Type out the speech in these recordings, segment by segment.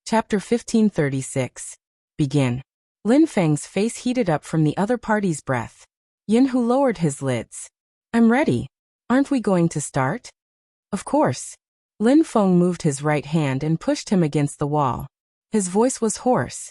Chapter 1536. Begin. Lin Feng's face heated up from the other party's breath. Yin Hu lowered his lids. I'm ready. Aren't we going to start? Of course. Lin Feng moved his right hand and pushed him against the wall. His voice was hoarse.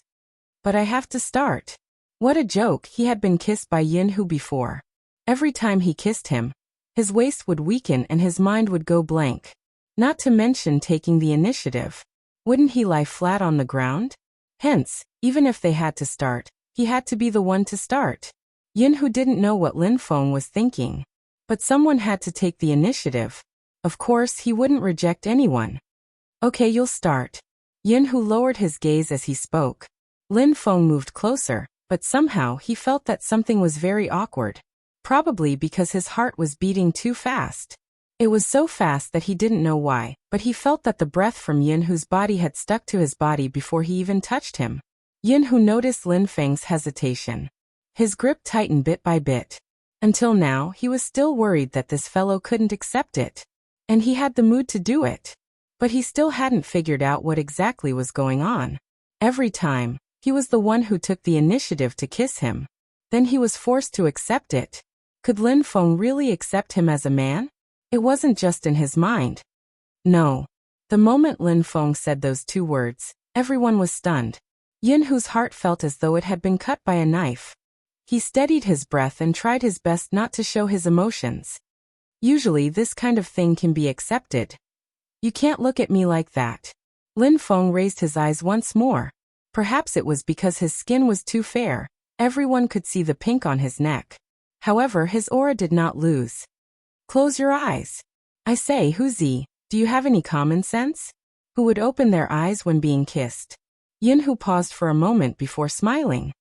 But I have to start. What a joke, he had been kissed by Yin Hu before. Every time he kissed him, his waist would weaken and his mind would go blank. Not to mention taking the initiative. Wouldn't he lie flat on the ground? Hence, even if they had to start, he had to be the one to start. Yin Hu didn't know what Lin Feng was thinking. But someone had to take the initiative. Of course, he wouldn't reject anyone. Okay, you'll start. Yin Hu lowered his gaze as he spoke. Lin Feng moved closer, but somehow he felt that something was very awkward. Probably because his heart was beating too fast. It was so fast that he didn't know why, but he felt that the breath from Yin Hu's body had stuck to his body before he even touched him. Yin Hu noticed Lin Feng's hesitation. His grip tightened bit by bit. Until now, he was still worried that this fellow couldn't accept it. And he had the mood to do it. But he still hadn't figured out what exactly was going on. Every time, he was the one who took the initiative to kiss him. Then he was forced to accept it. Could Lin Feng really accept him as a man? It wasn't just in his mind. No. The moment Lin Feng said those two words, everyone was stunned. Yin Hu's heart felt as though it had been cut by a knife. He steadied his breath and tried his best not to show his emotions. Usually this kind of thing can be accepted. You can't look at me like that. Lin Feng raised his eyes once more. Perhaps it was because his skin was too fair. Everyone could see the pink on his neck. However, his aura did not lose. Close your eyes. I say, Huzi, do you have any common sense? Who would open their eyes when being kissed? Yin Hu paused for a moment before smiling.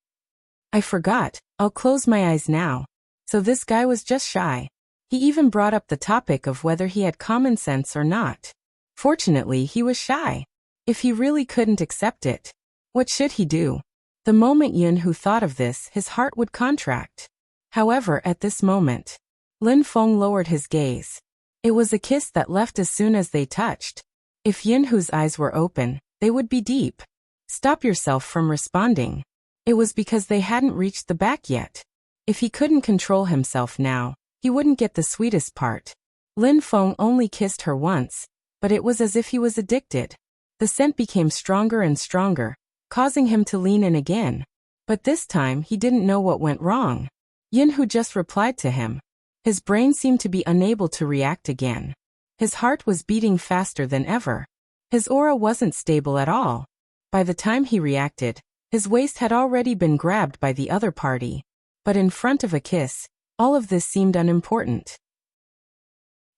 I forgot, I'll close my eyes now. So this guy was just shy. He even brought up the topic of whether he had common sense or not. Fortunately, he was shy. If he really couldn't accept it, what should he do? The moment Yin Hu thought of this, his heart would contract. However, at this moment, Lin Feng lowered his gaze. It was a kiss that left as soon as they touched. If Yin Hu's eyes were open, they would be deep. Stop yourself from responding. It was because they hadn't reached the back yet. If he couldn't control himself now, he wouldn't get the sweetest part. Lin Feng only kissed her once, but it was as if he was addicted. The scent became stronger and stronger, causing him to lean in again. But this time he didn't know what went wrong. Yin Hu just replied to him. His brain seemed to be unable to react again. His heart was beating faster than ever. His aura wasn't stable at all. By the time he reacted, his waist had already been grabbed by the other party. But in front of a kiss, all of this seemed unimportant.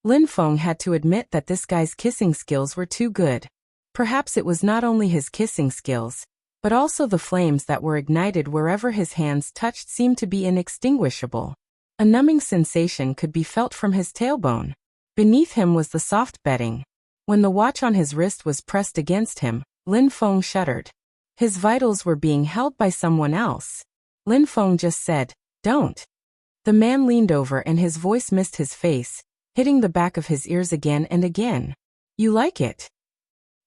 Lin Feng had to admit that this guy's kissing skills were too good. Perhaps it was not only his kissing skills, but also the flames that were ignited wherever his hands touched seemed to be inextinguishable. A numbing sensation could be felt from his tailbone. Beneath him was the soft bedding. When the watch on his wrist was pressed against him, Lin Feng shuddered. His vitals were being held by someone else. Lin Feng just said, "Don't." The man leaned over and his voice missed his face, hitting the back of his ears again and again. You like it?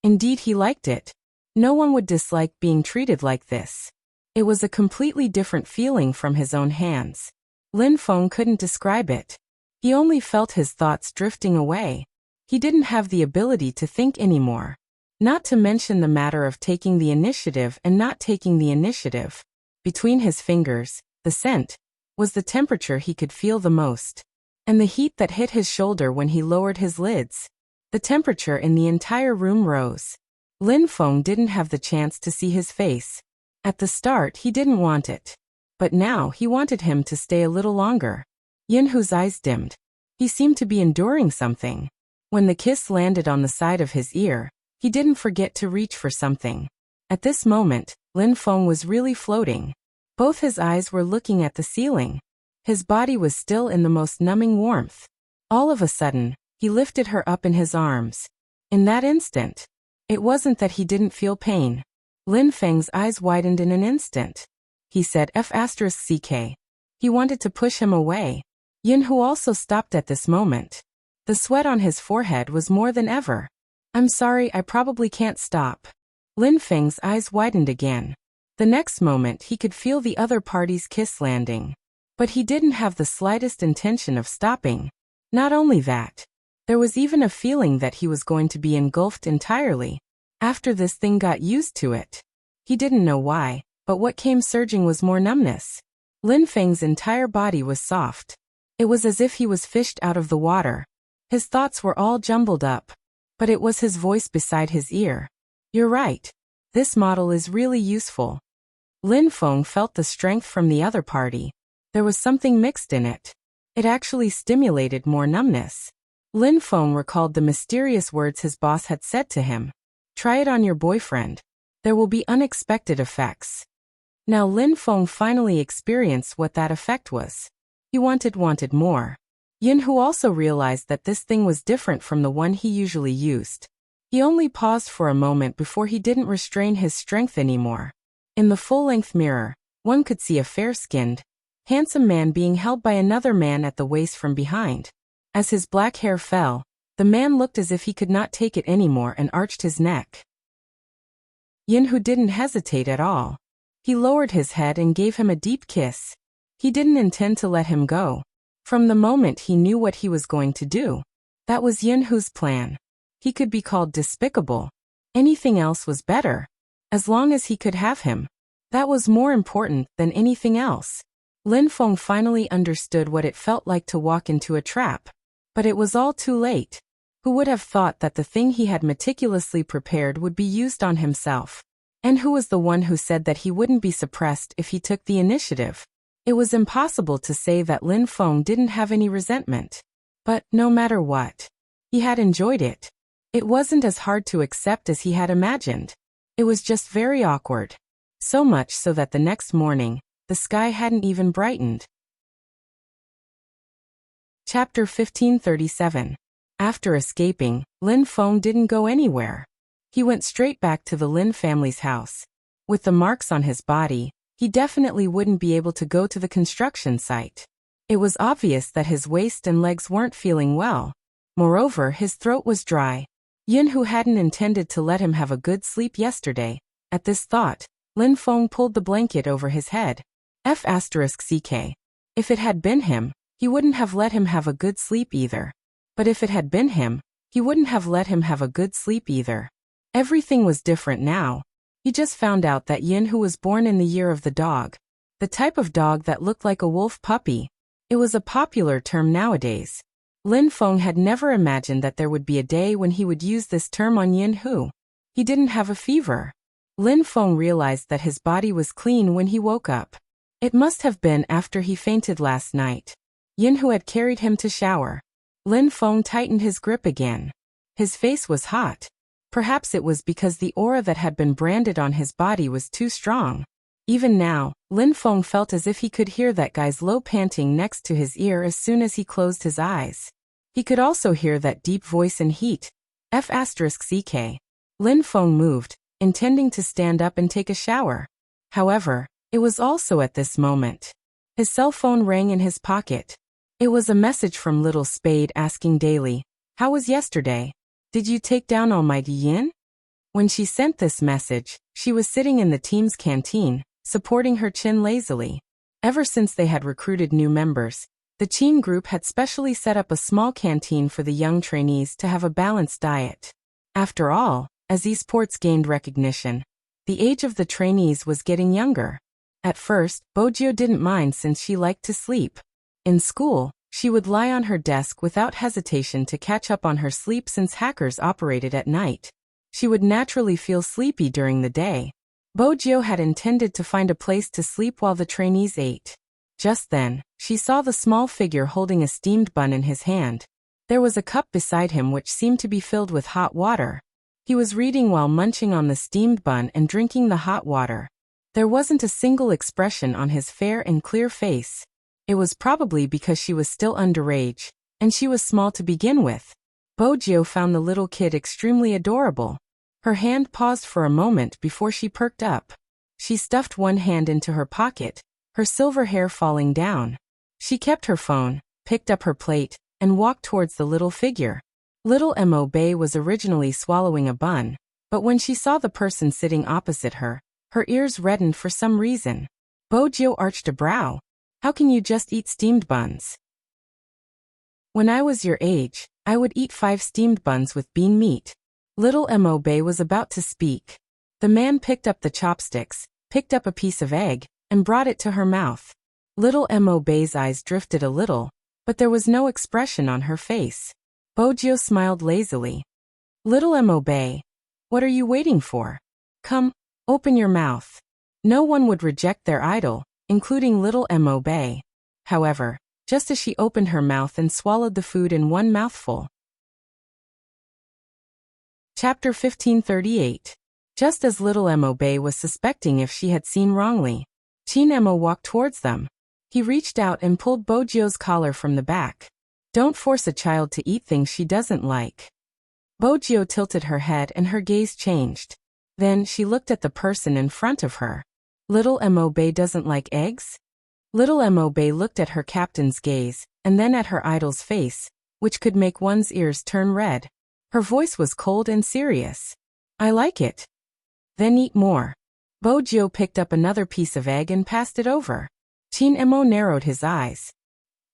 Indeed, he liked it. No one would dislike being treated like this. It was a completely different feeling from his own hands. Lin Feng couldn't describe it. He only felt his thoughts drifting away. He didn't have the ability to think anymore. Not to mention the matter of taking the initiative and not taking the initiative. Between his fingers, the scent was the temperature he could feel the most. And the heat that hit his shoulder when he lowered his lids. The temperature in the entire room rose. Lin Feng didn't have the chance to see his face. At the start, he didn't want it. But now he wanted him to stay a little longer. Yin Hu's eyes dimmed. He seemed to be enduring something. When the kiss landed on the side of his ear, he didn't forget to reach for something. At this moment, Lin Feng was really floating. Both his eyes were looking at the ceiling. His body was still in the most numbing warmth. All of a sudden, he lifted her up in his arms. In that instant, it wasn't that he didn't feel pain. Lin Feng's eyes widened in an instant. He said F***ck. He wanted to push him away. Yin Hu also stopped at this moment. The sweat on his forehead was more than ever. I'm sorry, I probably can't stop. Lin Feng's eyes widened again. The next moment he could feel the other party's kiss landing. But he didn't have the slightest intention of stopping. Not only that, there was even a feeling that he was going to be engulfed entirely. After this thing got used to it. He didn't know why, but what came surging was more numbness. Lin Feng's entire body was soft. It was as if he was fished out of the water. His thoughts were all jumbled up. But it was his voice beside his ear. "You're right. This model is really useful." Lin Feng felt the strength from the other party. There was something mixed in it. It actually stimulated more numbness. Lin Feng recalled the mysterious words his boss had said to him. "Try it on your boyfriend. There will be unexpected effects." Now Lin Feng finally experienced what that effect was. He wanted more. Yinhu also realized that this thing was different from the one he usually used. He only paused for a moment before he didn't restrain his strength anymore. In the full-length mirror, one could see a fair-skinned, handsome man being held by another man at the waist from behind. As his black hair fell, the man looked as if he could not take it anymore and arched his neck. Yinhu didn't hesitate at all. He lowered his head and gave him a deep kiss. He didn't intend to let him go. From the moment he knew what he was going to do. That was Yinhu's plan. He could be called despicable. Anything else was better. As long as he could have him. That was more important than anything else. Lin Feng finally understood what it felt like to walk into a trap. But it was all too late. Who would have thought that the thing he had meticulously prepared would be used on himself? And who was the one who said that he wouldn't be suppressed if he took the initiative? It was impossible to say that Lin Feng didn't have any resentment. But, no matter what, he had enjoyed it. It wasn't as hard to accept as he had imagined. It was just very awkward. So much so that the next morning, the sky hadn't even brightened. Chapter 1537. After escaping, Lin Feng didn't go anywhere. He went straight back to the Lin family's house. With the marks on his body, he definitely wouldn't be able to go to the construction site. It was obvious that his waist and legs weren't feeling well. Moreover, his throat was dry. Yinhu hadn't intended to let him have a good sleep yesterday. At this thought, Lin Feng pulled the blanket over his head. F***ck. If it had been him, he wouldn't have let him have a good sleep either. But if it had been him, he wouldn't have let him have a good sleep either. Everything was different now. He just found out that Yinhu was born in the year of the dog. The type of dog that looked like a wolf puppy. It was a popular term nowadays. Lin Feng had never imagined that there would be a day when he would use this term on Yinhu. He didn't have a fever. Lin Feng realized that his body was clean when he woke up. It must have been after he fainted last night. Yinhu had carried him to shower. Lin Feng tightened his grip again. His face was hot. Perhaps it was because the aura that had been branded on his body was too strong. Even now, Lin Feng felt as if he could hear that guy's low panting next to his ear as soon as he closed his eyes. He could also hear that deep voice and heat. F***ck. Lin Feng moved, intending to stand up and take a shower. However, it was also at this moment. His cell phone rang in his pocket. It was a message from Little Spade asking daily, "How was yesterday? Did you take down Almighty Yin?" When she sent this message, she was sitting in the team's canteen, supporting her chin lazily. Ever since they had recruited new members, the Qin group had specially set up a small canteen for the young trainees to have a balanced diet. After all, as esports gained recognition, the age of the trainees was getting younger. At first, Bojio didn't mind since she liked to sleep. In school, she would lie on her desk without hesitation to catch up on her sleep since hackers operated at night. She would naturally feel sleepy during the day. Bojio had intended to find a place to sleep while the trainees ate. Just then, she saw the small figure holding a steamed bun in his hand. There was a cup beside him which seemed to be filled with hot water. He was reading while munching on the steamed bun and drinking the hot water. There wasn't a single expression on his fair and clear face. It was probably because she was still underage, and she was small to begin with. Bojio found the little kid extremely adorable. Her hand paused for a moment before she perked up. She stuffed one hand into her pocket, her silver hair falling down. She kept her phone, picked up her plate, and walked towards the little figure. Little Mo Bay was originally swallowing a bun. But when she saw the person sitting opposite her, her ears reddened for some reason. Bojo arched a brow. How can you just eat steamed buns? When I was your age, I would eat 5 steamed buns with bean meat. Little Mo Bay was about to speak. The man picked up the chopsticks, picked up a piece of egg, and brought it to her mouth. Little Mo Bay's eyes drifted a little, but there was no expression on her face. Bojo smiled lazily. Little Mo Bay, what are you waiting for? Come, open your mouth. No one would reject their idol, including Little Mo Bay. However, just as she opened her mouth and swallowed the food in one mouthful. Chapter 1538. Just as Little Mo Bay was suspecting if she had seen wrongly, Chin Mo walked towards them. He reached out and pulled Bojo's collar from the back. Don't force a child to eat things she doesn't like. Bojo tilted her head and her gaze changed. Then she looked at the person in front of her. Little Mo Bay doesn't like eggs? Little Mo Bay looked at her captain's gaze, and then at her idol's face, which could make one's ears turn red. Her voice was cold and serious. I like it. Then eat more. Bojo picked up another piece of egg and passed it over. Chin Mo narrowed his eyes.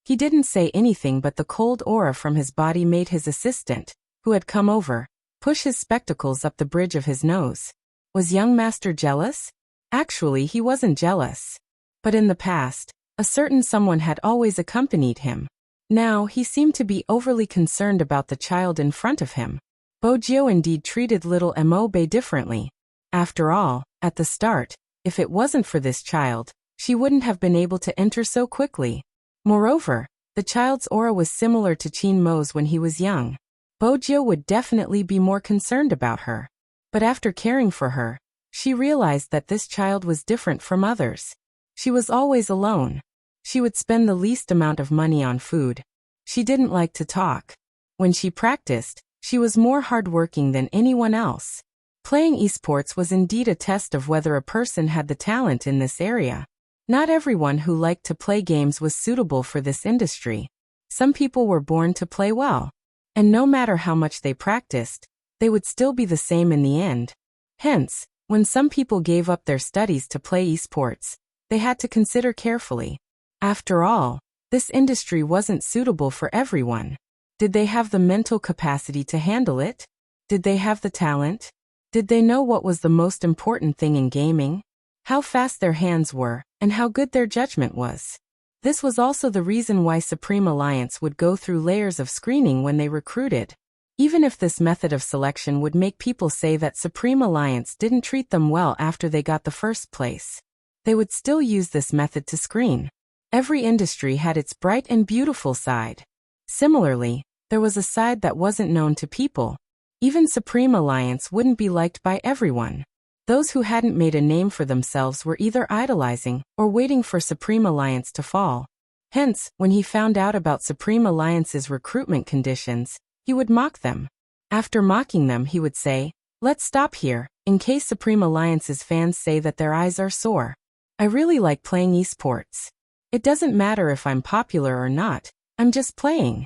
He didn't say anything, but the cold aura from his body made his assistant, who had come over, push his spectacles up the bridge of his nose. Was young master jealous? Actually, he wasn't jealous. But in the past, a certain someone had always accompanied him. Now, he seemed to be overly concerned about the child in front of him. Bojo indeed treated Little Mo Bay differently. After all, at the start, if it wasn't for this child, she wouldn't have been able to enter so quickly. Moreover, the child's aura was similar to Chin Mo's when he was young. Bojo would definitely be more concerned about her. But after caring for her, she realized that this child was different from others. She was always alone. She would spend the least amount of money on food. She didn't like to talk. When she practiced, she was more hardworking than anyone else. Playing esports was indeed a test of whether a person had the talent in this area. Not everyone who liked to play games was suitable for this industry. Some people were born to play well. And no matter how much they practiced, they would still be the same in the end. Hence, when some people gave up their studies to play esports, they had to consider carefully. After all, this industry wasn't suitable for everyone. Did they have the mental capacity to handle it? Did they have the talent? Did they know what was the most important thing in gaming? How fast their hands were, and how good their judgment was. This was also the reason why Supreme Alliance would go through layers of screening when they recruited. Even if this method of selection would make people say that Supreme Alliance didn't treat them well after they got the first place, they would still use this method to screen. Every industry had its bright and beautiful side. Similarly, there was a side that wasn't known to people. Even Supreme Alliance wouldn't be liked by everyone. Those who hadn't made a name for themselves were either idolizing or waiting for Supreme Alliance to fall. Hence, when he found out about Supreme Alliance's recruitment conditions, he would mock them. After mocking them, he would say, "Let's stop here, in case Supreme Alliance's fans say that their eyes are sore. I really like playing esports. It doesn't matter if I'm popular or not, I'm just playing.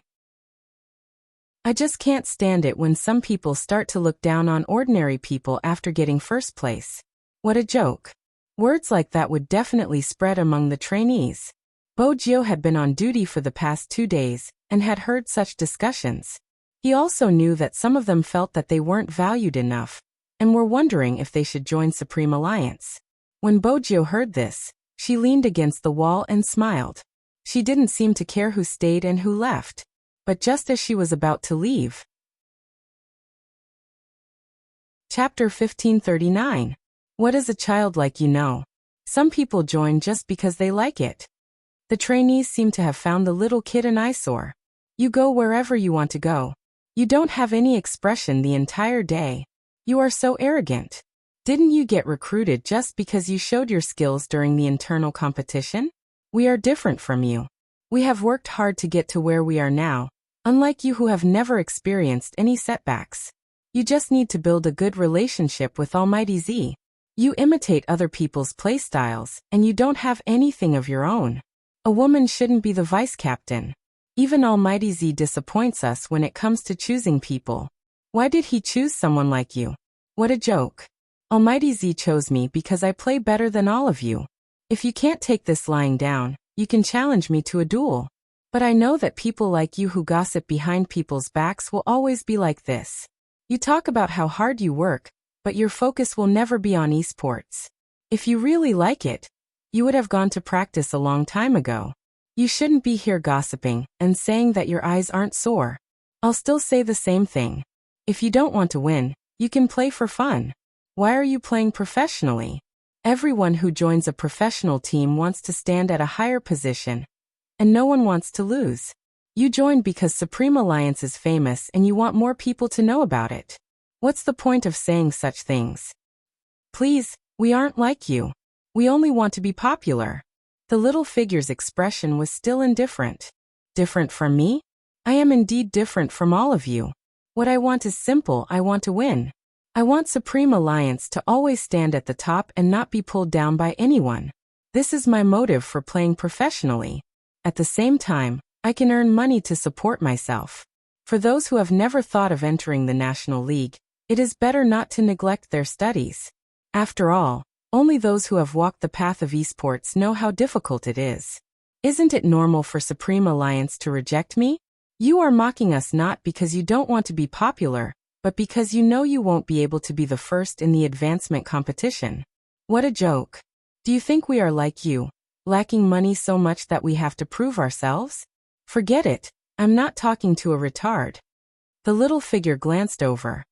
I just can't stand it when some people start to look down on ordinary people after getting first place. What a joke." Words like that would definitely spread among the trainees. Bojo had been on duty for the past 2 days, and had heard such discussions. He also knew that some of them felt that they weren't valued enough, and were wondering if they should join Supreme Alliance. When Bojo heard this, she leaned against the wall and smiled. She didn't seem to care who stayed and who left. But just as she was about to leave. Chapter 1539. What is a child like you know? Some people join just because they like it. The trainees seem to have found the little kid an eyesore. You go wherever you want to go. You don't have any expression the entire day. You are so arrogant. Didn't you get recruited just because you showed your skills during the internal competition? We are different from you. We have worked hard to get to where we are now. Unlike you who have never experienced any setbacks. You just need to build a good relationship with Almighty Z. You imitate other people's playstyles, and you don't have anything of your own. A woman shouldn't be the vice captain. Even Almighty Z disappoints us when it comes to choosing people. Why did he choose someone like you? What a joke. Almighty Z chose me because I play better than all of you. If you can't take this lying down, you can challenge me to a duel. But I know that people like you who gossip behind people's backs will always be like this. You talk about how hard you work, but your focus will never be on esports. If you really like it, you would have gone to practice a long time ago. You shouldn't be here gossiping and saying that your eyes aren't sore. I'll still say the same thing. If you don't want to win, you can play for fun. Why are you playing professionally? Everyone who joins a professional team wants to stand at a higher position, and no one wants to lose. You joined because Supreme Alliance is famous and you want more people to know about it. What's the point of saying such things? Please, we aren't like you. We only want to be popular. The little figure's expression was still indifferent. Different from me? I am indeed different from all of you. What I want is simple. I want to win. I want Supreme Alliance to always stand at the top and not be pulled down by anyone. This is my motive for playing professionally. At the same time, I can earn money to support myself. For those who have never thought of entering the National League, it is better not to neglect their studies. After all, only those who have walked the path of esports know how difficult it is. Isn't it normal for Supreme Alliance to reject me? You are mocking us not because you don't want to be popular, but because you know you won't be able to be the first in the advancement competition. What a joke. Do you think we are like you, lacking money so much that we have to prove ourselves? Forget it, I'm not talking to a retard. The little figure glanced over.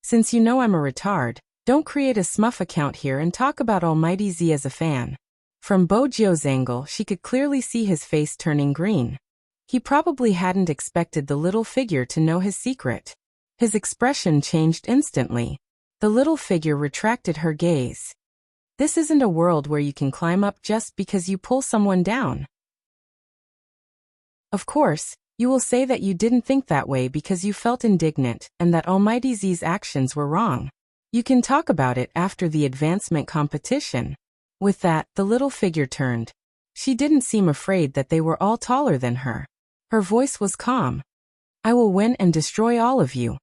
Since you know I'm a retard, don't create a Smurf account here and talk about Almighty Z as a fan. From Bojio's angle, she could clearly see his face turning green. He probably hadn't expected the little figure to know his secret. His expression changed instantly. The little figure retracted her gaze. This isn't a world where you can climb up just because you pull someone down. Of course, you will say that you didn't think that way because you felt indignant and that Almighty Z's actions were wrong. You can talk about it after the advancement competition. With that, the little figure turned. She didn't seem afraid that they were all taller than her. Her voice was calm. I will win and destroy all of you.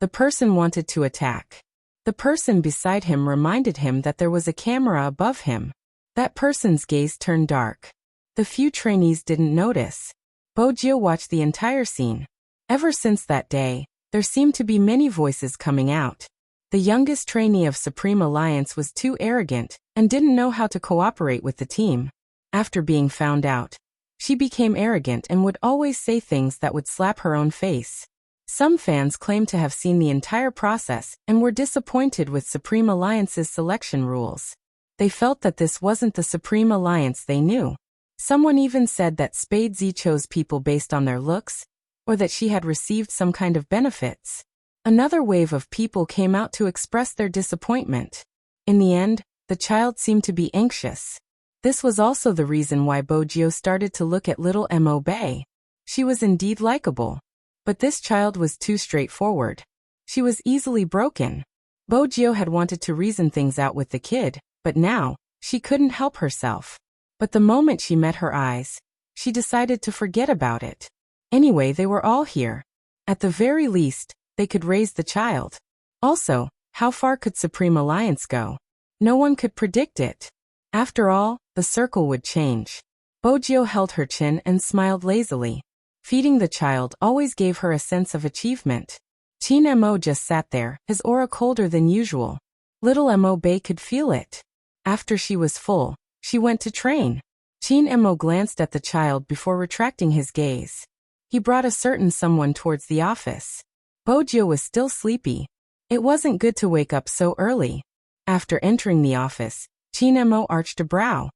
The person wanted to attack. The person beside him reminded him that there was a camera above him. That person's gaze turned dark. The few trainees didn't notice. Bojio watched the entire scene. Ever since that day, there seemed to be many voices coming out. The youngest trainee of Supreme Alliance was too arrogant and didn't know how to cooperate with the team. After being found out, she became arrogant and would always say things that would slap her own face. Some fans claimed to have seen the entire process and were disappointed with Supreme Alliance's selection rules. They felt that this wasn't the Supreme Alliance they knew. Someone even said that Spade Z chose people based on their looks, or that she had received some kind of benefits. Another wave of people came out to express their disappointment. In the end, the child seemed to be anxious. This was also the reason why Bojio started to look at little Mo Bay. She was indeed likable. But this child was too straightforward. She was easily broken. Bojio had wanted to reason things out with the kid, but now, she couldn't help herself. But the moment she met her eyes, she decided to forget about it. Anyway, they were all here. At the very least, they could raise the child. Also, how far could Supreme Alliance go? No one could predict it. After all, the circle would change. Bojio held her chin and smiled lazily. Feeding the child always gave her a sense of achievement. Chin Mo just sat there, his aura colder than usual. Little Mo Bay could feel it. After she was full, she went to train. Chin Mo glanced at the child before retracting his gaze. He brought a certain someone towards the office. Bojio was still sleepy. It wasn't good to wake up so early. After entering the office, Chin Mo arched a brow.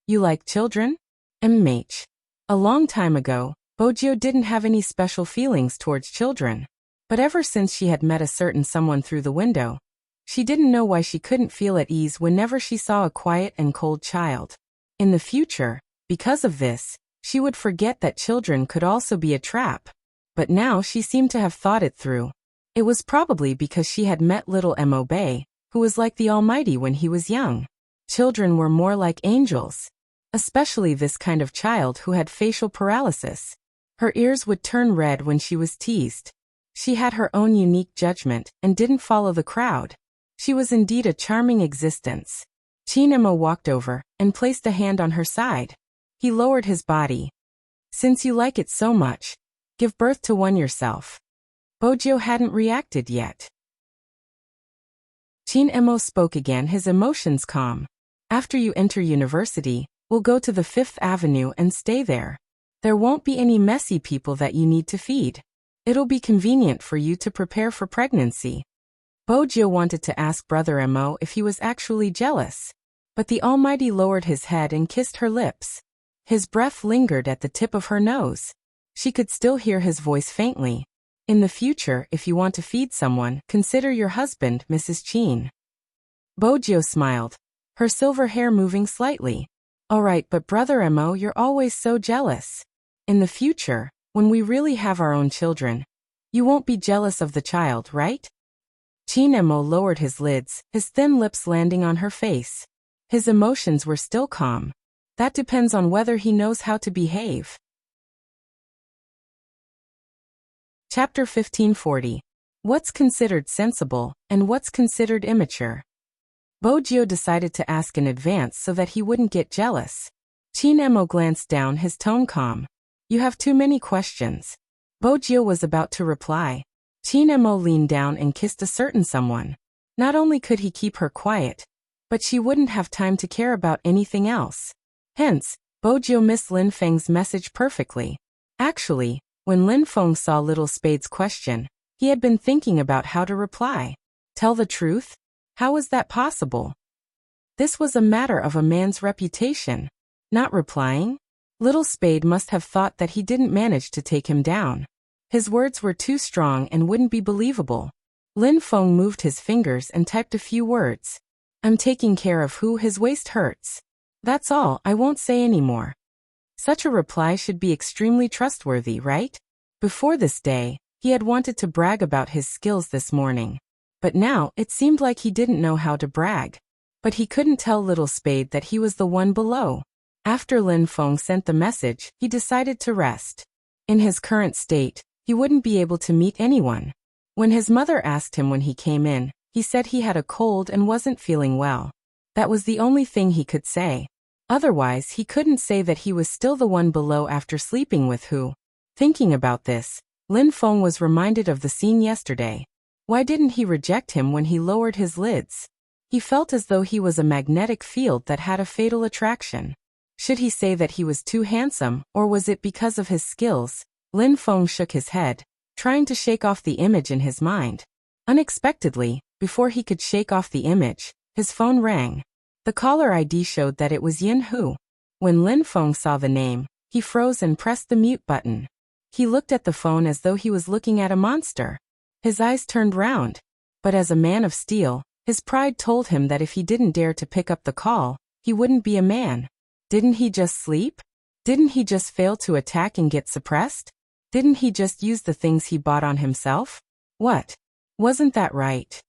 You like children? MH. A long time ago, Bojio didn't have any special feelings towards children. But ever since she had met a certain someone through the window, she didn't know why she couldn't feel at ease whenever she saw a quiet and cold child. In the future, because of this, she would forget that children could also be a trap. But now she seemed to have thought it through. It was probably because she had met little Mo Bay, who was like the Almighty when he was young. Children were more like angels. Especially this kind of child who had facial paralysis. Her ears would turn red when she was teased. She had her own unique judgment and didn't follow the crowd. She was indeed a charming existence. Chinemo walked over and placed a hand on her side. He lowered his body. Since you like it so much, give birth to one yourself. Bojo hadn't reacted yet. Chinemo spoke again, his emotions calm. After you enter university, we'll go to the 5th Avenue and stay there. There won't be any messy people that you need to feed. It'll be convenient for you to prepare for pregnancy. Bojo wanted to ask Brother Mo if he was actually jealous. But the Almighty lowered his head and kissed her lips. His breath lingered at the tip of her nose. She could still hear his voice faintly. In the future, if you want to feed someone, consider your husband, Mrs. Chin. Bojo smiled, her silver hair moving slightly. All right, but Brother Mo, you're always so jealous. In the future, when we really have our own children, you won't be jealous of the child, right? Chinemo lowered his lids, his thin lips landing on her face. His emotions were still calm. That depends on whether he knows how to behave. Chapter 1540. What's considered sensible, and what's considered immature? Bojo decided to ask in advance so that he wouldn't get jealous. Chinemo glanced down, his tone calm. You have too many questions. Bojo was about to reply. Chinemo leaned down and kissed a certain someone. Not only could he keep her quiet, but she wouldn't have time to care about anything else. Hence, Bojo missed Lin Feng's message perfectly. Actually, when Lin Feng saw Little Spade's question, he had been thinking about how to reply. Tell the truth? How was that possible? This was a matter of a man's reputation. Not replying? Little Spade must have thought that he didn't manage to take him down. His words were too strong and wouldn't be believable. Lin Feng moved his fingers and typed a few words. I'm taking care of who his waist hurts. That's all, I won't say any more. Such a reply should be extremely trustworthy, right? Before this day, he had wanted to brag about his skills this morning. But now, it seemed like he didn't know how to brag. But he couldn't tell Little Spade that he was the one below. After Lin Feng sent the message, he decided to rest. In his current state, he wouldn't be able to meet anyone. When his mother asked him when he came in, he said he had a cold and wasn't feeling well. That was the only thing he could say. Otherwise, he couldn't say that he was still the one below after sleeping with who. Thinking about this, Lin Feng was reminded of the scene yesterday. Why didn't he reject him when he lowered his lids? He felt as though he was a magnetic field that had a fatal attraction. Should he say that he was too handsome, or was it because of his skills? Lin Feng shook his head, trying to shake off the image in his mind. Unexpectedly, before he could shake off the image, his phone rang. The caller ID showed that it was Yin Hu. When Lin Feng saw the name, he froze and pressed the mute button. He looked at the phone as though he was looking at a monster. His eyes turned round. But as a man of steel, his pride told him that if he didn't dare to pick up the call, he wouldn't be a man. Didn't he just sleep? Didn't he just fail to attack and get suppressed? Didn't he just use the things he bought on himself? What? Wasn't that right?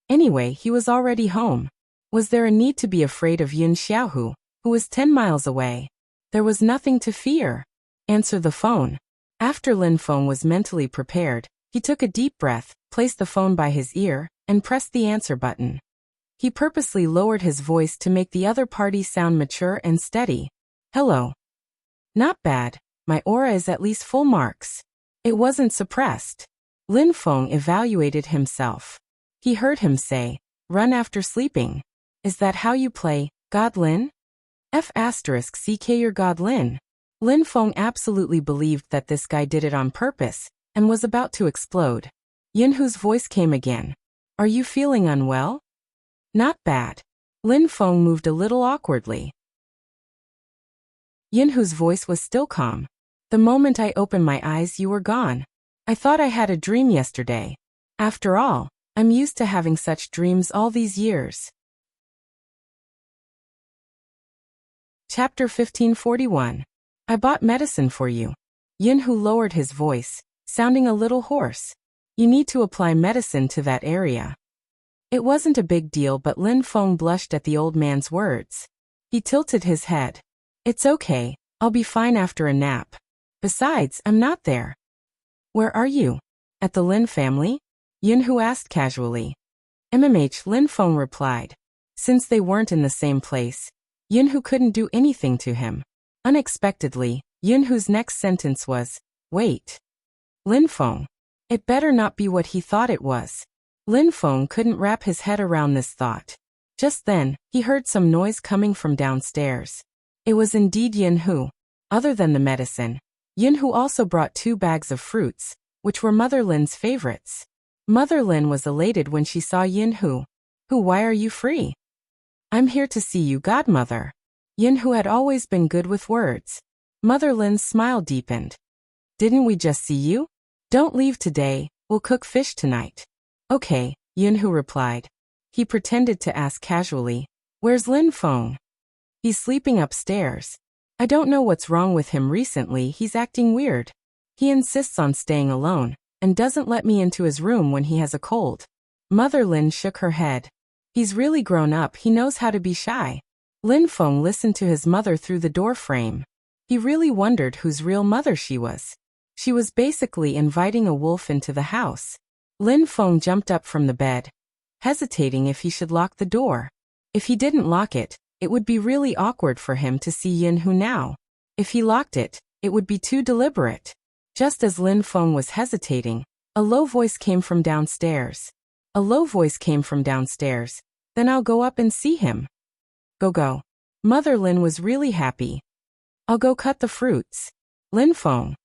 Anyway, he was already home. Was there a need to be afraid of Yin Xiaohu, who was 10 miles away? There was nothing to fear. Answer the phone. After Lin Feng was mentally prepared, he took a deep breath, placed the phone by his ear, and pressed the answer button. He purposely lowered his voice to make the other party sound mature and steady. Hello. Not bad. My aura is at least full marks. It wasn't suppressed. Lin Feng evaluated himself. He heard him say, run after sleeping. Is that how you play, God Lin? F***ck your God Lin. Lin Feng absolutely believed that this guy did it on purpose, and was about to explode. Yin Hu's voice came again. Are you feeling unwell? Not bad. Lin Feng moved a little awkwardly. Yin Hu's voice was still calm. The moment I opened my eyes, you were gone. I thought I had a dream yesterday. After all, I'm used to having such dreams all these years. Chapter 1541. I bought medicine for you. Yin Hu lowered his voice, sounding a little hoarse. You need to apply medicine to that area. It wasn't a big deal, but Lin Feng blushed at the old man's words. He tilted his head. It's okay, I'll be fine after a nap. Besides, I'm not there. Where are you? At the Lin family? Yunhu asked casually. Lin Feng replied. Since they weren't in the same place, Yunhu couldn't do anything to him. Unexpectedly, Yunhu's next sentence was, wait. Lin Feng. It better not be what he thought it was. Lin Feng couldn't wrap his head around this thought. Just then, he heard some noise coming from downstairs. It was indeed Yunhu. Other than the medicine, Yunhu also brought 2 bags of fruits, which were Mother Lin's favorites. Mother Lin was elated when she saw Yunhu. Why are you free? I'm here to see you, godmother. Yunhu had always been good with words. Mother Lin's smile deepened. Didn't we just see you? Don't leave today, we'll cook fish tonight. Okay, Yunhu replied. He pretended to ask casually, where's Lin Feng? He's sleeping upstairs. I don't know what's wrong with him recently, he's acting weird. He insists on staying alone, and doesn't let me into his room when he has a cold. Mother Lin shook her head. He's really grown up, he knows how to be shy. Lin Feng listened to his mother through the door frame. He really wondered whose real mother she was. She was basically inviting a wolf into the house. Lin Feng jumped up from the bed, hesitating if he should lock the door. If he didn't lock it, it would be really awkward for him to see Yunhu now. If he locked it, it would be too deliberate. Just as Lin Feng was hesitating, a low voice came from downstairs. Then I'll go up and see him. Go. Mother Lin was really happy. I'll go cut the fruits. Lin Feng.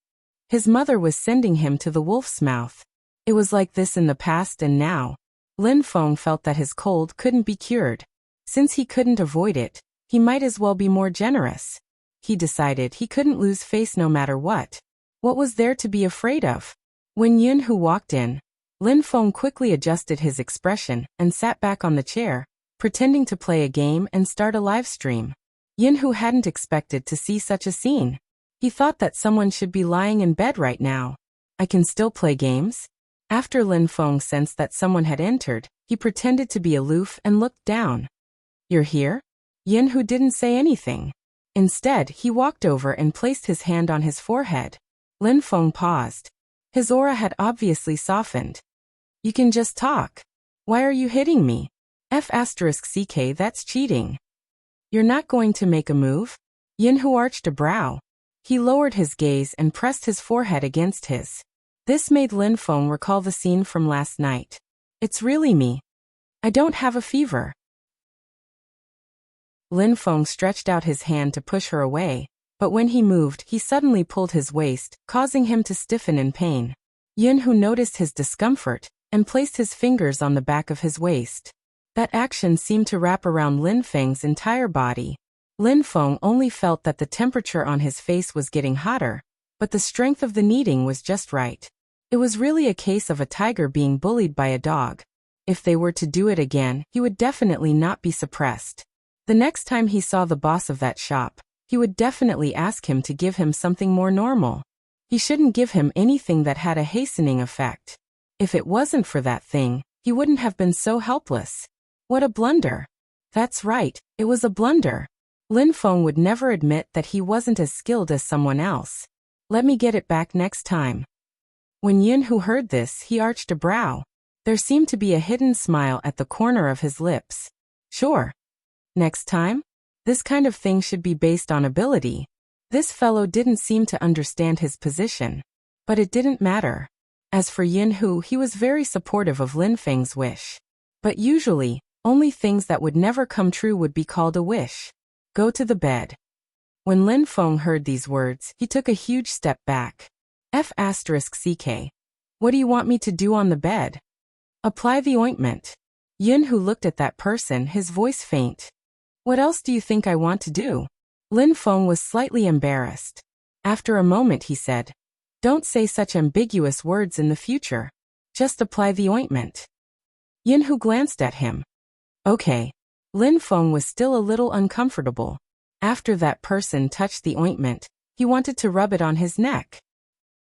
His mother was sending him to the wolf's mouth. It was like this in the past and now. Lin Feng felt that his cold couldn't be cured. Since he couldn't avoid it, he might as well be more generous. He decided he couldn't lose face no matter what. What was there to be afraid of? When Yunhu walked in, Lin Feng quickly adjusted his expression and sat back on the chair, pretending to play a game and start a live stream. Yunhu hadn't expected to see such a scene. He thought that someone should be lying in bed right now. I can still play games? After Lin Feng sensed that someone had entered, he pretended to be aloof and looked down. You're here? Yunhu didn't say anything. Instead, he walked over and placed his hand on his forehead. Lin Feng paused. His aura had obviously softened. You can just talk. Why are you hitting me? F***ck, that's cheating. You're not going to make a move? Yunhu arched a brow. He lowered his gaze and pressed his forehead against his. This made Lin Feng recall the scene from last night. It's really me. I don't have a fever. Lin Feng stretched out his hand to push her away, but when he moved, he suddenly pulled his waist, causing him to stiffen in pain. Yunhu noticed his discomfort and placed his fingers on the back of his waist. That action seemed to wrap around Lin Feng's entire body. Lin Feng only felt that the temperature on his face was getting hotter, but the strength of the kneading was just right. It was really a case of a tiger being bullied by a dog. If they were to do it again, he would definitely not be suppressed. The next time he saw the boss of that shop, he would definitely ask him to give him something more normal. He shouldn't give him anything that had a hastening effect. If it wasn't for that thing, he wouldn't have been so helpless. What a blunder. That's right, it was a blunder. Lin Feng would never admit that he wasn't as skilled as someone else. Let me get it back next time. When Yunhu heard this, he arched a brow. There seemed to be a hidden smile at the corner of his lips. Sure. Next time? This kind of thing should be based on ability. This fellow didn't seem to understand his position. But it didn't matter. As for Yunhu, he was very supportive of Lin Feng's wish. But usually, only things that would never come true would be called a wish. Go to the bed. When Lin Feng heard these words, he took a huge step back. F***ck. What do you want me to do on the bed? Apply the ointment. Yunhu looked at that person, his voice faint. What else do you think I want to do? Lin Feng was slightly embarrassed. After a moment he said, don't say such ambiguous words in the future. Just apply the ointment. Yunhu glanced at him. Okay. Lin Feng was still a little uncomfortable. After that person touched the ointment, he wanted to rub it on his neck.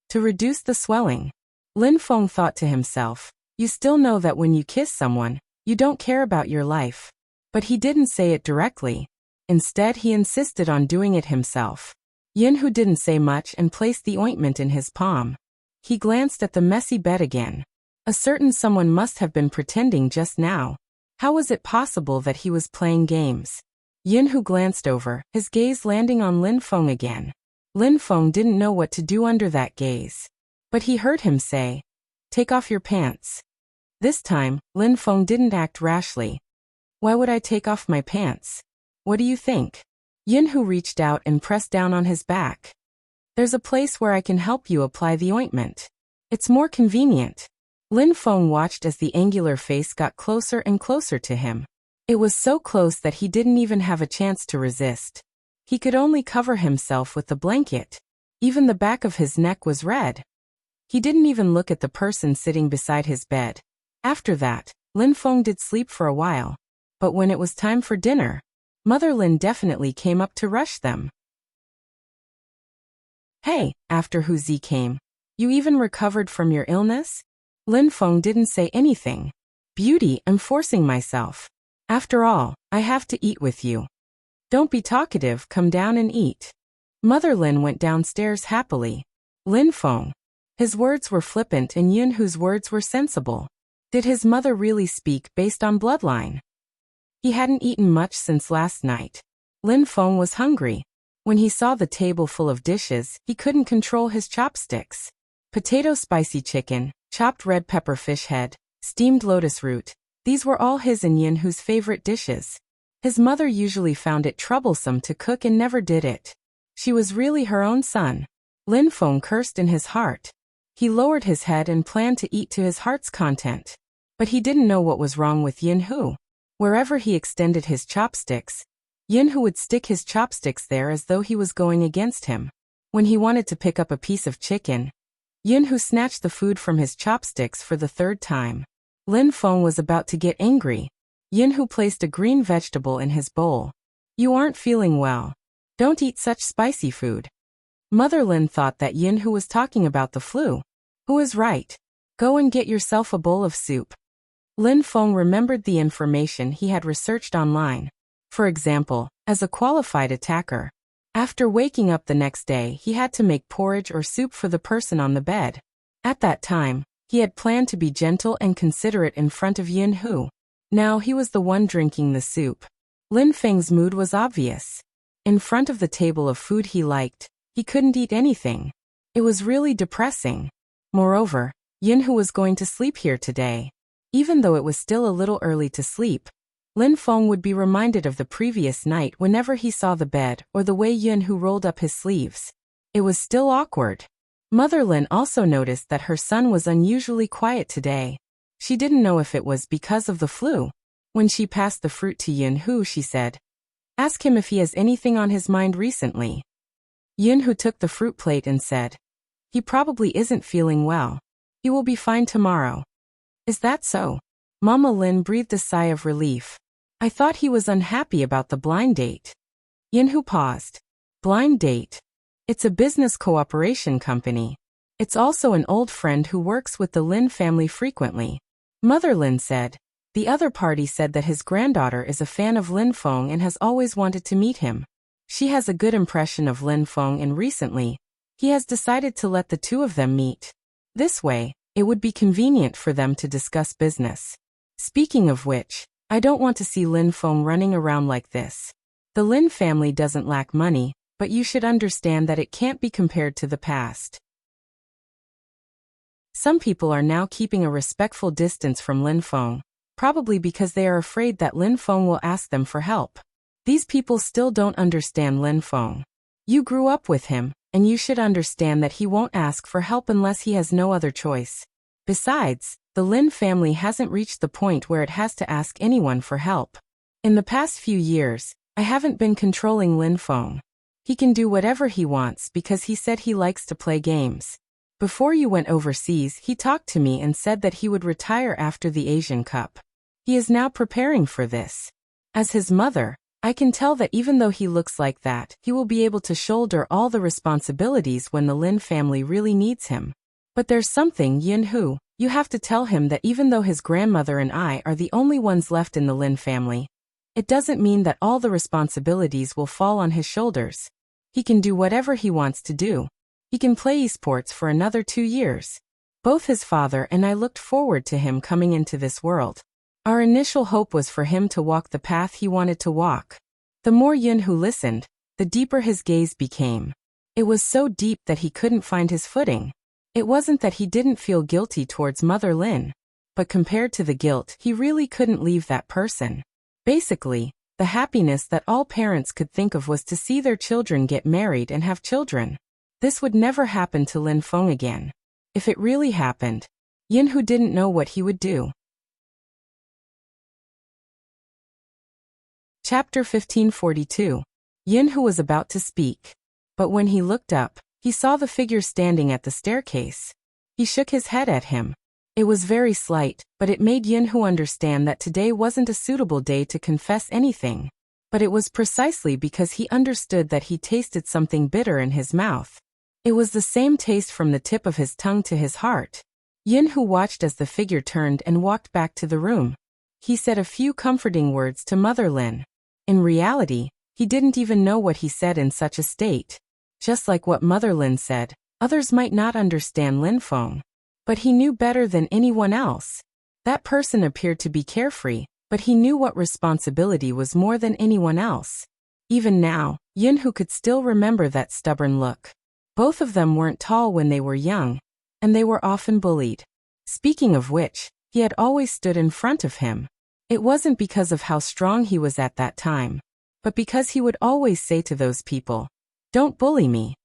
To reduce the swelling. Lin Feng thought to himself, you still know that when you kiss someone, you don't care about your life. But he didn't say it directly. Instead, he insisted on doing it himself. Yunhu didn't say much and placed the ointment in his palm. He glanced at the messy bed again. A certain someone must have been pretending just now. How was it possible that he was playing games? Yunhu glanced over, his gaze landing on Lin Feng again. Lin Feng didn't know what to do under that gaze. But he heard him say, "Take off your pants." This time, Lin Feng didn't act rashly. "Why would I take off my pants? What do you think?" Yunhu reached out and pressed down on his back. "There's a place where I can help you apply the ointment. It's more convenient." Lin Feng watched as the angular face got closer and closer to him. It was so close that he didn't even have a chance to resist. He could only cover himself with the blanket. Even the back of his neck was red. He didn't even look at the person sitting beside his bed. After that, Lin Feng did sleep for a while. But when it was time for dinner, Mother Lin definitely came up to rush them. "Hey," after Hu Zi came, "you even recovered from your illness?" Lin Feng didn't say anything. "Beauty, I'm forcing myself. After all, I have to eat with you. Don't be talkative, come down and eat." Mother Lin went downstairs happily. Lin Feng. His words were flippant and Yunhu's words were sensible. Did his mother really speak based on bloodline? He hadn't eaten much since last night. Lin Feng was hungry. When he saw the table full of dishes, he couldn't control his chopsticks. Potato spicy chicken, chopped red pepper fish head, steamed lotus root. These were all his and Yunhu's favorite dishes. His mother usually found it troublesome to cook and never did it. She was really her own son. Lin Feng cursed in his heart. He lowered his head and planned to eat to his heart's content. But he didn't know what was wrong with Yunhu. Wherever he extended his chopsticks, Yunhu would stick his chopsticks there as though he was going against him. When he wanted to pick up a piece of chicken, Yunhu snatched the food from his chopsticks for the third time. Lin Feng was about to get angry. Yunhu placed a green vegetable in his bowl. "You aren't feeling well. Don't eat such spicy food." Mother Lin thought that Yunhu was talking about the flu. Who is right? Go and get yourself a bowl of soup. Lin Feng remembered the information he had researched online. For example, as a qualified attacker, after waking up the next day he had to make porridge or soup for the person on the bed. At that time, he had planned to be gentle and considerate in front of Yunhu. Now he was the one drinking the soup. Lin Feng's mood was obvious. In front of the table of food he liked, he couldn't eat anything. It was really depressing. Moreover, Yunhu was going to sleep here today. Even though it was still a little early to sleep, Lin Feng would be reminded of the previous night whenever he saw the bed or the way Yunhu rolled up his sleeves. It was still awkward. Mother Lin also noticed that her son was unusually quiet today. She didn't know if it was because of the flu. When she passed the fruit to Yunhu, she said, "Ask him if he has anything on his mind recently." Yunhu took the fruit plate and said, "He probably isn't feeling well. He will be fine tomorrow." "Is that so?" Mama Lin breathed a sigh of relief. "I thought he was unhappy about the blind date." Yunhu paused. "Blind date? It's a business cooperation company. It's also an old friend who works with the Lin family frequently." Mother Lin said. The other party said that his granddaughter is a fan of Lin Feng and has always wanted to meet him. She has a good impression of Lin Feng and recently, he has decided to let the two of them meet. This way, it would be convenient for them to discuss business. Speaking of which, I don't want to see Lin Feng running around like this. The Lin family doesn't lack money, but you should understand that it can't be compared to the past. Some people are now keeping a respectful distance from Lin Feng, probably because they are afraid that Lin Feng will ask them for help. These people still don't understand Lin Feng. You grew up with him, and you should understand that he won't ask for help unless he has no other choice. Besides, the Lin family hasn't reached the point where it has to ask anyone for help. In the past few years, I haven't been controlling Lin Feng. He can do whatever he wants because he said he likes to play games. Before you went overseas, he talked to me and said that he would retire after the Asian Cup. He is now preparing for this. As his mother, I can tell that even though he looks like that, he will be able to shoulder all the responsibilities when the Lin family really needs him. But there's something, Yunhu, you have to tell him that even though his grandmother and I are the only ones left in the Lin family, it doesn't mean that all the responsibilities will fall on his shoulders. He can do whatever he wants to do. He can play esports for another 2 years. Both his father and I looked forward to him coming into this world. Our initial hope was for him to walk the path he wanted to walk. The more Yunhu listened, the deeper his gaze became. It was so deep that he couldn't find his footing. It wasn't that he didn't feel guilty towards Mother Lin, but compared to the guilt, he really couldn't leave that person. Basically, the happiness that all parents could think of was to see their children get married and have children. This would never happen to Lin Feng again. If it really happened, Yunhu didn't know what he would do. Chapter 1542. Yunhu was about to speak. But when he looked up, he saw the figure standing at the staircase. He shook his head at him. It was very slight, but it made Yunhu understand that today wasn't a suitable day to confess anything. But it was precisely because he understood that he tasted something bitter in his mouth. It was the same taste from the tip of his tongue to his heart. Yunhu watched as the figure turned and walked back to the room. He said a few comforting words to Mother Lin. In reality, he didn't even know what he said in such a state. Just like what Mother Lin said, others might not understand Lin Feng. But he knew better than anyone else. That person appeared to be carefree, but he knew what responsibility was more than anyone else. Even now, Yunhu could still remember that stubborn look. Both of them weren't tall when they were young, and they were often bullied. Speaking of which, he had always stood in front of him. It wasn't because of how strong he was at that time, but because he would always say to those people, "Don't bully me."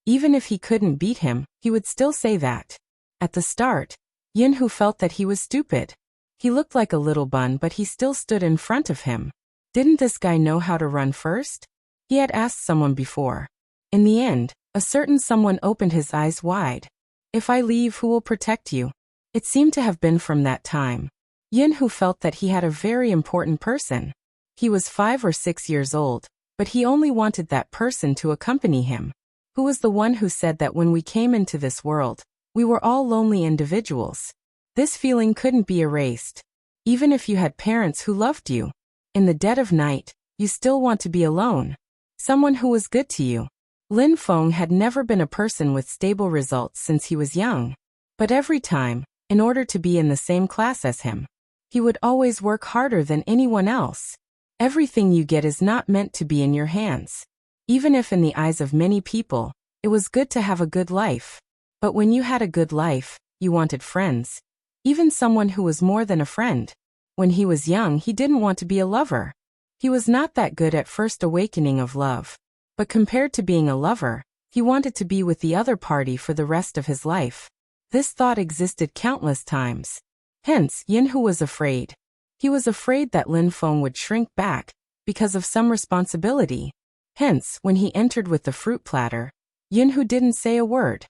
Even if he couldn't beat him, he would still say that. At the start, Yunhu felt that he was stupid. He looked like a little bun, but he still stood in front of him. Didn't this guy know how to run first? He had asked someone before. In the end, a certain someone opened his eyes wide. "If I leave, who will protect you?" It seemed to have been from that time. Yunhu felt that he had a very important person. He was 5 or 6 years old, but he only wanted that person to accompany him. Who was the one who said that when we came into this world, we were all lonely individuals? This feeling couldn't be erased. Even if you had parents who loved you, in the dead of night, you still want to be alone. Someone who was good to you. Lin Feng had never been a person with stable results since he was young. But every time, in order to be in the same class as him, he would always work harder than anyone else. Everything you get is not meant to be in your hands. Even if in the eyes of many people, it was good to have a good life. But when you had a good life, you wanted friends. Even someone who was more than a friend. When he was young, he didn't want to be a lover. He was not that good at first awakening of love. But compared to being a lover, he wanted to be with the other party for the rest of his life. This thought existed countless times. Hence, Yunhu was afraid. He was afraid that Lin Feng would shrink back, because of some responsibility. Hence, when he entered with the fruit platter, Yunhu didn't say a word.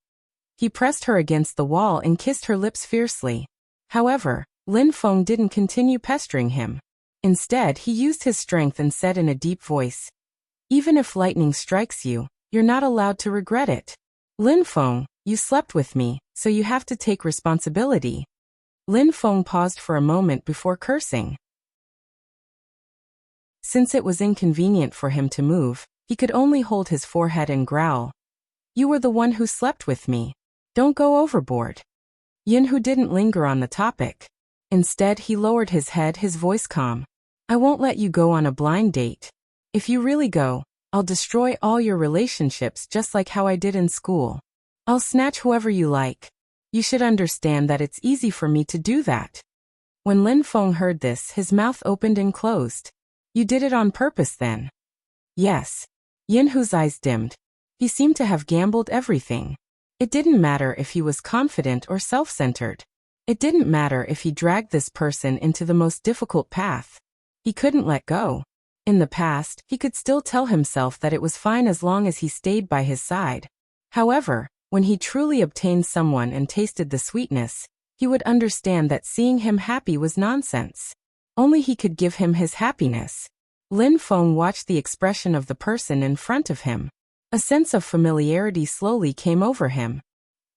He pressed her against the wall and kissed her lips fiercely. However, Lin Feng didn't continue pestering him. Instead, he used his strength and said in a deep voice, "Even if lightning strikes you, you're not allowed to regret it. Lin Feng, you slept with me, so you have to take responsibility." Lin Feng paused for a moment before cursing. Since it was inconvenient for him to move, he could only hold his forehead and growl. "You were the one who slept with me. Don't go overboard." Yunhu didn't linger on the topic. Instead, he lowered his head, his voice calm. "I won't let you go on a blind date. If you really go, I'll destroy all your relationships just like how I did in school. I'll snatch whoever you like. You should understand that it's easy for me to do that." When Lin Feng heard this, his mouth opened and closed. "You did it on purpose then?" "Yes." Yunhu's eyes dimmed. He seemed to have gambled everything. It didn't matter if he was confident or self-centered. It didn't matter if he dragged this person into the most difficult path. He couldn't let go. In the past, he could still tell himself that it was fine as long as he stayed by his side. However, when he truly obtained someone and tasted the sweetness, he would understand that seeing him happy was nonsense. Only he could give him his happiness. Lin Feng watched the expression of the person in front of him. A sense of familiarity slowly came over him.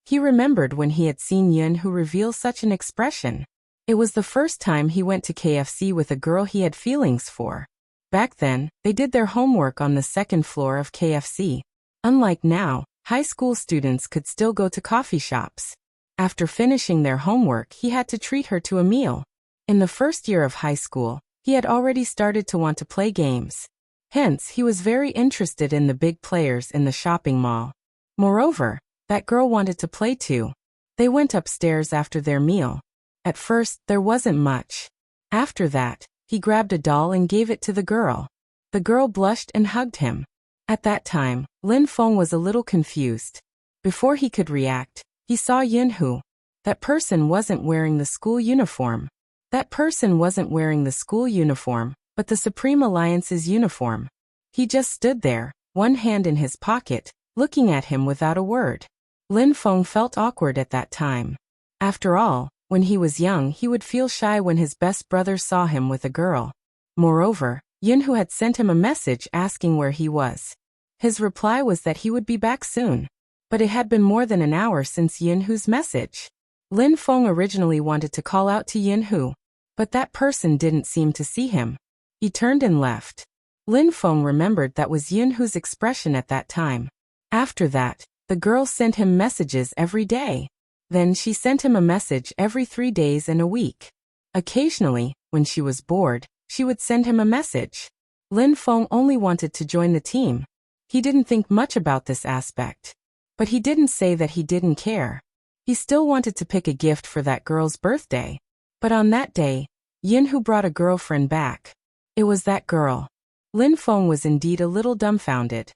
He remembered when he had seen Yunhu reveal such an expression. It was the first time he went to KFC with a girl he had feelings for. Back then, they did their homework on the second floor of KFC. Unlike now, High school students could still go to coffee shops. After finishing their homework, he had to treat her to a meal. In the first year of high school, he had already started to want to play games. Hence, he was very interested in the big players in the shopping mall. Moreover, that girl wanted to play too. They went upstairs after their meal. At first, there wasn't much. After that, he grabbed a doll and gave it to the girl. The girl blushed and hugged him. At that time, Lin Feng was a little confused. Before he could react, he saw Yunhu. That person wasn't wearing the school uniform. That person wasn't wearing the school uniform, but the Supreme Alliance's uniform. He just stood there, one hand in his pocket, looking at him without a word. Lin Feng felt awkward at that time. After all, when he was young, he would feel shy when his best brother saw him with a girl. Moreover, Yunhu had sent him a message asking where he was. His reply was that he would be back soon. But it had been more than an hour since Yunhu's message. Lin Feng originally wanted to call out to Yunhu, but that person didn't seem to see him. He turned and left. Lin Feng remembered that was Yunhu's expression at that time. After that, the girl sent him messages every day. Then she sent him a message every 3 days and a week. Occasionally, when she was bored, she would send him a message. Lin Feng only wanted to join the team. He didn't think much about this aspect. But he didn't say that he didn't care. He still wanted to pick a gift for that girl's birthday. But on that day, Yunhu brought a girlfriend back. It was that girl. Lin Feng was indeed a little dumbfounded.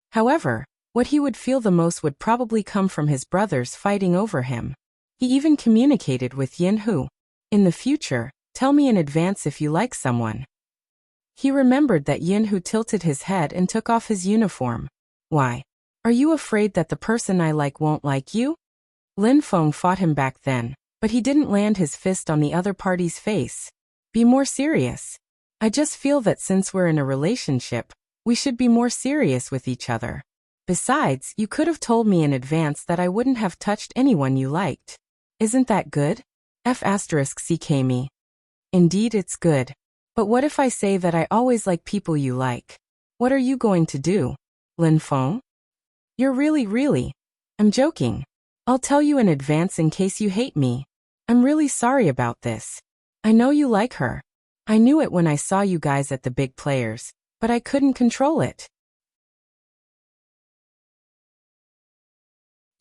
However, what he would feel the most would probably come from his brothers fighting over him. He even communicated with Yunhu. In the future, tell me in advance if you like someone. He remembered that Yunhu tilted his head and took off his uniform. Why? Are you afraid that the person I like won't like you? Lin Feng fought him back then, but he didn't land his fist on the other party's face. Be more serious. I just feel that since we're in a relationship, we should be more serious with each other. Besides, you could have told me in advance that I wouldn't have touched anyone you liked. Isn't that good? F***ck me. Indeed it's good. But what if I say that I always like people you like? What are you going to do? Lin Feng? You're really. I'm joking. I'll tell you in advance in case you hate me. I'm really sorry about this. I know you like her. I knew it when I saw you guys at the big players, but I couldn't control it.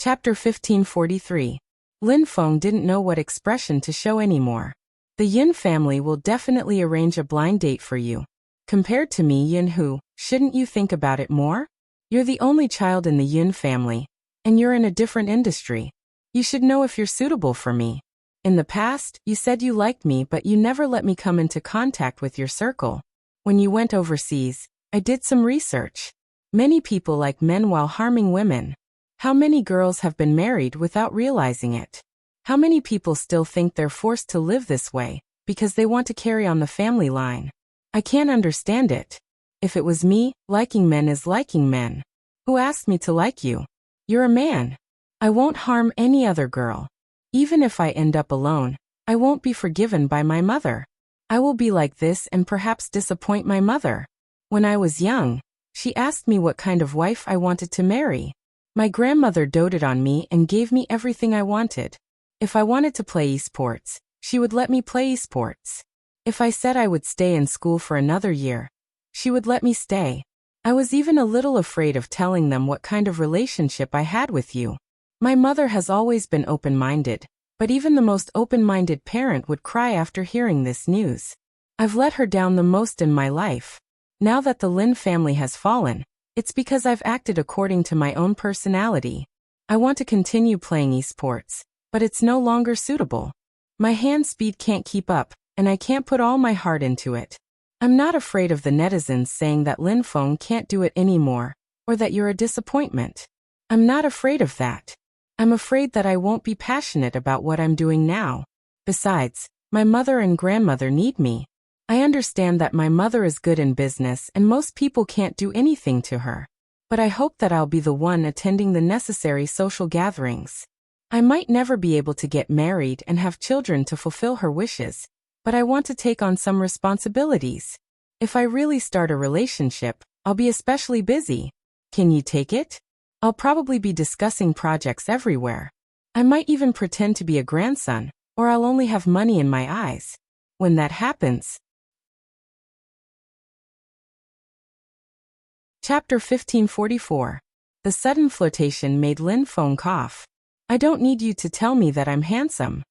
Chapter 1543. Lin Feng didn't know what expression to show anymore. The Yin family will definitely arrange a blind date for you. Compared to me, Yunhu, shouldn't you think about it more? You're the only child in the Yin family, and you're in a different industry. You should know if you're suitable for me. In the past, you said you liked me, but you never let me come into contact with your circle. When you went overseas, I did some research. Many people like men while harming women. How many girls have been married without realizing it? How many people still think they're forced to live this way, because they want to carry on the family line? I can't understand it. If it was me, liking men is liking men. Who asked me to like you? You're a man. I won't harm any other girl. Even if I end up alone, I won't be forgiven by my mother. I will be like this and perhaps disappoint my mother. When I was young, she asked me what kind of wife I wanted to marry. My grandmother doted on me and gave me everything I wanted. If I wanted to play esports, she would let me play esports. If I said I would stay in school for another year, she would let me stay. I was even a little afraid of telling them what kind of relationship I had with you. My mother has always been open-minded, but even the most open-minded parent would cry after hearing this news. I've let her down the most in my life. Now that the Lin family has fallen, it's because I've acted according to my own personality. I want to continue playing esports, but it's no longer suitable. My hand speed can't keep up, and I can't put all my heart into it. I'm not afraid of the netizens saying that Lin Feng can't do it anymore, or that you're a disappointment. I'm not afraid of that. I'm afraid that I won't be passionate about what I'm doing now. Besides, my mother and grandmother need me. I understand that my mother is good in business and most people can't do anything to her. But I hope that I'll be the one attending the necessary social gatherings. I might never be able to get married and have children to fulfill her wishes, but I want to take on some responsibilities. If I really start a relationship, I'll be especially busy. Can you take it? I'll probably be discussing projects everywhere. I might even pretend to be a grandson, or I'll only have money in my eyes. When that happens. Chapter 1544. The sudden flirtation made Lin Feng cough. I don't need you to tell me that I'm handsome.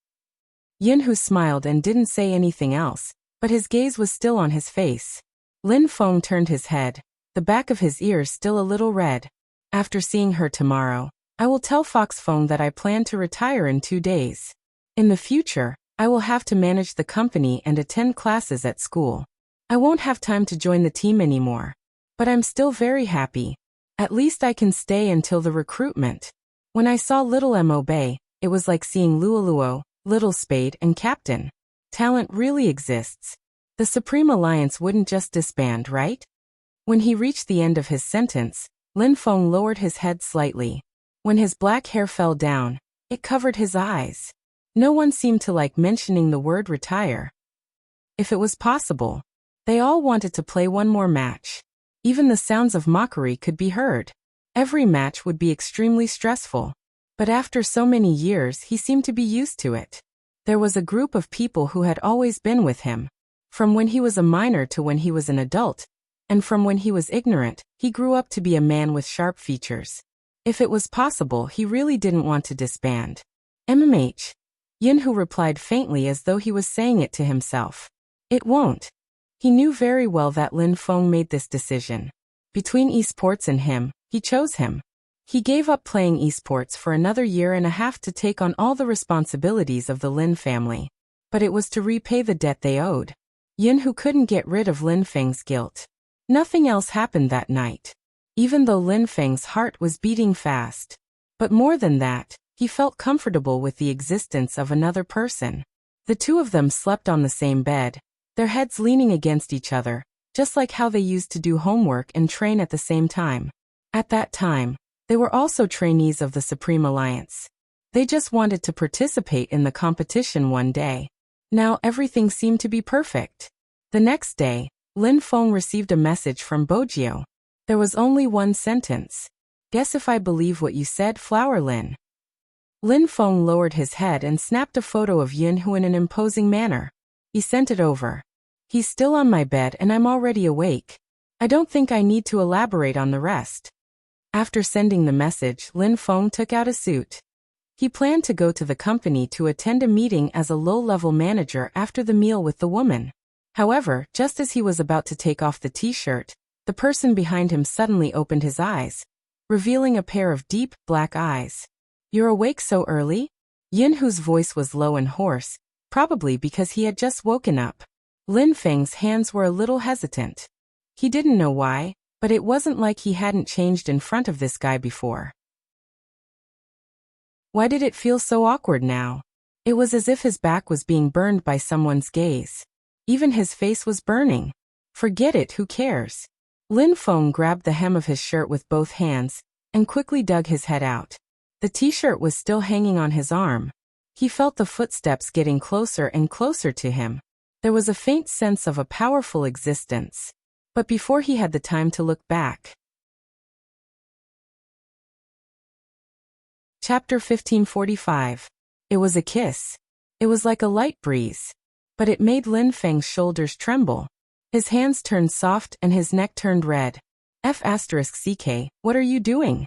Yinhu smiled and didn't say anything else, but his gaze was still on his face. Lin Feng turned his head, the back of his ears still a little red. After seeing her tomorrow, I will tell Fox Feng that I plan to retire in 2 days. In the future, I will have to manage the company and attend classes at school. I won't have time to join the team anymore. But I'm still very happy. At least I can stay until the recruitment. When I saw Little Mo Bay, it was like seeing Luoluo, Little Spade and Captain. Talent really exists. The Supreme Alliance wouldn't just disband, right? When he reached the end of his sentence, Lin Feng lowered his head slightly. When his black hair fell down, it covered his eyes. No one seemed to like mentioning the word retire. If it was possible, they all wanted to play one more match. Even the sounds of mockery could be heard. Every match would be extremely stressful. But after so many years, he seemed to be used to it. There was a group of people who had always been with him. From when he was a minor to when he was an adult. And from when he was ignorant, he grew up to be a man with sharp features. If it was possible, he really didn't want to disband. MMH. Yinhu replied faintly as though he was saying it to himself. It won't. He knew very well that Lin Feng made this decision. Between esports and him, he chose him. He gave up playing esports for another 1.5 years to take on all the responsibilities of the Lin family. But it was to repay the debt they owed. Yinhu couldn't get rid of Lin Feng's guilt. Nothing else happened that night. Even though Lin Feng's heart was beating fast. But more than that, he felt comfortable with the existence of another person. The two of them slept on the same bed, their heads leaning against each other, just like how they used to do homework and train at the same time. At that time, they were also trainees of the Supreme Alliance. They just wanted to participate in the competition one day. Now everything seemed to be perfect. The next day, Lin Feng received a message from Bojio. There was only one sentence. Guess if I believe what you said, Flower Lin. Lin Feng lowered his head and snapped a photo of Yinhu in an imposing manner. He sent it over. He's still on my bed and I'm already awake. I don't think I need to elaborate on the rest. After sending the message, Lin Feng took out a suit. He planned to go to the company to attend a meeting as a low-level manager after the meal with the woman. However, just as he was about to take off the t-shirt, the person behind him suddenly opened his eyes, revealing a pair of deep, black eyes. You're awake so early? Yinhu's voice was low and hoarse, probably because he had just woken up. Lin Feng's hands were a little hesitant. He didn't know why, but it wasn't like he hadn't changed in front of this guy before. Why did it feel so awkward now? It was as if his back was being burned by someone's gaze. Even his face was burning. Forget it, who cares? Lin Feng grabbed the hem of his shirt with both hands and quickly dug his head out. The t-shirt was still hanging on his arm. He felt the footsteps getting closer and closer to him. There was a faint sense of a powerful existence. But before he had the time to look back. Chapter 1545. It was a kiss. It was like a light breeze. But it made Lin Feng's shoulders tremble. His hands turned soft and his neck turned red. F***ck, what are you doing?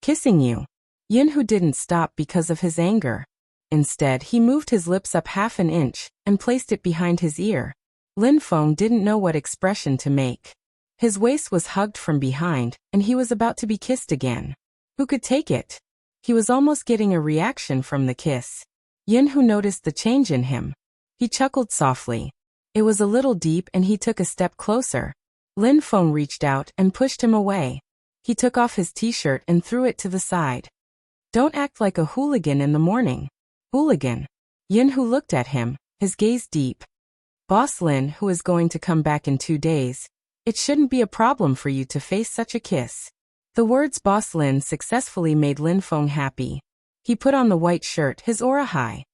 Kissing you. Yinhu didn't stop because of his anger. Instead, he moved his lips up 1/2 inch and placed it behind his ear. Lin Feng didn't know what expression to make. His waist was hugged from behind, and he was about to be kissed again. Who could take it? He was almost getting a reaction from the kiss. Yinhu noticed the change in him. He chuckled softly. It was a little deep and he took a step closer. Lin Feng reached out and pushed him away. He took off his t-shirt and threw it to the side. Don't act like a hooligan in the morning. Hooligan. Yinhu looked at him, his gaze deep. Boss Lin, who is going to come back in 2 days. It shouldn't be a problem for you to face such a kiss. The words Boss Lin successfully made Lin Feng happy. He put on the white shirt, his aura high.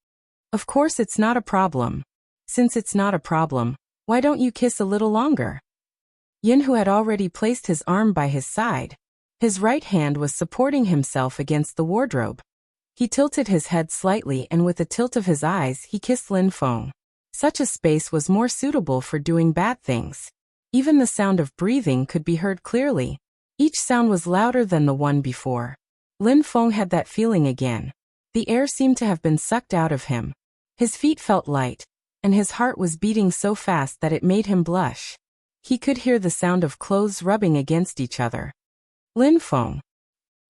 Of course it's not a problem. Since it's not a problem, why don't you kiss a little longer? Yinhu had already placed his arm by his side. His right hand was supporting himself against the wardrobe. He tilted his head slightly and with a tilt of his eyes he kissed Lin Feng. Such a space was more suitable for doing bad things. Even the sound of breathing could be heard clearly. Each sound was louder than the one before. Lin Feng had that feeling again. The air seemed to have been sucked out of him. His feet felt light, and his heart was beating so fast that it made him blush. He could hear the sound of clothes rubbing against each other. Lin Feng.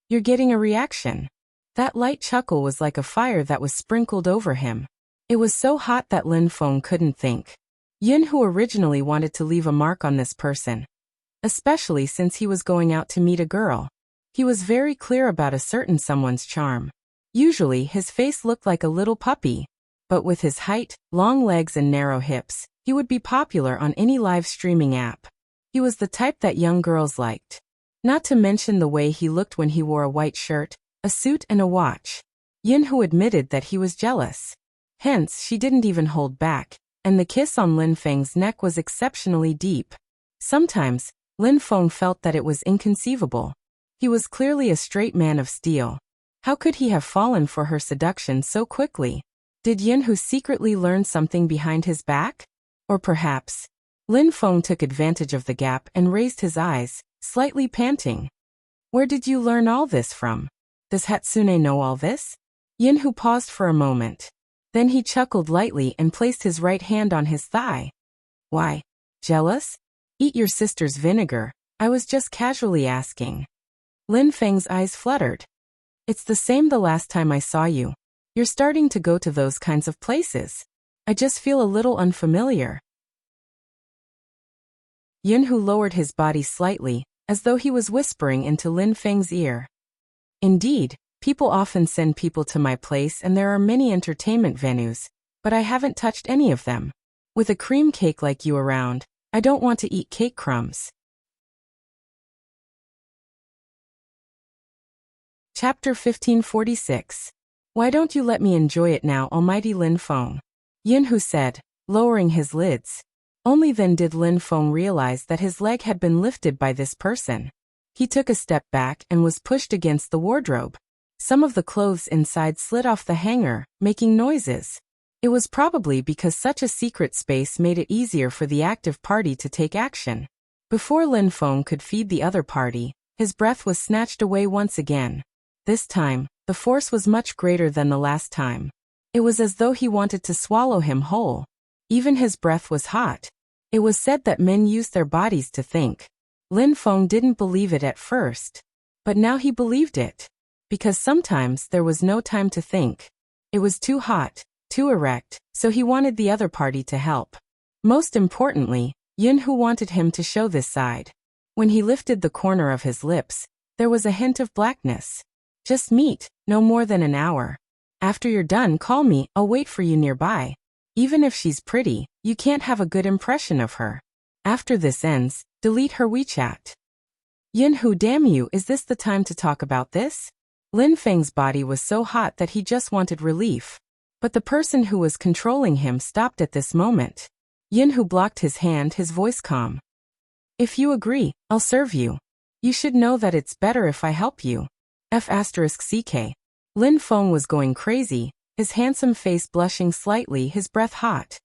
You're getting a reaction. That light chuckle was like a fire that was sprinkled over him. It was so hot that Lin Feng couldn't think. Yin, who originally wanted to leave a mark on this person, especially since he was going out to meet a girl. He was very clear about a certain someone's charm. Usually his face looked like a little puppy, but with his height, long legs and narrow hips, he would be popular on any live streaming app. He was the type that young girls liked. Not to mention the way he looked when he wore a white shirt, a suit and a watch. Yin Hu admitted that he was jealous. Hence, she didn't even hold back, and the kiss on Lin Feng's neck was exceptionally deep. Sometimes, Lin Feng felt that it was inconceivable. He was clearly a straight man of steel. How could he have fallen for her seduction so quickly? Did Yin Hu secretly learn something behind his back? Or perhaps, Lin Feng took advantage of the gap and raised his eyes, slightly panting. Where did you learn all this from? Does Hatsune know all this? Yin Hu paused for a moment. Then he chuckled lightly and placed his right hand on his thigh. Why? Jealous? Eat your sister's vinegar. I was just casually asking. Lin Feng's eyes fluttered. It's the same the last time I saw you. You're starting to go to those kinds of places. I just feel a little unfamiliar. Yin Hu lowered his body slightly, as though he was whispering into Lin Feng's ear. Indeed, people often send people to my place and there are many entertainment venues, but I haven't touched any of them. With a cream cake like you around, I don't want to eat cake crumbs. Chapter 1546. Why don't you let me enjoy it now, almighty Lin Feng? Yin Hu said, lowering his lids. Only then did Lin Feng realize that his leg had been lifted by this person. He took a step back and was pushed against the wardrobe. Some of the clothes inside slid off the hanger, making noises. It was probably because such a secret space made it easier for the active party to take action. Before Lin Feng could feed the other party, his breath was snatched away once again. This time, the force was much greater than the last time. It was as though he wanted to swallow him whole. Even his breath was hot. It was said that men use their bodies to think. Lin Feng didn't believe it at first. But now he believed it. Because sometimes there was no time to think. It was too hot, too erect, so he wanted the other party to help. Most importantly, Yin Hu wanted him to show this side. When he lifted the corner of his lips, there was a hint of blackness. Just meet, no more than an hour. After you're done, call me, I'll wait for you nearby. Even if she's pretty, you can't have a good impression of her. After this ends, delete her WeChat. Yin Hu, damn you, is this the time to talk about this? Lin Feng's body was so hot that he just wanted relief. But the person who was controlling him stopped at this moment. Yin Hu blocked his hand, his voice calm. If you agree, I'll serve you. You should know that it's better if I help you. F***ck. Lin Feng was going crazy, his handsome face blushing slightly, his breath hot.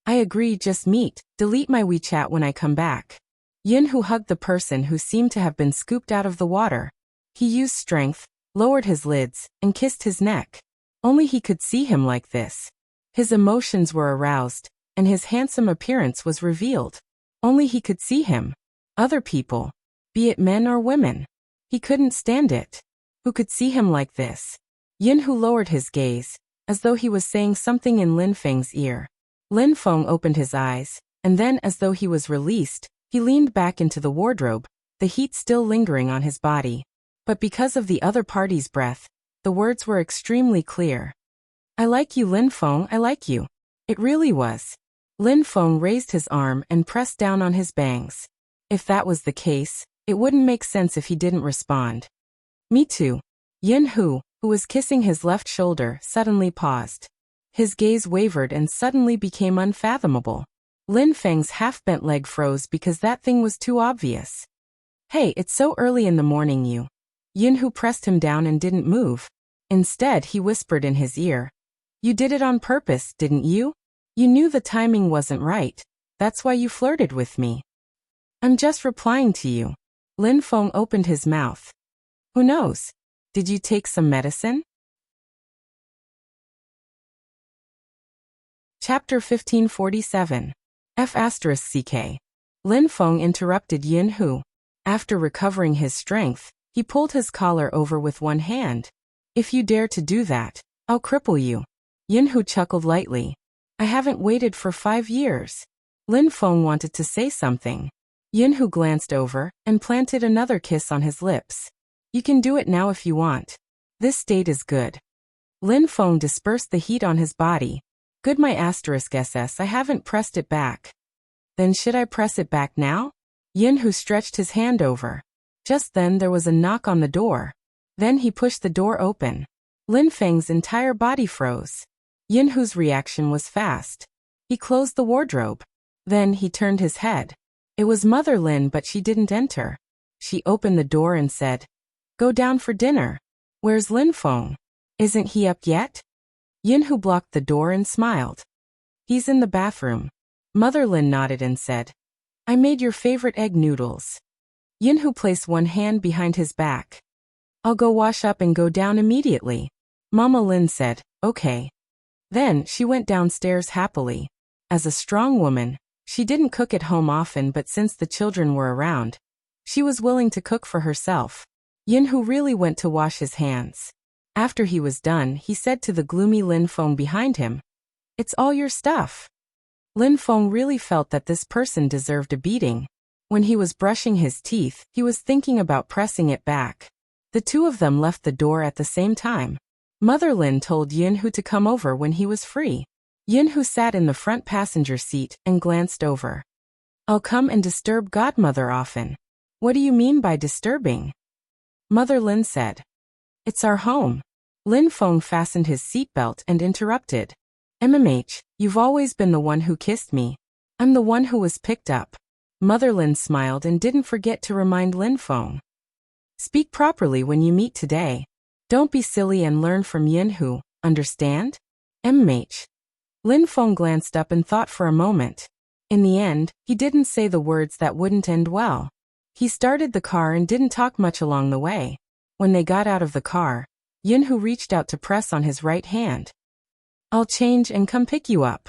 I agree, just meet, delete my WeChat when I come back. Yin Hu hugged the person who seemed to have been scooped out of the water. He used strength, lowered his lids, and kissed his neck. Only he could see him like this. His emotions were aroused, and his handsome appearance was revealed. Only he could see him. Other people, be it men or women. He couldn't stand it. Who could see him like this? Yin Hu lowered his gaze, as though he was saying something in Lin Feng's ear. Lin Feng opened his eyes, and then as though he was released, he leaned back into the wardrobe, the heat still lingering on his body. But because of the other party's breath, the words were extremely clear. I like you, Lin Feng, I like you. It really was. Lin Feng raised his arm and pressed down on his bangs. If that was the case, it wouldn't make sense if he didn't respond. Me too. Yin Hu, who was kissing his left shoulder, suddenly paused. His gaze wavered and suddenly became unfathomable. Lin Feng's half-bent leg froze because that thing was too obvious. Hey, it's so early in the morning you. Yinhu pressed him down and didn't move. Instead, he whispered in his ear. You did it on purpose, didn't you? You knew the timing wasn't right. That's why you flirted with me. I'm just replying to you. Lin Feng opened his mouth. Who knows? Did you take some medicine? Chapter 1547. F***ck. Lin Feng interrupted Yin Hu. After recovering his strength, he pulled his collar over with one hand. If you dare to do that, I'll cripple you. Yin Hu chuckled lightly. I haven't waited for 5 years. Lin Feng wanted to say something. Yin Hu glanced over and planted another kiss on his lips. You can do it now if you want. This state is good. Lin Feng dispersed the heat on his body. Good my *SS, I haven't pressed it back. Then should I press it back now? Yin Hu stretched his hand over. Just then there was a knock on the door. Then he pushed the door open. Lin Feng's entire body froze. Yin Hu's reaction was fast. He closed the wardrobe. Then he turned his head. It was Mother Lin, but she didn't enter. She opened the door and said, Go down for dinner. Where's Lin Feng? Isn't he up yet? Yin Hu blocked the door and smiled. He's in the bathroom. Mother Lin nodded and said, I made your favorite egg noodles. Yin Hu placed one hand behind his back. I'll go wash up and go down immediately. Mama Lin said, okay. Then she went downstairs happily. As a strong woman, she didn't cook at home often, but since the children were around, she was willing to cook for herself. Yin Hu really went to wash his hands. After he was done, he said to the gloomy Lin Feng behind him, It's all your stuff. Lin Feng really felt that this person deserved a beating. When he was brushing his teeth, he was thinking about pressing it back. The two of them left the door at the same time. Mother Lin told Yin Hu to come over when he was free. Yin Hu sat in the front passenger seat and glanced over. I'll come and disturb Godmother often. What do you mean by disturbing? Mother Lin said. It's our home. Lin Feng fastened his seatbelt and interrupted. You've always been the one who kissed me. I'm the one who was picked up. Mother Lin smiled and didn't forget to remind Lin Feng. Speak properly when you meet today. Don't be silly and learn from Yin Hu, understand? Lin Feng glanced up and thought for a moment. In the end, he didn't say the words that wouldn't end well. He started the car and didn't talk much along the way. When they got out of the car, Yin Hu reached out to press on his right hand. I'll change and come pick you up.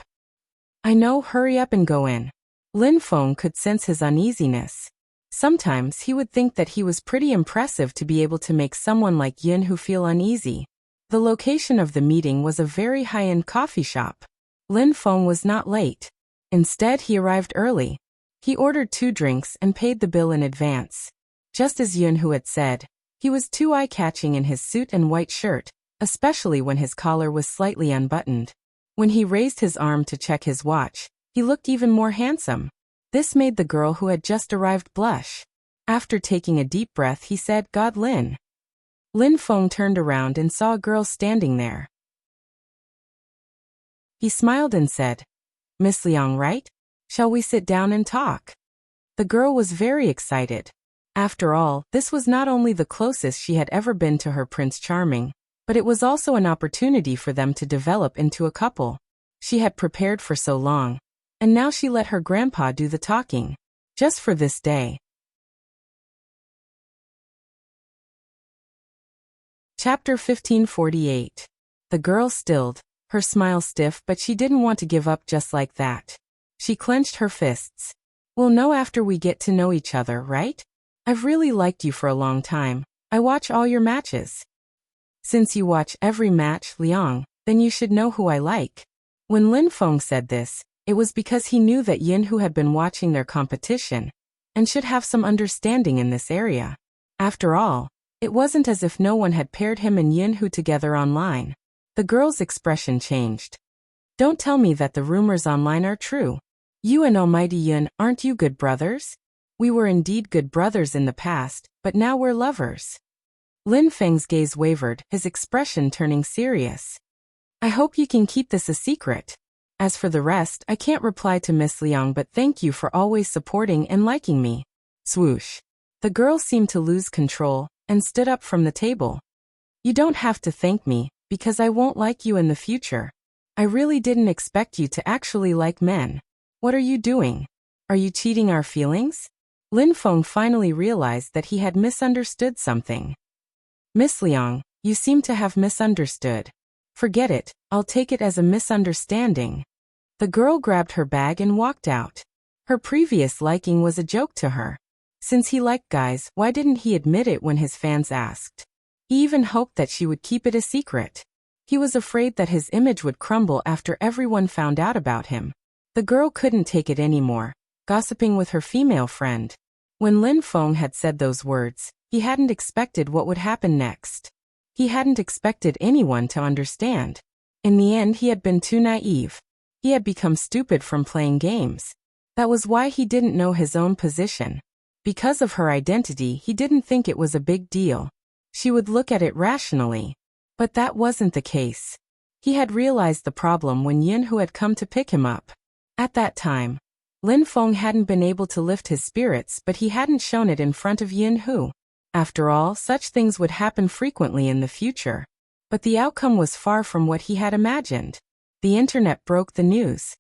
I know, hurry up and go in. Lin Feng could sense his uneasiness. Sometimes he would think that he was pretty impressive to be able to make someone like Yin Hu feel uneasy. The location of the meeting was a very high-end coffee shop. Lin Feng was not late. Instead, he arrived early. He ordered 2 drinks and paid the bill in advance. Just as Yin Hu had said, he was too eye-catching in his suit and white shirt, especially when his collar was slightly unbuttoned. When he raised his arm to check his watch, he looked even more handsome. This made the girl who had just arrived blush. After taking a deep breath, he said, God Lin. Lin Feng turned around and saw a girl standing there. He smiled and said, Miss Liang, right? Shall we sit down and talk? The girl was very excited. After all, this was not only the closest she had ever been to her Prince Charming, but it was also an opportunity for them to develop into a couple. She had prepared for so long, and now she let her grandpa do the talking. Just for this day. Chapter 1548. The girl stilled, her smile stiff, but she didn't want to give up just like that. She clenched her fists. We'll know after we get to know each other, right? I've really liked you for a long time. I watch all your matches. Since you watch every match, Liang, then you should know who I like. When Lin Feng said this, it was because he knew that Yin Hu had been watching their competition, and should have some understanding in this area. After all, it wasn't as if no one had paired him and Yin Hu together online. The girl's expression changed. Don't tell me that the rumors online are true. You and Almighty Yin, aren't you good brothers? We were indeed good brothers in the past, but now we're lovers. Lin Feng's gaze wavered, his expression turning serious. I hope you can keep this a secret. As for the rest, I can't reply to Miss Liang, but thank you for always supporting and liking me. Swoosh. The girl seemed to lose control and stood up from the table. You don't have to thank me, because I won't like you in the future. I really didn't expect you to actually like men. What are you doing? Are you cheating our feelings? Lin Feng finally realized that he had misunderstood something. Miss Liang, you seem to have misunderstood. Forget it, I'll take it as a misunderstanding. The girl grabbed her bag and walked out. Her previous liking was a joke to her. Since he liked guys, why didn't he admit it when his fans asked? He even hoped that she would keep it a secret. He was afraid that his image would crumble after everyone found out about him. The girl couldn't take it anymore, gossiping with her female friend. When Lin Feng had said those words, he hadn't expected what would happen next. He hadn't expected anyone to understand. In the end, he had been too naive. He had become stupid from playing games. That was why he didn't know his own position. Because of her identity, he didn't think it was a big deal. She would look at it rationally. But that wasn't the case. He had realized the problem when Yin Hu had come to pick him up. At that time, Lin Feng hadn't been able to lift his spirits, but he hadn't shown it in front of Yin Hu. After all, such things would happen frequently in the future. But the outcome was far from what he had imagined. The internet broke the news.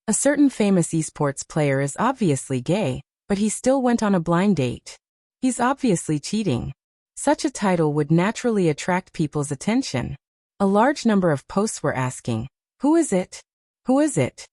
A certain famous esports player is obviously gay, but he still went on a blind date. He's obviously cheating. Such a title would naturally attract people's attention. A large number of posts were asking, "Who is it? Who is it?"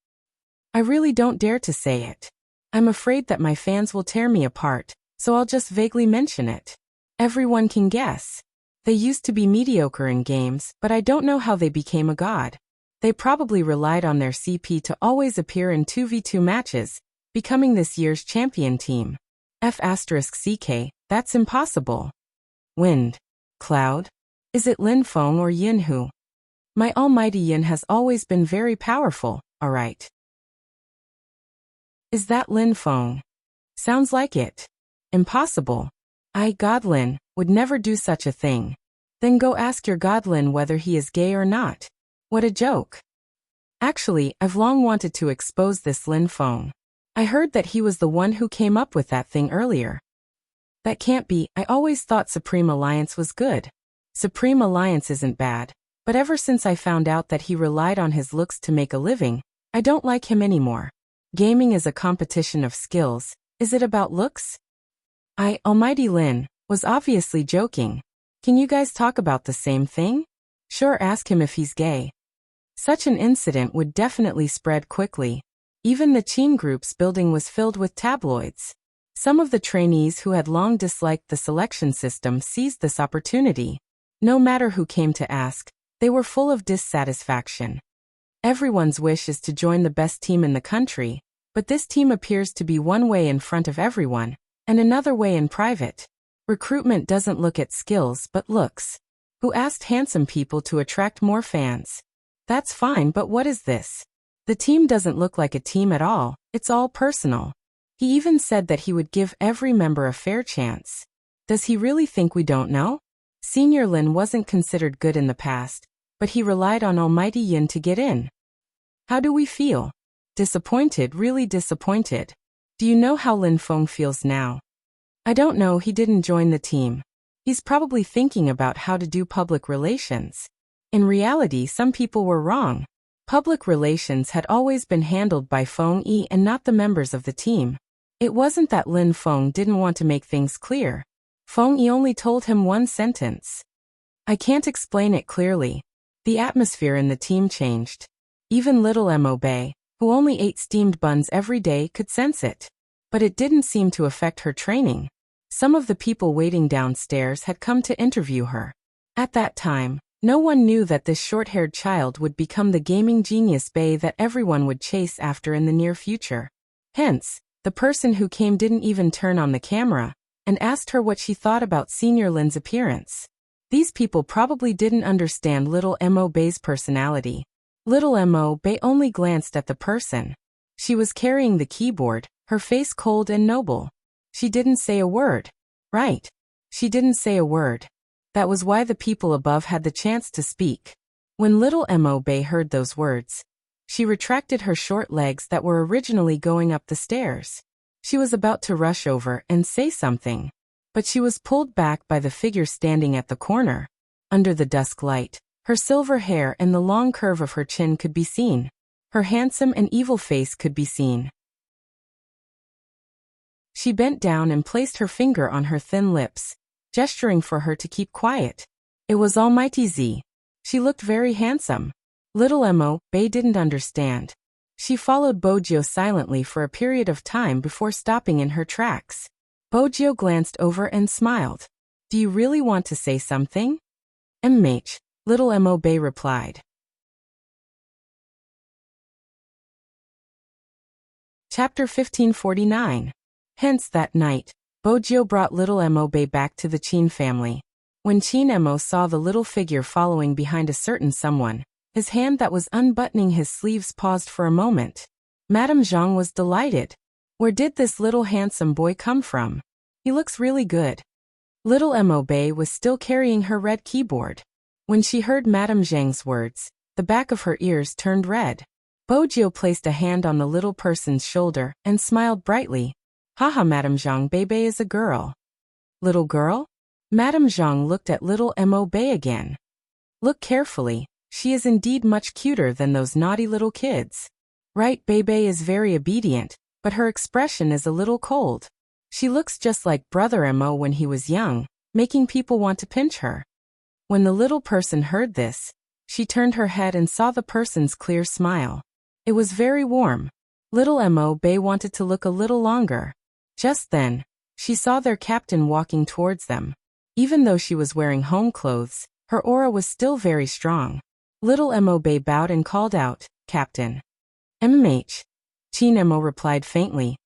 I really don't dare to say it. I'm afraid that my fans will tear me apart, so I'll just vaguely mention it. Everyone can guess. They used to be mediocre in games, but I don't know how they became a god. They probably relied on their CP to always appear in 2v2 matches, becoming this year's champion team. F***CK, that's impossible. Wind. Cloud. Is it Lin Feng or Yin Hu? My almighty Yin has always been very powerful, alright. Is that Lin Feng? Sounds like it. Impossible. Godlin would never do such a thing. Then go ask your Godlin whether he is gay or not. What a joke. Actually, I've long wanted to expose this Lin Feng. I heard that he was the one who came up with that thing earlier. That can't be. I always thought Supreme Alliance was good. Supreme Alliance isn't bad, but ever since I found out that he relied on his looks to make a living, I don't like him anymore. Gaming is a competition of skills. Is it about looks? Almighty Lin, was obviously joking. Can you guys talk about the same thing? Sure, ask him if he's gay. Such an incident would definitely spread quickly. Even the Qin Group's building was filled with tabloids. Some of the trainees who had long disliked the selection system seized this opportunity. No matter who came to ask, they were full of dissatisfaction. Everyone's wish is to join the best team in the country, but this team appears to be one way in front of everyone, and another way in private. Recruitment doesn't look at skills but looks. Who asked handsome people to attract more fans? That's fine, but what is this? The team doesn't look like a team at all, it's all personal. He even said that he would give every member a fair chance. Does he really think we don't know? Senior Lin wasn't considered good in the past, but he relied on Almighty Yin to get in. How do we feel? Disappointed, really disappointed. Do you know how Lin Feng feels now? I don't know, he didn't join the team. He's probably thinking about how to do public relations. In reality, some people were wrong. Public relations had always been handled by Feng Yi and not the members of the team. It wasn't that Lin Feng didn't want to make things clear. Feng Yi only told him one sentence. I can't explain it clearly. The atmosphere in the team changed. Even little Mo Bei, who only ate steamed buns every day, could sense it. But it didn't seem to affect her training. Some of the people waiting downstairs had come to interview her. At that time, no one knew that this short-haired child would become the gaming genius Bei that everyone would chase after in the near future. Hence, the person who came didn't even turn on the camera, and asked her what she thought about Senior Lin's appearance. These people probably didn't understand little Mo Bei's personality. Little Mo Bei only glanced at the person. She was carrying the keyboard, her face cold and noble. She didn't say a word. Right. She didn't say a word. That was why the people above had the chance to speak. When little Mo Bei heard those words, she retracted her short legs that were originally going up the stairs. She was about to rush over and say something. But she was pulled back by the figure standing at the corner. Under the dusk light, her silver hair and the long curve of her chin could be seen. Her handsome and evil face could be seen. She bent down and placed her finger on her thin lips, gesturing for her to keep quiet. It was Almighty Z. She looked very handsome. Little Mo-Bei didn't understand. She followed Bojio silently for a period of time before stopping in her tracks. Bojio glanced over and smiled. Do you really want to say something? Little Mo-Bei replied. Chapter 1549. Hence that night, Bojio brought little Mo-Bei back to the Qin family. When Qin Mo saw the little figure following behind a certain someone, his hand that was unbuttoning his sleeves paused for a moment. Madame Zhang was delighted. Where did this little handsome boy come from? He looks really good. Little Mo-Bei was still carrying her red keyboard. When she heard Madame Zhang's words, the back of her ears turned red. Bojio placed a hand on the little person's shoulder and smiled brightly. Haha, Madame Zhang, Bei is a girl. Little girl? Madame Zhang looked at little Mo-Bei again. Look carefully, she is indeed much cuter than those naughty little kids. Right, Bei is very obedient, but her expression is a little cold. She looks just like Brother Mo when he was young, making people want to pinch her. When the little person heard this, she turned her head and saw the person's clear smile. It was very warm. Little Mo-Bei wanted to look a little longer. Just then, she saw their captain walking towards them. Even though she was wearing home clothes, her aura was still very strong. Little Mo-Bei bowed and called out, Captain. Qin Mo replied faintly.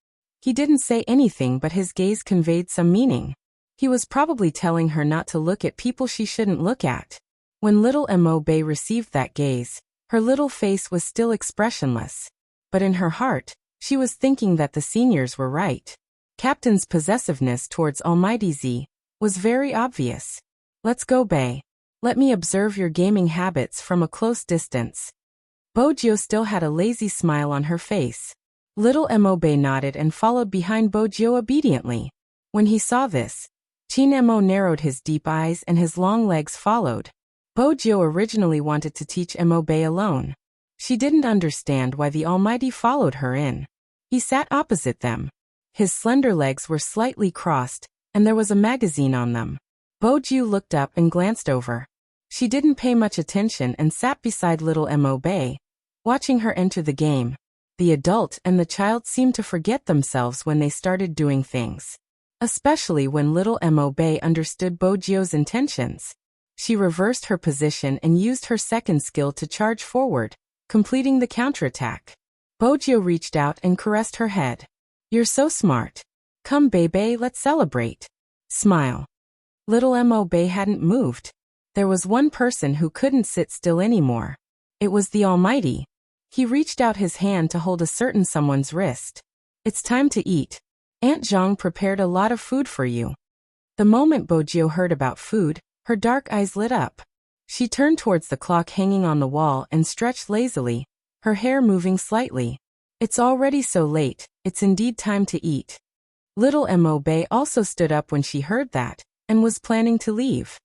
He didn't say anything, but his gaze conveyed some meaning. He was probably telling her not to look at people she shouldn't look at. When little Mo-Bei received that gaze, her little face was still expressionless. But in her heart, she was thinking that the seniors were right. Captain's possessiveness towards Almighty Z was very obvious. Let's go, Bei. Let me observe your gaming habits from a close distance. Bojio still had a lazy smile on her face. Little Mo-Bei nodded and followed behind Bojio obediently. When he saw this, Qin Mo narrowed his deep eyes and his long legs followed. Bojio originally wanted to teach Mo-Bei alone. She didn't understand why the Almighty followed her in. He sat opposite them. His slender legs were slightly crossed, and there was a magazine on them. Bojio looked up and glanced over. She didn't pay much attention and sat beside little Mo-Bei, watching her enter the game. The adult and the child seemed to forget themselves when they started doing things. Especially when little Mo-Bei understood Bojio's intentions. She reversed her position and used her second skill to charge forward, completing the counterattack. Bojio reached out and caressed her head. You're so smart. Come, Bei, let's celebrate. Smile. Little Mo-Bei hadn't moved. There was one person who couldn't sit still anymore. It was the Almighty. He reached out his hand to hold a certain someone's wrist. It's time to eat. Aunt Zhang prepared a lot of food for you. The moment Bojio heard about food, her dark eyes lit up. She turned towards the clock hanging on the wall and stretched lazily, her hair moving slightly. It's already so late, it's indeed time to eat. Little Mo-Bei also stood up when she heard that, and was planning to leave.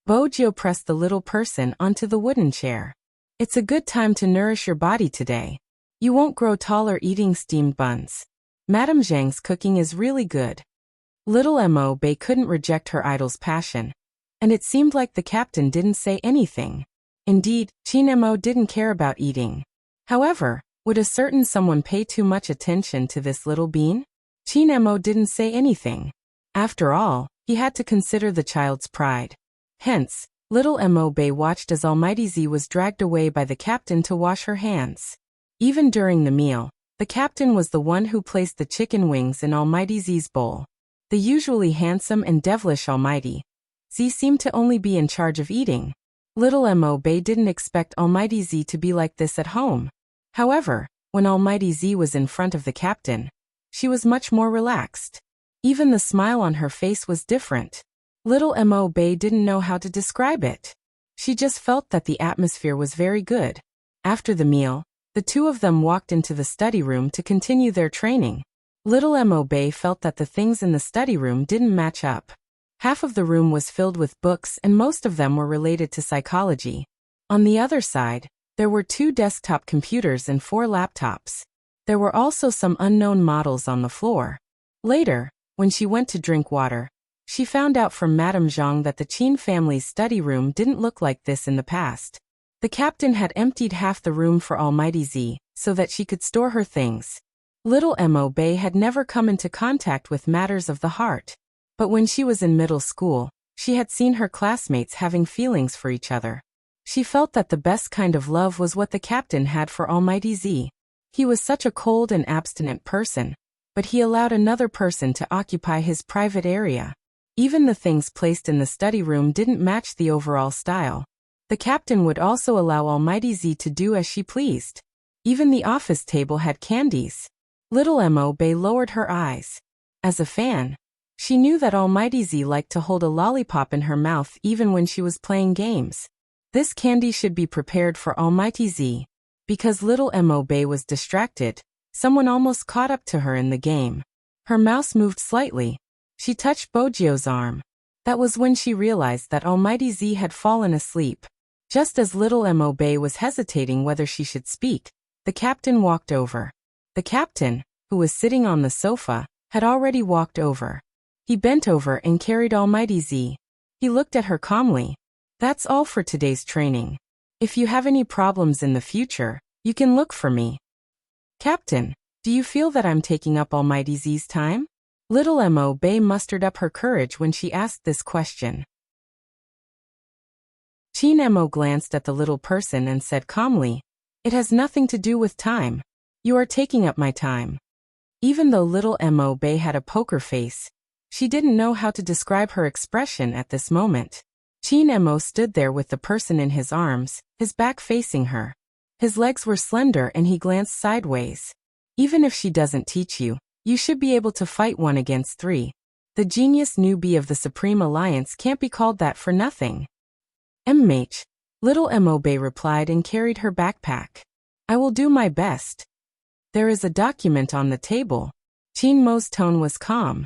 Bojio pressed the little person onto the wooden chair. It's a good time to nourish your body today. You won't grow taller eating steamed buns. Madame Zhang's cooking is really good. Little Mo-Bei couldn't reject her idol's passion. And it seemed like the captain didn't say anything. Indeed, Qin Mo didn't care about eating. However, would a certain someone pay too much attention to this little bean? Qin Mo didn't say anything. After all, he had to consider the child's pride. Hence, little Mo-Bei watched as Almighty Z was dragged away by the captain to wash her hands. Even during the meal, the captain was the one who placed the chicken wings in Almighty Z's bowl. The usually handsome and devilish Almighty Z seemed to only be in charge of eating. Little Mo-Bei didn't expect Almighty Z to be like this at home. However, when Almighty Z was in front of the captain, she was much more relaxed. Even the smile on her face was different. Little Mo-Bei didn't know how to describe it. She just felt that the atmosphere was very good. After the meal, the two of them walked into the study room to continue their training. Little Mo Bei felt that the things in the study room didn't match up. Half of the room was filled with books and most of them were related to psychology. On the other side, there were 2 desktop computers and 4 laptops. There were also some unknown models on the floor. Later, when she went to drink water, she found out from Madame Zhang that the Qin family's study room didn't look like this in the past. The captain had emptied half the room for Almighty Z, so that she could store her things. Little Mo Bei had never come into contact with matters of the heart. But when she was in middle school, she had seen her classmates having feelings for each other. She felt that the best kind of love was what the captain had for Almighty Z. He was such a cold and abstinent person, but he allowed another person to occupy his private area. Even the things placed in the study room didn't match the overall style. The captain would also allow Almighty Z to do as she pleased. Even the office table had candies. Little Mo Bei lowered her eyes. As a fan, she knew that Almighty Z liked to hold a lollipop in her mouth even when she was playing games. This candy should be prepared for Almighty Z. Because Little Mo Bei was distracted, someone almost caught up to her in the game. Her mouse moved slightly. She touched Bojio's arm. That was when she realized that Almighty Z had fallen asleep. Just as Little Mo Bei was hesitating whether she should speak, the captain walked over. The captain, who was sitting on the sofa, had already walked over. He bent over and carried Almighty Z. He looked at her calmly. That's all for today's training. If you have any problems in the future, you can look for me. Captain, do you feel that I'm taking up Almighty Z's time? Little Mo Bei mustered up her courage when she asked this question. Qin Mo glanced at the little person and said calmly, "It has nothing to do with time. You are taking up my time." Even though Little Mo Bei had a poker face, she didn't know how to describe her expression at this moment. Qin Mo stood there with the person in his arms, his back facing her. His legs were slender and he glanced sideways. Even if she doesn't teach you, you should be able to fight 1 against 3. The genius newbie of the Supreme Alliance can't be called that for nothing. Little Mo Bei replied and carried her backpack. I will do my best. There is a document on the table. Qin Mo's tone was calm.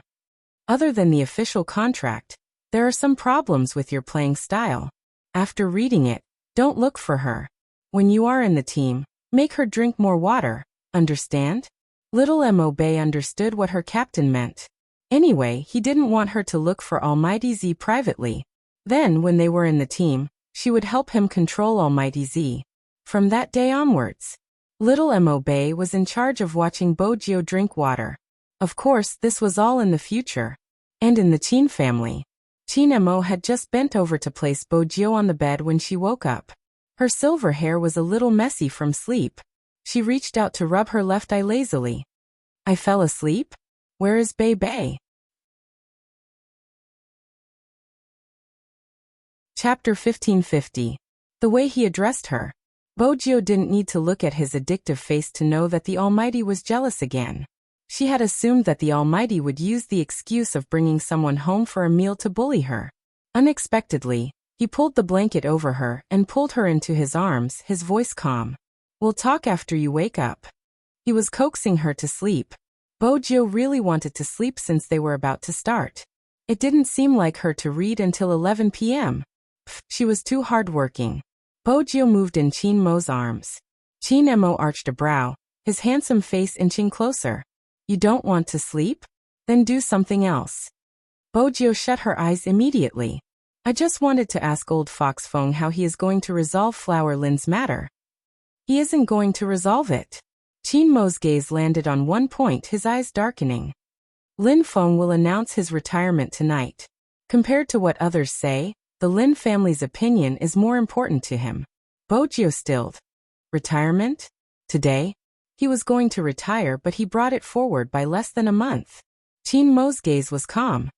Other than the official contract, there are some problems with your playing style. After reading it, don't look for her. When you are in the team, make her drink more water, understand? Little Mo Bei understood what her captain meant. Anyway, he didn't want her to look for Almighty Z privately. Then, when they were in the team, she would help him control Almighty Z. From that day onwards, Little Mo Bei was in charge of watching Bojio drink water. Of course, this was all in the future. And in the Qin family, Qin Mo had just bent over to place Bojio on the bed when she woke up. Her silver hair was a little messy from sleep. She reached out to rub her left eye lazily. I fell asleep? Where is Bei Bei? Chapter 1550. The way he addressed her. Bojio didn't need to look at his addictive face to know that the Almighty was jealous again. She had assumed that the Almighty would use the excuse of bringing someone home for a meal to bully her. Unexpectedly, he pulled the blanket over her and pulled her into his arms, his voice calm. We'll talk after you wake up. He was coaxing her to sleep. Bojio really wanted to sleep since they were about to start. It didn't seem like her to read until 11 p.m. She was too hardworking. Bojio moved in Qin Mo's arms. Qin Mo arched a brow, his handsome face inching closer. You don't want to sleep? Then do something else. Bojio shut her eyes immediately. I just wanted to ask old Fox Feng how he is going to resolve Flower Lin's matter. He isn't going to resolve it. Qin Mo's gaze landed on one point, his eyes darkening. Lin Feng will announce his retirement tonight. Compared to what others say, the Lin family's opinion is more important to him. Bojio stilled. Retirement? Today? He was going to retire, but he brought it forward by less than a month. Qin Mo's gaze was calm.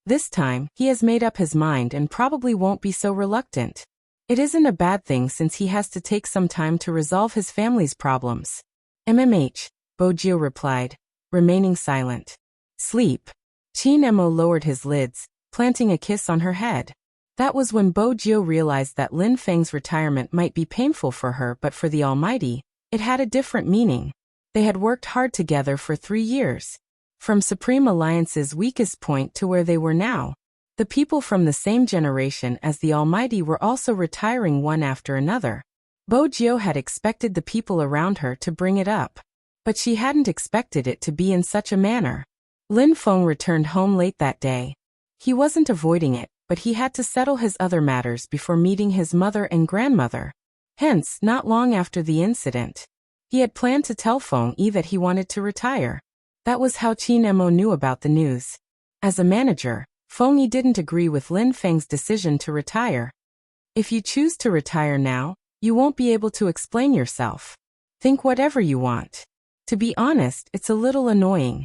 This time, he has made up his mind and probably won't be so reluctant. It isn't a bad thing since he has to take some time to resolve his family's problems. Bojio replied, remaining silent. Sleep. Qin Mo lowered his lids, planting a kiss on her head. That was when Bojio realized that Lin Feng's retirement might be painful for her, but for the Almighty, it had a different meaning. They had worked hard together for 3 years. From Supreme Alliance's weakest point to where they were now. The people from the same generation as the Almighty were also retiring one after another. Bo Jiao had expected the people around her to bring it up. But she hadn't expected it to be in such a manner. Lin Feng returned home late that day. He wasn't avoiding it, but he had to settle his other matters before meeting his mother and grandmother. Hence, not long after the incident, he had planned to tell Feng Yi that he wanted to retire. That was how Qin Mo knew about the news. As a manager, Feng Yi didn't agree with Lin Feng's decision to retire. If you choose to retire now, you won't be able to explain yourself. Think whatever you want. To be honest, it's a little annoying.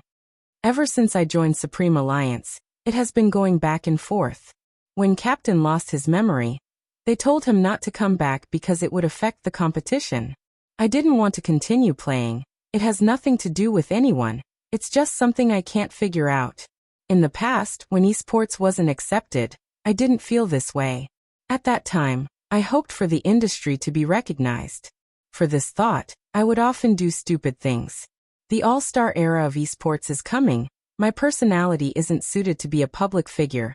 Ever since I joined Supreme Alliance, it has been going back and forth. When Captain lost his memory, they told him not to come back because it would affect the competition. I didn't want to continue playing. It has nothing to do with anyone. It's just something I can't figure out. In the past, when esports wasn't accepted, I didn't feel this way. At that time, I hoped for the industry to be recognized. For this thought, I would often do stupid things. The all-star era of esports is coming. My personality isn't suited to be a public figure.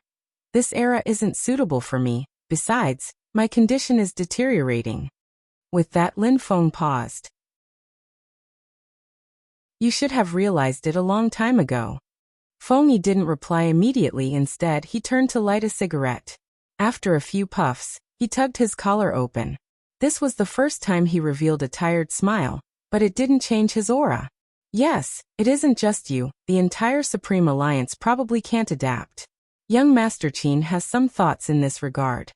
This era isn't suitable for me. Besides, my condition is deteriorating. With that, Lin Feng paused. You should have realized it a long time ago. Feng Yi didn't reply immediately. Instead, he turned to light a cigarette. After a few puffs, he tugged his collar open. This was the first time he revealed a tired smile, but it didn't change his aura. Yes, it isn't just you, the entire Supreme Alliance probably can't adapt. Young Master Qin has some thoughts in this regard.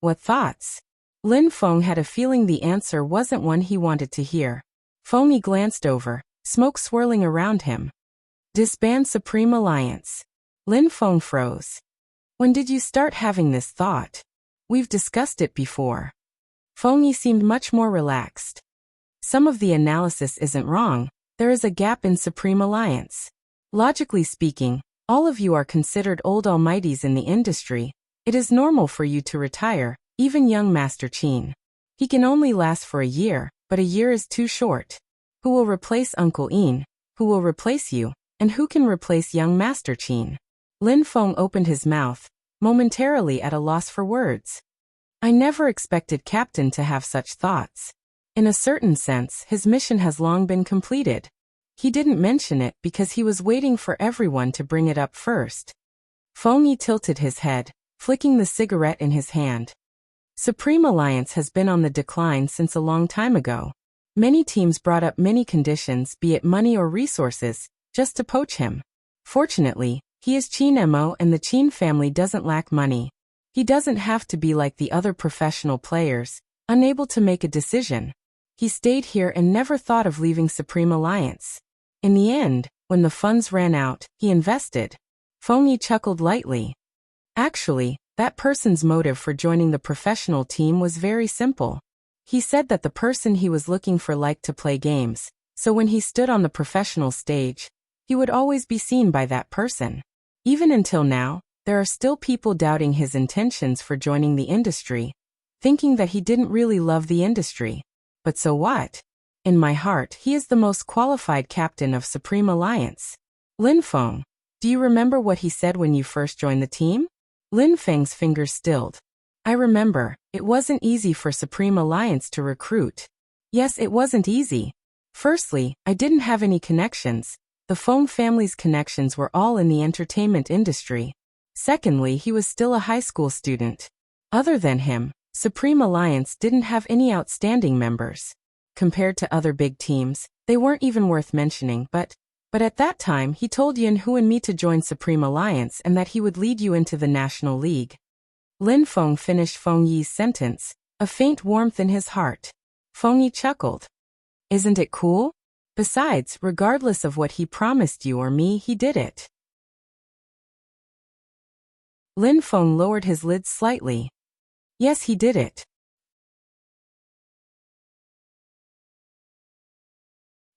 What thoughts? Lin Feng had a feeling the answer wasn't one he wanted to hear. Feng Yi glanced over, smoke swirling around him. Disband Supreme Alliance. Lin Feng froze. When did you start having this thought? We've discussed it before. Feng Yi seemed much more relaxed. Some of the analysis isn't wrong. There is a gap in Supreme Alliance. Logically speaking, all of you are considered old almighties in the industry. It is normal for you to retire, even young Master Qin. He can only last for a year, but a year is too short. Who will replace Uncle Yin? Who will replace you? And who can replace young Master Qin? Lin Feng opened his mouth, momentarily at a loss for words. I never expected Captain to have such thoughts. In a certain sense, his mission has long been completed. He didn't mention it because he was waiting for everyone to bring it up first. Feng Yi tilted his head, flicking the cigarette in his hand. Supreme Alliance has been on the decline since a long time ago. Many teams brought up many conditions, be it money or resources, just to poach him. Fortunately, he is Qin Mo and the Qin family doesn't lack money. He doesn't have to be like the other professional players, unable to make a decision. He stayed here and never thought of leaving Supreme Alliance. In the end, when the funds ran out, he invested. Feng Yi chuckled lightly. Actually, that person's motive for joining the professional team was very simple. He said that the person he was looking for liked to play games, so when he stood on the professional stage, he would always be seen by that person. Even until now, there are still people doubting his intentions for joining the industry, thinking that he didn't really love the industry. But so what? In my heart, he is the most qualified captain of Supreme Alliance. Lin Feng, do you remember what he said when you first joined the team? Lin Feng's fingers stilled. I remember, it wasn't easy for Supreme Alliance to recruit. Yes, it wasn't easy. Firstly, I didn't have any connections. The Feng family's connections were all in the entertainment industry. Secondly, he was still a high school student. Other than him, Supreme Alliance didn't have any outstanding members. Compared to other big teams, they weren't even worth mentioning, but at that time he told Yin Hu and me to join Supreme Alliance and that he would lead you into the National League. Lin Feng finished Feng Yi's sentence, a faint warmth in his heart. Feng Yi chuckled. Isn't it cool? Besides, regardless of what he promised you or me, he did it. Lin Feng lowered his lids slightly. Yes, he did it.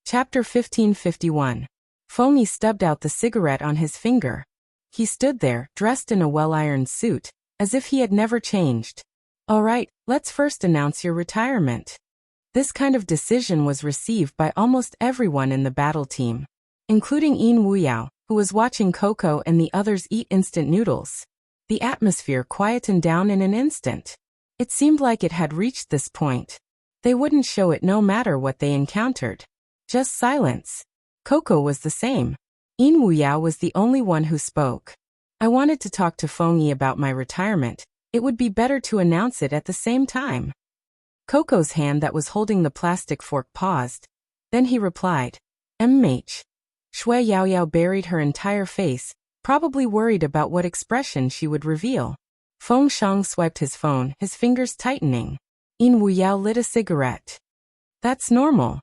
Chapter 1551. Feng Yi stubbed out the cigarette on his finger. He stood there, dressed in a well-ironed suit, as if he had never changed. All right, let's first announce your retirement. This kind of decision was received by almost everyone in the battle team. including Yin Wuyao, who was watching Coco and the others eat instant noodles. The atmosphere quietened down in an instant. It seemed like it had reached this point. They wouldn't show it no matter what they encountered. Just silence. Coco was the same. Yin Wuyao was the only one who spoke. I wanted to talk to Feng Yi about my retirement. It would be better to announce it at the same time. Coco's hand that was holding the plastic fork paused. Then he replied, "MH." Shui Yaoyao buried her entire face, probably worried about what expression she would reveal. Feng Shang swiped his phone, his fingers tightening. Yin Wuyao lit a cigarette. That's normal.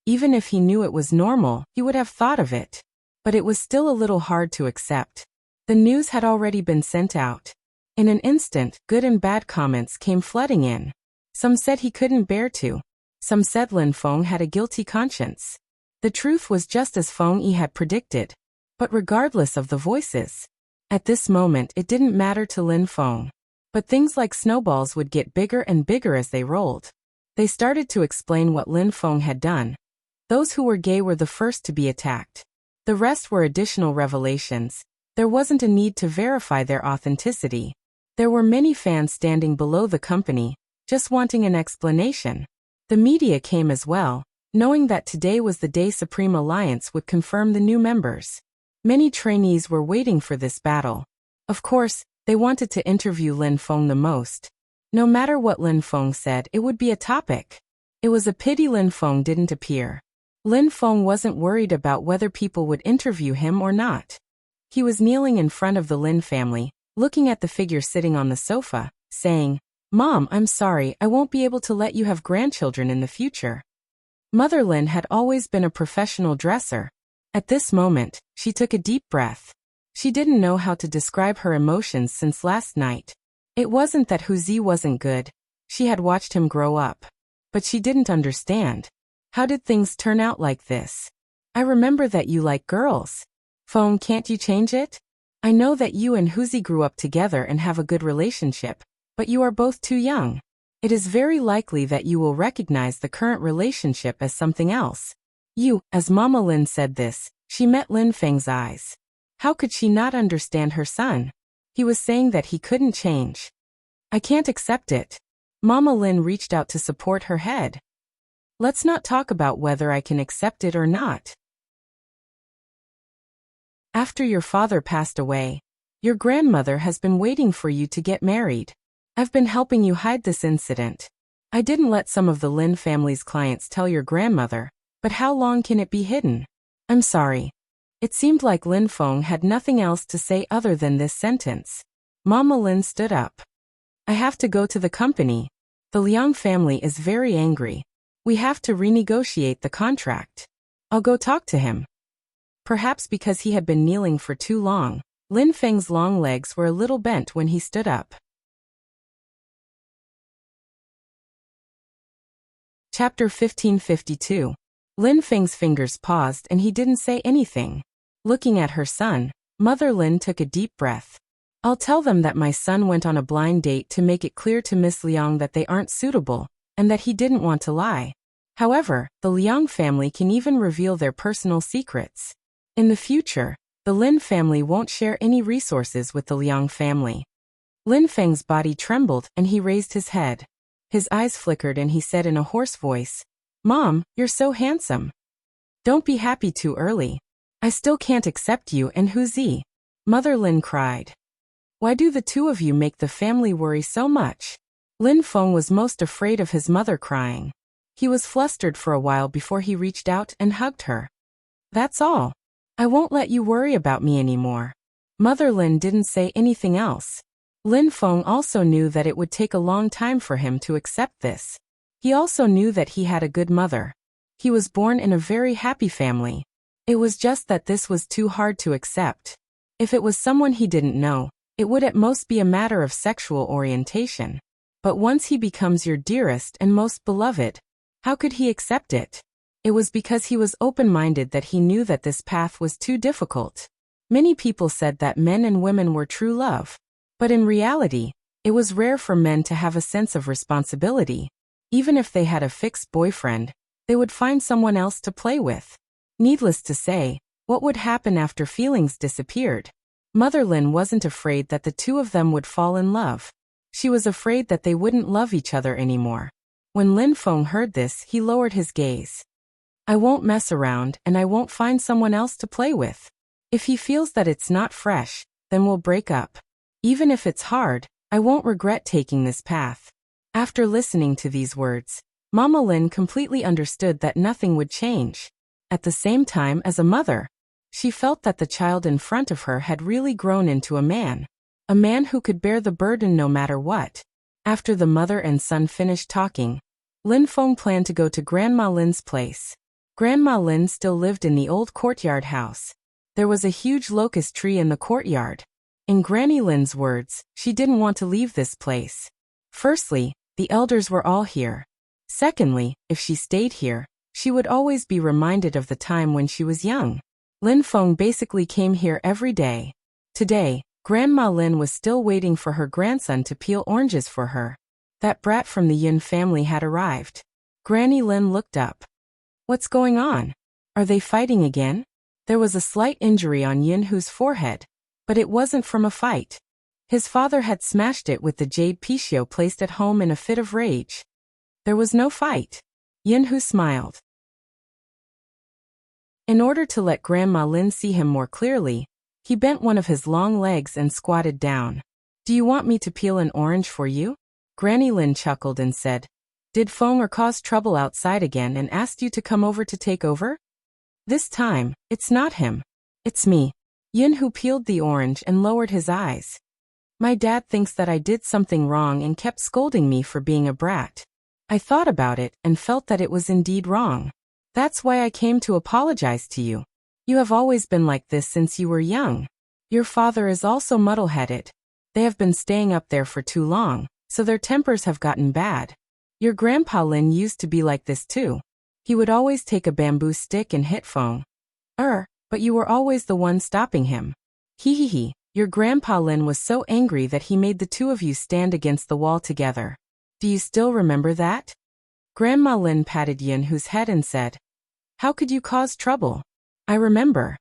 Even if he knew it was normal, he would have thought of it. But it was still a little hard to accept. The news had already been sent out. In an instant, good and bad comments came flooding in. Some said he couldn't bear to. Some said Lin Feng had a guilty conscience. The truth was just as Feng Yi had predicted. But regardless of the voices, at this moment it didn't matter to Lin Feng. But things like snowballs would get bigger and bigger as they rolled. They started to explain what Lin Feng had done. Those who were gay were the first to be attacked. The rest were additional revelations. There wasn't a need to verify their authenticity. There were many fans standing below the company, just wanting an explanation. The media came as well, knowing that today was the day Supreme Alliance would confirm the new members. Many trainees were waiting for this battle. Of course, they wanted to interview Lin Feng the most. No matter what Lin Feng said, it would be a topic. It was a pity Lin Feng didn't appear. Lin Feng wasn't worried about whether people would interview him or not. He was kneeling in front of the Lin family, looking at the figure sitting on the sofa, saying, "Mom, I'm sorry, I won't be able to let you have grandchildren in the future." Mother Lin had always been a professional dresser. At this moment, she took a deep breath. She didn't know how to describe her emotions since last night. It wasn't that Huzi wasn't good. She had watched him grow up. But she didn't understand. How did things turn out like this? "I remember that you like girls. Feng, can't you change it? I know that you and Huzi grew up together and have a good relationship, but you are both too young. It is very likely that you will recognize the current relationship as something else." As Mama Lin said this, she met Lin Feng's eyes. How could she not understand her son? He was saying that he couldn't change. "I can't accept it." Mama Lin reached out to support her head. "Let's not talk about whether I can accept it or not. After your father passed away, your grandmother has been waiting for you to get married. I've been helping you hide this incident. I didn't let some of the Lin family's clients tell your grandmother, but how long can it be hidden? I'm sorry." It seemed like Lin Feng had nothing else to say other than this sentence. Mama Lin stood up. "I have to go to the company. The Liang family is very angry. We have to renegotiate the contract. I'll go talk to him." Perhaps because he had been kneeling for too long, Lin Feng's long legs were a little bent when he stood up. Chapter 1552. Lin Feng's fingers paused and he didn't say anything. Looking at her son, Mother Lin took a deep breath. "I'll tell them that my son went on a blind date to make it clear to Miss Liang that they aren't suitable, and that he didn't want to lie. However, the Liang family can even reveal their personal secrets. In the future, the Lin family won't share any resources with the Liang family." Lin Feng's body trembled and he raised his head. His eyes flickered and he said in a hoarse voice, "Mom, you're so handsome. Don't be happy too early. I still can't accept you and Huzi." Mother Lin cried. "Why do the two of you make the family worry so much?" Lin Feng was most afraid of his mother crying. He was flustered for a while before he reached out and hugged her. "That's all. I won't let you worry about me anymore." Mother Lin didn't say anything else. Lin Feng also knew that it would take a long time for him to accept this. He also knew that he had a good mother. He was born in a very happy family. It was just that this was too hard to accept. If it was someone he didn't know, it would at most be a matter of sexual orientation. But once he becomes your dearest and most beloved, how could he accept it? It was because he was open-minded that he knew that this path was too difficult. Many people said that men and women were true love. But in reality, it was rare for men to have a sense of responsibility. Even if they had a fixed boyfriend, they would find someone else to play with. Needless to say, What would happen after feelings disappeared? Mother Lin wasn't afraid that the two of them would fall in love. She was afraid that they wouldn't love each other anymore. When Lin Feng heard this, he lowered his gaze. I won't mess around, and I won't find someone else to play with. If he feels that it's not fresh, then we'll break up. Even if it's hard, I won't regret taking this path. After listening to these words, Mama Lin completely understood that nothing would change. At the same time, as a mother, she felt that the child in front of her had really grown into a man who could bear the burden no matter what. After the mother and son finished talking, Lin Feng planned to go to Grandma Lin's place. Grandma Lin still lived in the old courtyard house. There was a huge locust tree in the courtyard. In Granny Lin's words, she didn't want to leave this place. Firstly, the elders were all here. Secondly, if she stayed here, she would always be reminded of the time when she was young. Lin Feng basically came here every day. Today, Grandma Lin was still waiting for her grandson to peel oranges for her. That brat from the Yin family had arrived. Granny Lin looked up. What's going on? Are they fighting again? There was a slight injury on Yin Hu's forehead, but it wasn't from a fight. His father had smashed it with the jade picio placed at home in a fit of rage. There was no fight. Yin Hu smiled. In order to let Grandma Lin see him more clearly, he bent one of his long legs and squatted down. Do you want me to peel an orange for you? Granny Lin chuckled and said, Did Feng or cause trouble outside again and asked you to come over to take over? This time, it's not him. It's me. Yin Hu peeled the orange and lowered his eyes. My dad thinks that I did something wrong and kept scolding me for being a brat. I thought about it and felt that it was indeed wrong. That's why I came to apologize to you. You have always been like this since you were young. Your father is also muddle-headed. They have been staying up there for too long, so their tempers have gotten bad. Your grandpa Lin used to be like this too. He would always take a bamboo stick and hit Feng. But you were always the one stopping him. Hee. Your grandpa Lin was so angry that he made the two of you stand against the wall together. Do you still remember that? Grandma Lin patted Yin Hu's head and said, How could you cause trouble? I remember.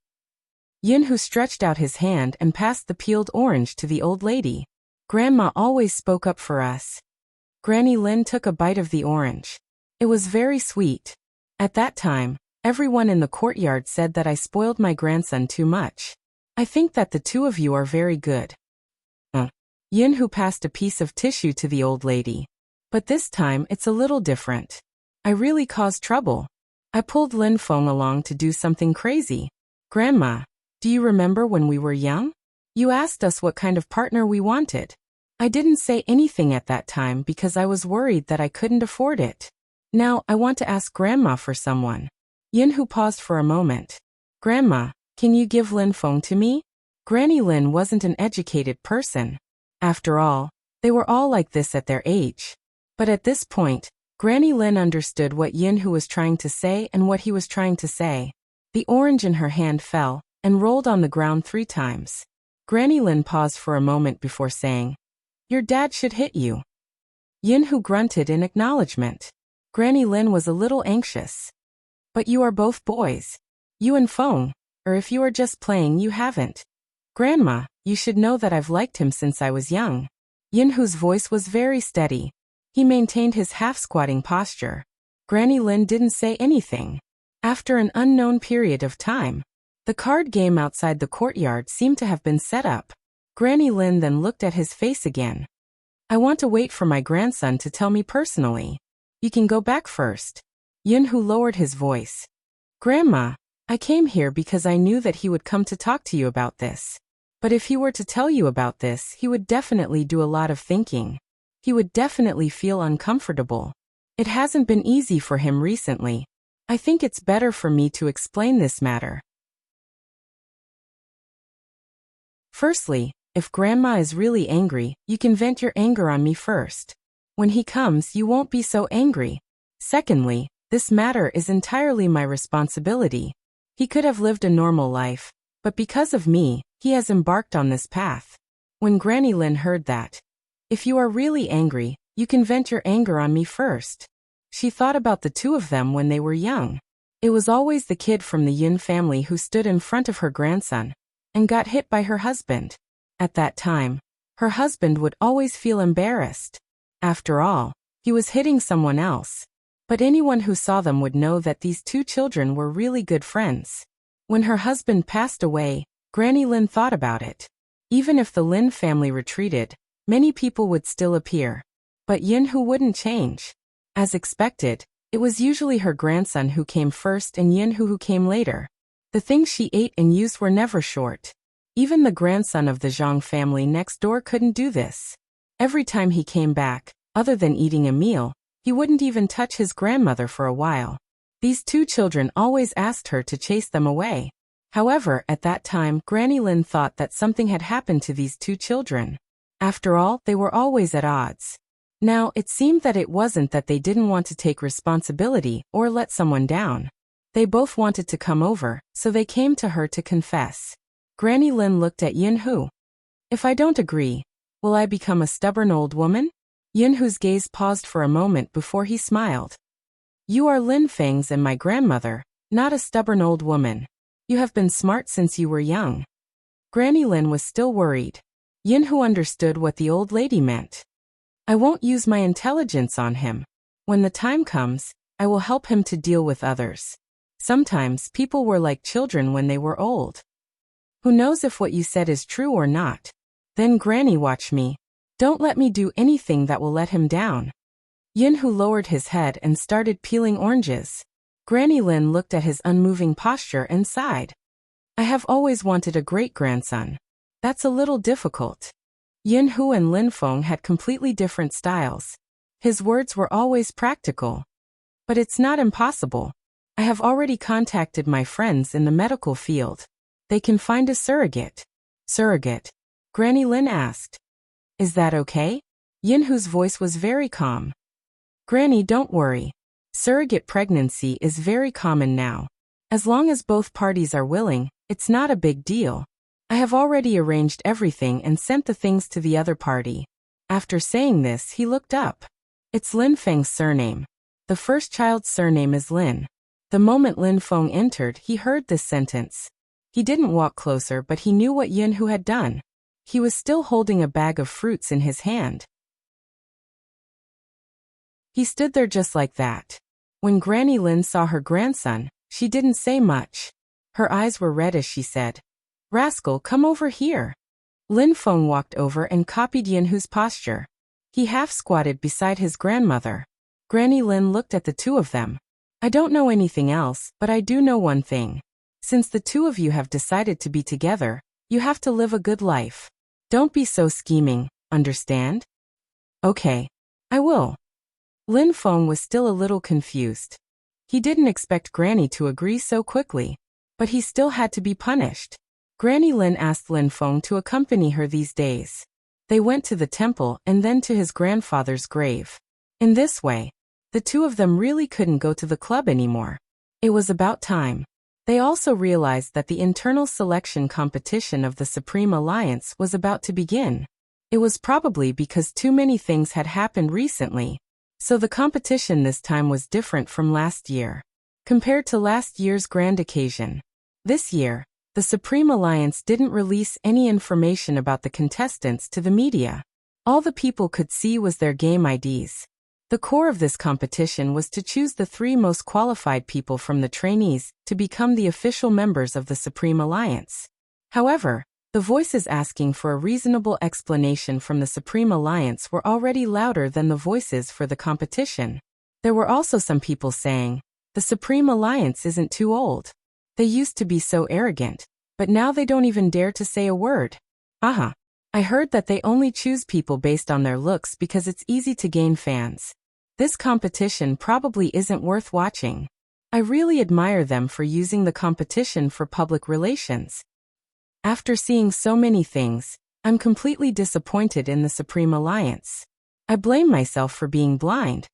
Yin Hu stretched out his hand and passed the peeled orange to the old lady. Grandma always spoke up for us. Granny Lin took a bite of the orange. It was very sweet. At that time, everyone in the courtyard said that I spoiled my grandson too much. I think that the two of you are very good. Yin Hu passed a piece of tissue to the old lady. But this time it's a little different. I really caused trouble. I pulled Lin Feng along to do something crazy. Grandma, do you remember when we were young? You asked us what kind of partner we wanted. I didn't say anything at that time because I was worried that I couldn't afford it. Now I want to ask Grandma for someone. Yin Hu paused for a moment. Grandma, can you give Lin Feng to me? Granny Lin wasn't an educated person. After all, they were all like this at their age. But at this point, Granny Lin understood what Yin Hu was trying to say and what he was trying to say. The orange in her hand fell and rolled on the ground 3 times. Granny Lin paused for a moment before saying, Your dad should hit you. Yin Hu grunted in acknowledgement. Granny Lin was a little anxious. But you are both boys. You and Feng, or if you are just playing, you haven't. Grandma, you should know that I've liked him since I was young. Yin Hu's voice was very steady. He maintained his half-squatting posture. Granny Lin didn't say anything. After an unknown period of time, the card game outside the courtyard seemed to have been set up. Granny Lin then looked at his face again. I want to wait for my grandson to tell me personally. You can go back first. Yin Hu lowered his voice. Grandma, I came here because I knew that he would come to talk to you about this. But if he were to tell you about this, he would definitely do a lot of thinking. He would definitely feel uncomfortable. It hasn't been easy for him recently. I think it's better for me to explain this matter. Firstly, if Grandma is really angry, you can vent your anger on me first. When he comes, you won't be so angry. Secondly, this matter is entirely my responsibility. He could have lived a normal life, but because of me, he has embarked on this path. When Granny Lin heard that, if you are really angry, you can vent your anger on me first. She thought about the two of them when they were young. It was always the kid from the Yin family who stood in front of her grandson and got hit by her husband. At that time, her husband would always feel embarrassed. After all, he was hitting someone else. But anyone who saw them would know that these two children were really good friends. When her husband passed away, Granny Lin thought about it. Even if the Lin family retreated, many people would still appear. But Yin-Hu wouldn't change. As expected, it was usually her grandson who came first and Yin-Hu who came later. The things she ate and used were never short. Even the grandson of the Zhang family next door couldn't do this. Every time he came back, other than eating a meal, he wouldn't even touch his grandmother for a while. These two children always asked her to chase them away. However, at that time, Granny Lin thought that something had happened to these two children. After all, they were always at odds. Now, it seemed that it wasn't that they didn't want to take responsibility or let someone down. They both wanted to come over, so they came to her to confess. Granny Lin looked at Yin-Hu. If I don't agree, will I become a stubborn old woman? Yin-Hu's gaze paused for a moment before he smiled. You are Lin Feng's and my grandmother, not a stubborn old woman. You have been smart since you were young. Granny Lin was still worried. Yin-Hu understood what the old lady meant. I won't use my intelligence on him. When the time comes, I will help him to deal with others. Sometimes people were like children when they were old. Who knows if what you said is true or not? Then Granny, watch me. Don't let me do anything that will let him down. Yin-Hu lowered his head and started peeling oranges. Granny Lin looked at his unmoving posture and sighed. I have always wanted a great-grandson. That's a little difficult. Yin-Hu and Lin Feng had completely different styles. His words were always practical. But it's not impossible. I have already contacted my friends in the medical field. They can find a surrogate. Surrogate? Granny Lin asked. Is that okay? Yin-Hu's voice was very calm. Granny, don't worry. Surrogate pregnancy is very common now. As long as both parties are willing, it's not a big deal. I have already arranged everything and sent the things to the other party. After saying this, he looked up. It's Lin Feng's surname. The first child's surname is Lin. The moment Lin Feng entered, he heard this sentence. He didn't walk closer, but he knew what Yin-Hu had done. He was still holding a bag of fruits in his hand. He stood there just like that. When Granny Lin saw her grandson, she didn't say much. Her eyes were red as she said, Rascal, come over here. Lin Feng walked over and copied Yin-Hu's posture. He half squatted beside his grandmother. Granny Lin looked at the two of them. I don't know anything else, but I do know one thing. Since the two of you have decided to be together, you have to live a good life. Don't be so scheming, understand? Okay. I will. Lin Feng was still a little confused. He didn't expect Granny to agree so quickly. But he still had to be punished. Granny Lin asked Lin Feng to accompany her these days. They went to the temple and then to his grandfather's grave. In this way, the two of them really couldn't go to the club anymore. It was about time. They also realized that the internal selection competition of the Supreme Alliance was about to begin. It was probably because too many things had happened recently. So the competition this time was different from last year. Compared to last year's grand occasion. This year, the Supreme Alliance didn't release any information about the contestants to the media. All the people could see was their game IDs. The core of this competition was to choose the 3 most qualified people from the trainees to become the official members of the Supreme Alliance. However, the voices asking for a reasonable explanation from the Supreme Alliance were already louder than the voices for the competition. There were also some people saying, the Supreme Alliance isn't too old. They used to be so arrogant, but now they don't even dare to say a word. I heard that they only choose people based on their looks because it's easy to gain fans. This competition probably isn't worth watching. I really admire them for using the competition for public relations. After seeing so many things, I'm completely disappointed in the Supreme Alliance. I blame myself for being blind.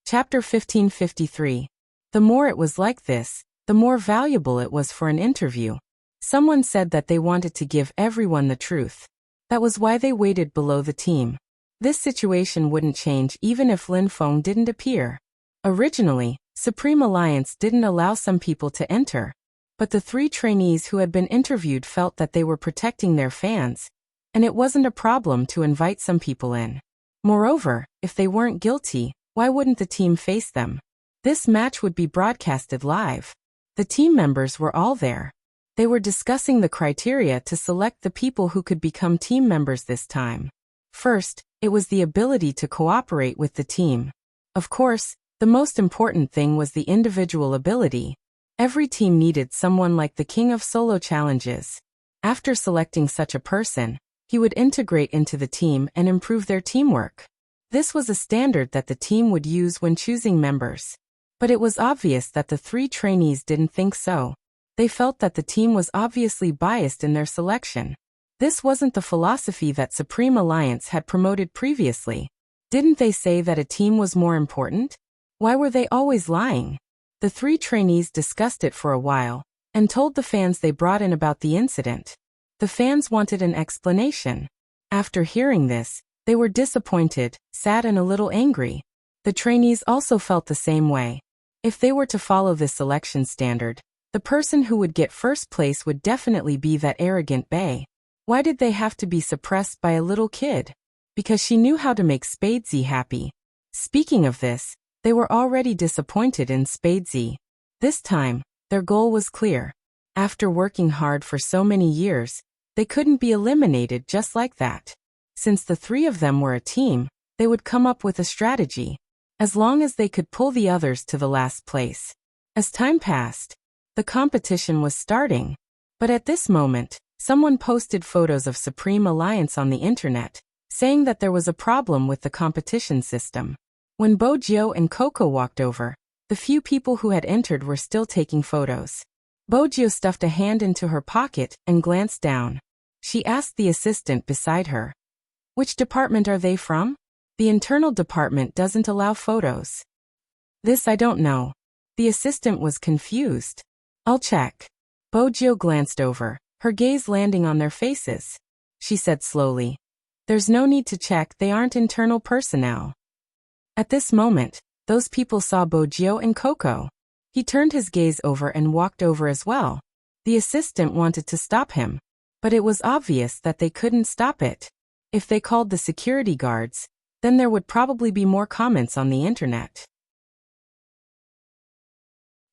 Chapter 1553. The more it was like this, the more valuable it was for an interview. Someone said that they wanted to give everyone the truth. That was why they waited below the team. This situation wouldn't change even if Lin Feng didn't appear. Originally, Supreme Alliance didn't allow some people to enter, but the 3 trainees who had been interviewed felt that they were protecting their fans, and it wasn't a problem to invite some people in. Moreover, if they weren't guilty, why wouldn't the team face them? This match would be broadcasted live. The team members were all there. They were discussing the criteria to select the people who could become team members this time. First, it was the ability to cooperate with the team. Of course, the most important thing was the individual ability. Every team needed someone like the king of solo challenges. After selecting such a person, he would integrate into the team and improve their teamwork. This was a standard that the team would use when choosing members. But it was obvious that the 3 trainees didn't think so. They felt that the team was obviously biased in their selection. This wasn't the philosophy that Supreme Alliance had promoted previously. Didn't they say that a team was more important? Why were they always lying? The 3 trainees discussed it for a while, and told the fans they brought in about the incident. The fans wanted an explanation. After hearing this, they were disappointed, sad and a little angry. The trainees also felt the same way. If they were to follow this selection standard, the person who would get first place would definitely be that arrogant bae. Why did they have to be suppressed by a little kid? Because she knew how to make Spadesy happy. Speaking of this, they were already disappointed in Spadesy. This time, their goal was clear. After working hard for so many years, they couldn't be eliminated just like that. Since the 3 of them were a team, they would come up with a strategy. As long as they could pull the others to the last place. As time passed, the competition was starting. But at this moment, someone posted photos of Supreme Alliance on the internet, saying that there was a problem with the competition system. When Bojo and Coco walked over, the few people who had entered were still taking photos. Bojo stuffed a hand into her pocket and glanced down. She asked the assistant beside her, "Which department are they from?" "The internal department doesn't allow photos." "This I don't know." The assistant was confused. "I'll check." Bojo glanced over, her gaze landing on their faces. She said slowly, "There's no need to check, they aren't internal personnel." At this moment, those people saw Bojo and Coco. He turned his gaze over and walked over as well. The assistant wanted to stop him, but it was obvious that they couldn't stop it. If they called the security guards, then there would probably be more comments on the internet.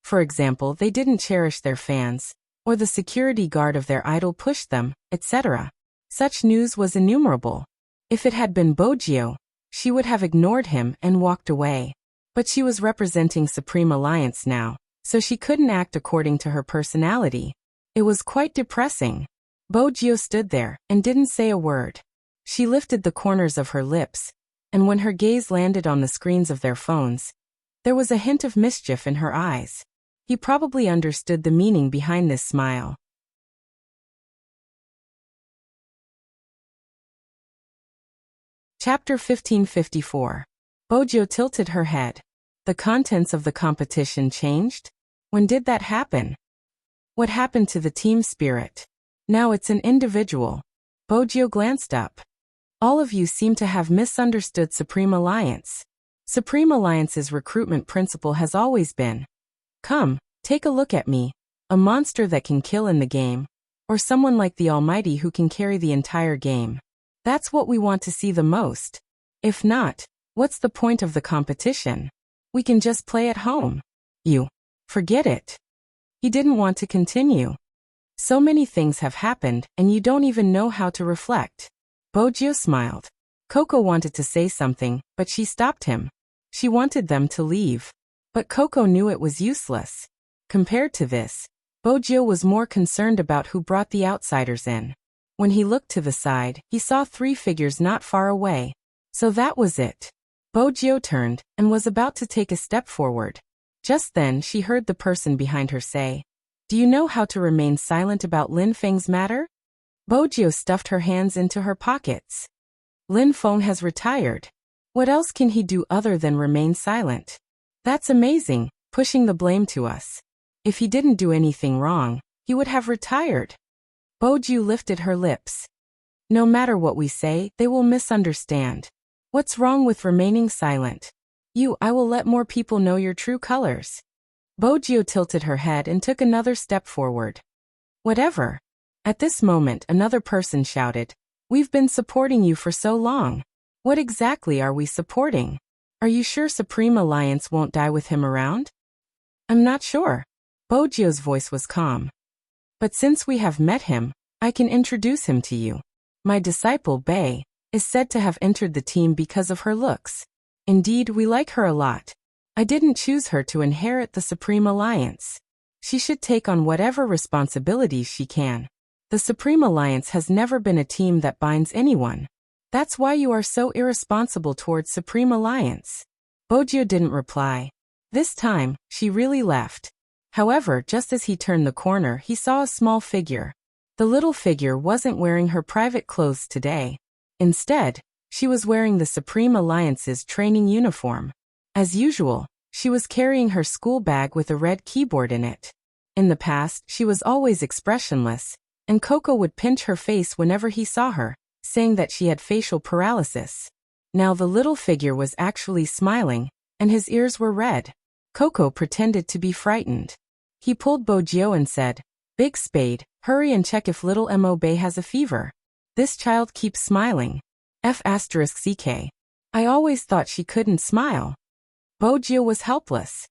For example, they didn't cherish their fans, or the security guard of their idol pushed them, etc. Such news was innumerable. If it had been Bojo, she would have ignored him and walked away. But she was representing Supreme Alliance now, so she couldn't act according to her personality. It was quite depressing. Bojo stood there and didn't say a word. She lifted the corners of her lips, and when her gaze landed on the screens of their phones, there was a hint of mischief in her eyes. He probably understood the meaning behind this smile. Chapter 1554. Bojo tilted her head. The contents of the competition changed? When did that happen? What happened to the team spirit? Now it's an individual. Bojo glanced up. All of you seem to have misunderstood Supreme Alliance. Supreme Alliance's recruitment principle has always been, "Come, take a look at me, a monster that can kill in the game, or someone like the Almighty who can carry the entire game. That's what we want to see the most. If not, what's the point of the competition? We can just play at home." "You. Forget it." He didn't want to continue. So many things have happened and you don't even know how to reflect. Bojo smiled. Coco wanted to say something, but she stopped him. She wanted them to leave. But Coco knew it was useless. Compared to this, Bojo was more concerned about who brought the outsiders in. When he looked to the side, he saw 3 figures not far away. So that was it. Bojo turned and was about to take a step forward. Just then she heard the person behind her say, "Do you know how to remain silent about Lin Feng's matter?" Bojo stuffed her hands into her pockets. Lin Feng has retired. What else can he do other than remain silent? That's amazing, pushing the blame to us. If he didn't do anything wrong, he would have retired. Bojo lifted her lips. No matter what we say, they will misunderstand. What's wrong with remaining silent? I will let more people know your true colors. Bojio tilted her head and took another step forward. Whatever. At this moment another person shouted, we've been supporting you for so long. What exactly are we supporting? Are you sure Supreme Alliance won't die with him around? I'm not sure. Bojio's voice was calm. But since we have met him, I can introduce him to you. My disciple Bei is said to have entered the team because of her looks. Indeed, we like her a lot. I didn't choose her to inherit the Supreme Alliance. She should take on whatever responsibilities she can. The Supreme Alliance has never been a team that binds anyone. That's why you are so irresponsible towards Supreme Alliance. Bojio didn't reply. This time, she really left. However, just as he turned the corner, he saw a small figure. The little figure wasn't wearing her private clothes today. Instead, she was wearing the Supreme Alliance's training uniform. As usual, she was carrying her school bag with a red keyboard in it. In the past, she was always expressionless, and Coco would pinch her face whenever he saw her, saying that she had facial paralysis. Now the little figure was actually smiling, and his ears were red. Coco pretended to be frightened. He pulled Bojio and said, Big Spade, hurry and check if little Mo Bei has a fever. This child keeps smiling. F***ck. I always thought she couldn't smile. Bojio was helpless.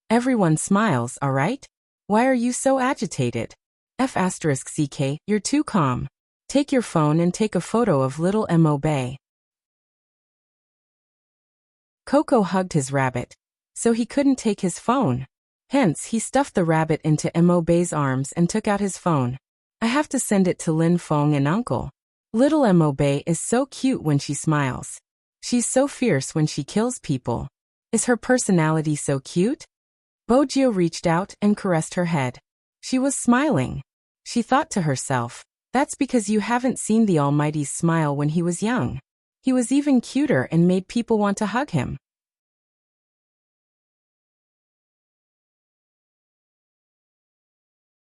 Everyone smiles, alright? Why are you so agitated? F***ck, you're too calm. Take your phone and take a photo of little Mo Bei. Coco hugged his rabbit, so he couldn't take his phone. Hence, he stuffed the rabbit into Mo Bei's arms and took out his phone. I have to send it to Lin Feng and Uncle. Little Mo Bei is so cute when she smiles. She's so fierce when she kills people. Is her personality so cute? Bojio reached out and caressed her head. She was smiling. She thought to herself, that's because you haven't seen the Almighty's smile when he was young. He was even cuter and made people want to hug him.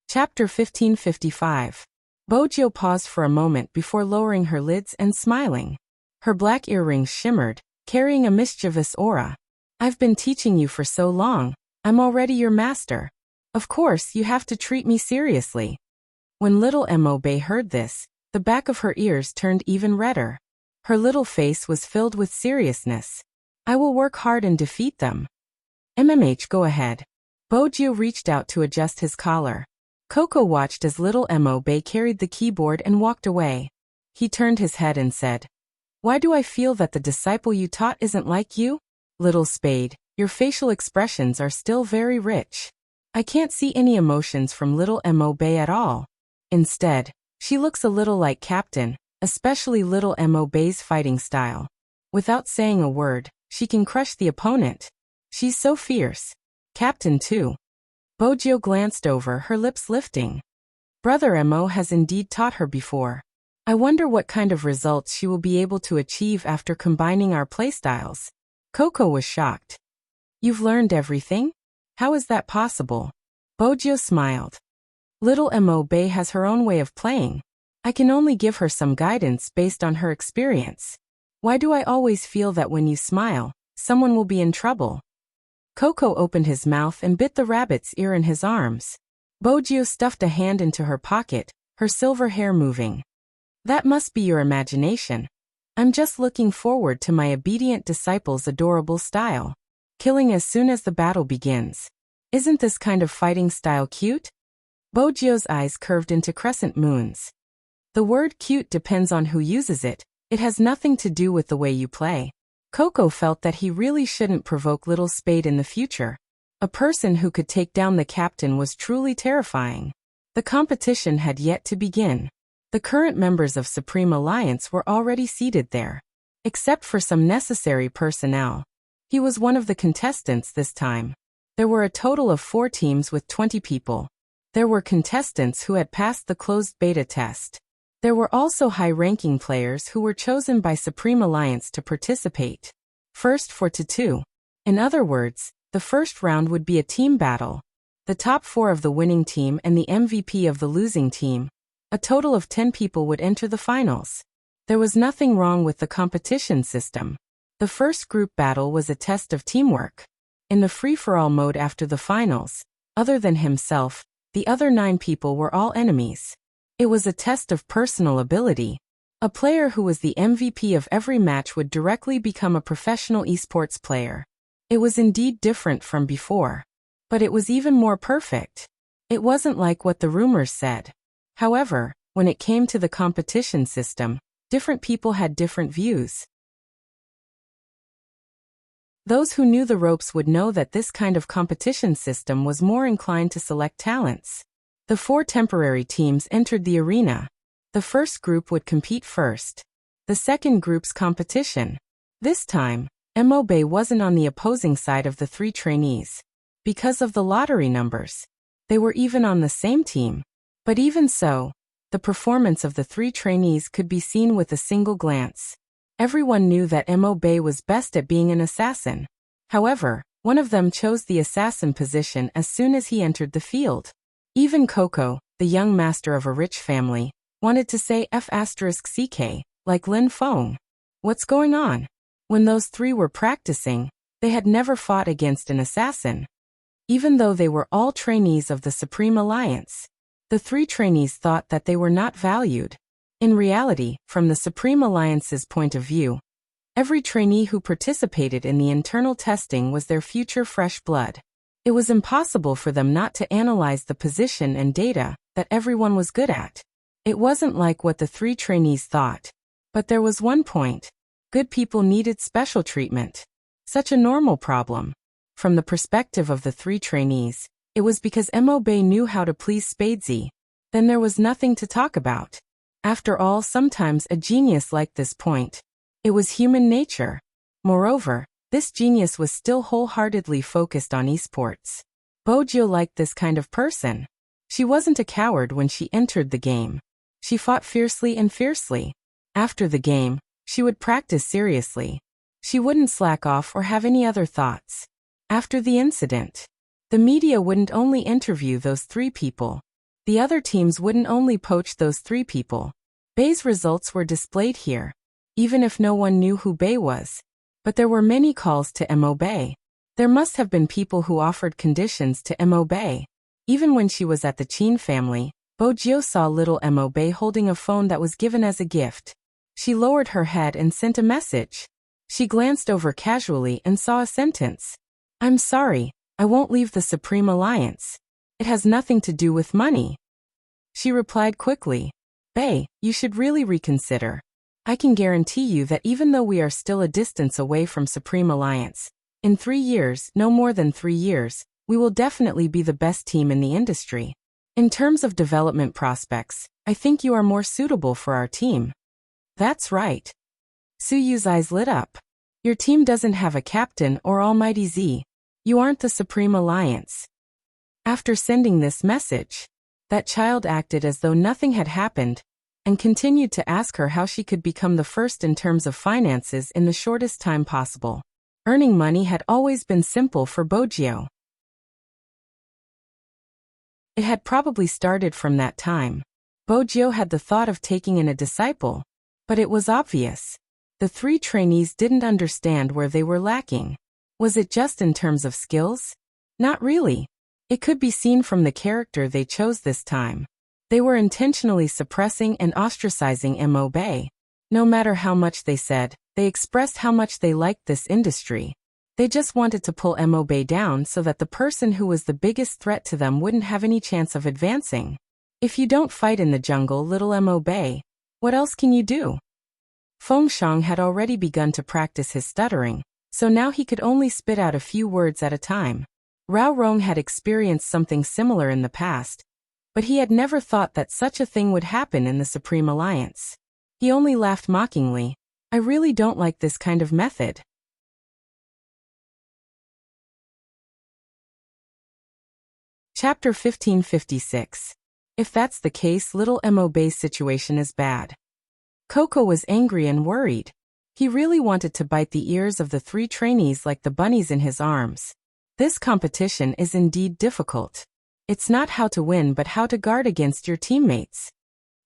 Chapter 1555. Bojio paused for a moment before lowering her lids and smiling. Her black earrings shimmered, carrying a mischievous aura. I've been teaching you for so long, I'm already your master. Of course, you have to treat me seriously. When little Mo Bei heard this, the back of her ears turned even redder. Her little face was filled with seriousness. I will work hard and defeat them. Go ahead. Bojio reached out to adjust his collar. Coco watched as little Mo Bei carried the keyboard and walked away. He turned his head and said, Why do I feel that the disciple you taught isn't like you? Little Spade, your facial expressions are still very rich. I can't see any emotions from little Mo Bei at all. Instead, she looks a little like Captain, especially little Mo Bei's fighting style. Without saying a word, she can crush the opponent. She's so fierce. Captain too. Bojio glanced over, her lips lifting. Brother Mo has indeed taught her before. I wonder what kind of results she will be able to achieve after combining our playstyles. Coco was shocked. You've learned everything? How is that possible? Bojio smiled. Little Mo Bei has her own way of playing. I can only give her some guidance based on her experience. Why do I always feel that when you smile, someone will be in trouble? Coco opened his mouth and bit the rabbit's ear in his arms. Bojio stuffed a hand into her pocket, her silver hair moving. That must be your imagination. I'm just looking forward to my obedient disciple's adorable style. Killing as soon as the battle begins. Isn't this kind of fighting style cute? Bojio's eyes curved into crescent moons. The word cute depends on who uses it. It has nothing to do with the way you play. Coco felt that he really shouldn't provoke little Spade in the future. A person who could take down the captain was truly terrifying. The competition had yet to begin. The current members of Supreme Alliance were already seated there. Except for some necessary personnel. He was one of the contestants this time. There were a total of 4 teams with 20 people. There were contestants who had passed the closed beta test. There were also high-ranking players who were chosen by Supreme Alliance to participate. First 4-2. In other words, the first round would be a team battle. The top 4 of the winning team and the MVP of the losing team. A total of 10 people would enter the finals. There was nothing wrong with the competition system. The first group battle was a test of teamwork. In the free-for-all mode after the finals, other than himself, the other 9 people were all enemies. It was a test of personal ability. A player who was the MVP of every match would directly become a professional esports player. It was indeed different from before. But it was even more perfect. It wasn't like what the rumors said. However, when it came to the competition system, different people had different views. Those who knew the ropes would know that this kind of competition system was more inclined to select talents. The 4 temporary teams entered the arena. The first group would compete first. The second group's competition. This time, MOB wasn't on the opposing side of the 3 trainees. Because of the lottery numbers, they were even on the same team. But even so, the performance of the 3 trainees could be seen with a single glance. Everyone knew that MOB was best at being an assassin. However, one of them chose the assassin position as soon as he entered the field. Even Coco, the young master of a rich family, wanted to say F***CK, like Lin Feng. What's going on? When those 3 were practicing, they had never fought against an assassin. Even though they were all trainees of the Supreme Alliance, the 3 trainees thought that they were not valued. In reality, from the Supreme Alliance's point of view, every trainee who participated in the internal testing was their future fresh blood. It was impossible for them not to analyze the position and data that everyone was good at. It wasn't like what the 3 trainees thought. But there was one point. Good people needed special treatment. Such a normal problem. From the perspective of the 3 trainees, it was because MOB knew how to please Spadesy. Then there was nothing to talk about. After all, sometimes a genius liked this point. It was human nature. Moreover, this genius was still wholeheartedly focused on esports. Bojo liked this kind of person. She wasn't a coward when she entered the game. She fought fiercely and fiercely. After the game, she would practice seriously. She wouldn't slack off or have any other thoughts. After the incident, the media wouldn't only interview those 3 people. The other teams wouldn't only poach those 3 people. Bay's results were displayed here, even if no one knew who Bay was. But there were many calls to MOB. There must have been people who offered conditions to MOB. Even when she was at the Chin family, Bojo saw little MOB holding a phone that was given as a gift. She lowered her head and sent a message. She glanced over casually and saw a sentence. "I'm sorry, I won't leave the Supreme Alliance. It has nothing to do with money." She replied quickly, "Bay, you should really reconsider. I can guarantee you that even though we are still a distance away from Supreme Alliance, in 3 years, no more than 3 years, we will definitely be the best team in the industry. In terms of development prospects, I think you are more suitable for our team." "That's right." Suyu's eyes lit up. "Your team doesn't have a captain or Almighty Z. You aren't the Supreme Alliance." After sending this message, that child acted as though nothing had happened, and continued to ask her how she could become the first in terms of finances in the shortest time possible. Earning money had always been simple for Bojo. It had probably started from that time. Bojo had the thought of taking in a disciple, but it was obvious. The 3 trainees didn't understand where they were lacking. Was it just in terms of skills? Not really. It could be seen from the character they chose this time. They were intentionally suppressing and ostracizing MOB. No matter how much they said, they expressed how much they liked this industry. They just wanted to pull MOB down so that the person who was the biggest threat to them wouldn't have any chance of advancing. If you don't fight in the jungle, little MOB, what else can you do? Feng Shang had already begun to practice his stuttering, so now he could only spit out a few words at a time. Rao Rong had experienced something similar in the past, but he had never thought that such a thing would happen in the Supreme Alliance. He only laughed mockingly. "I really don't like this kind of method." Chapter 1556. If that's the case, little MOB's situation is bad. Coco was angry and worried. He really wanted to bite the ears of the 3 trainees like the bunnies in his arms. This competition is indeed difficult. It's not how to win but how to guard against your teammates.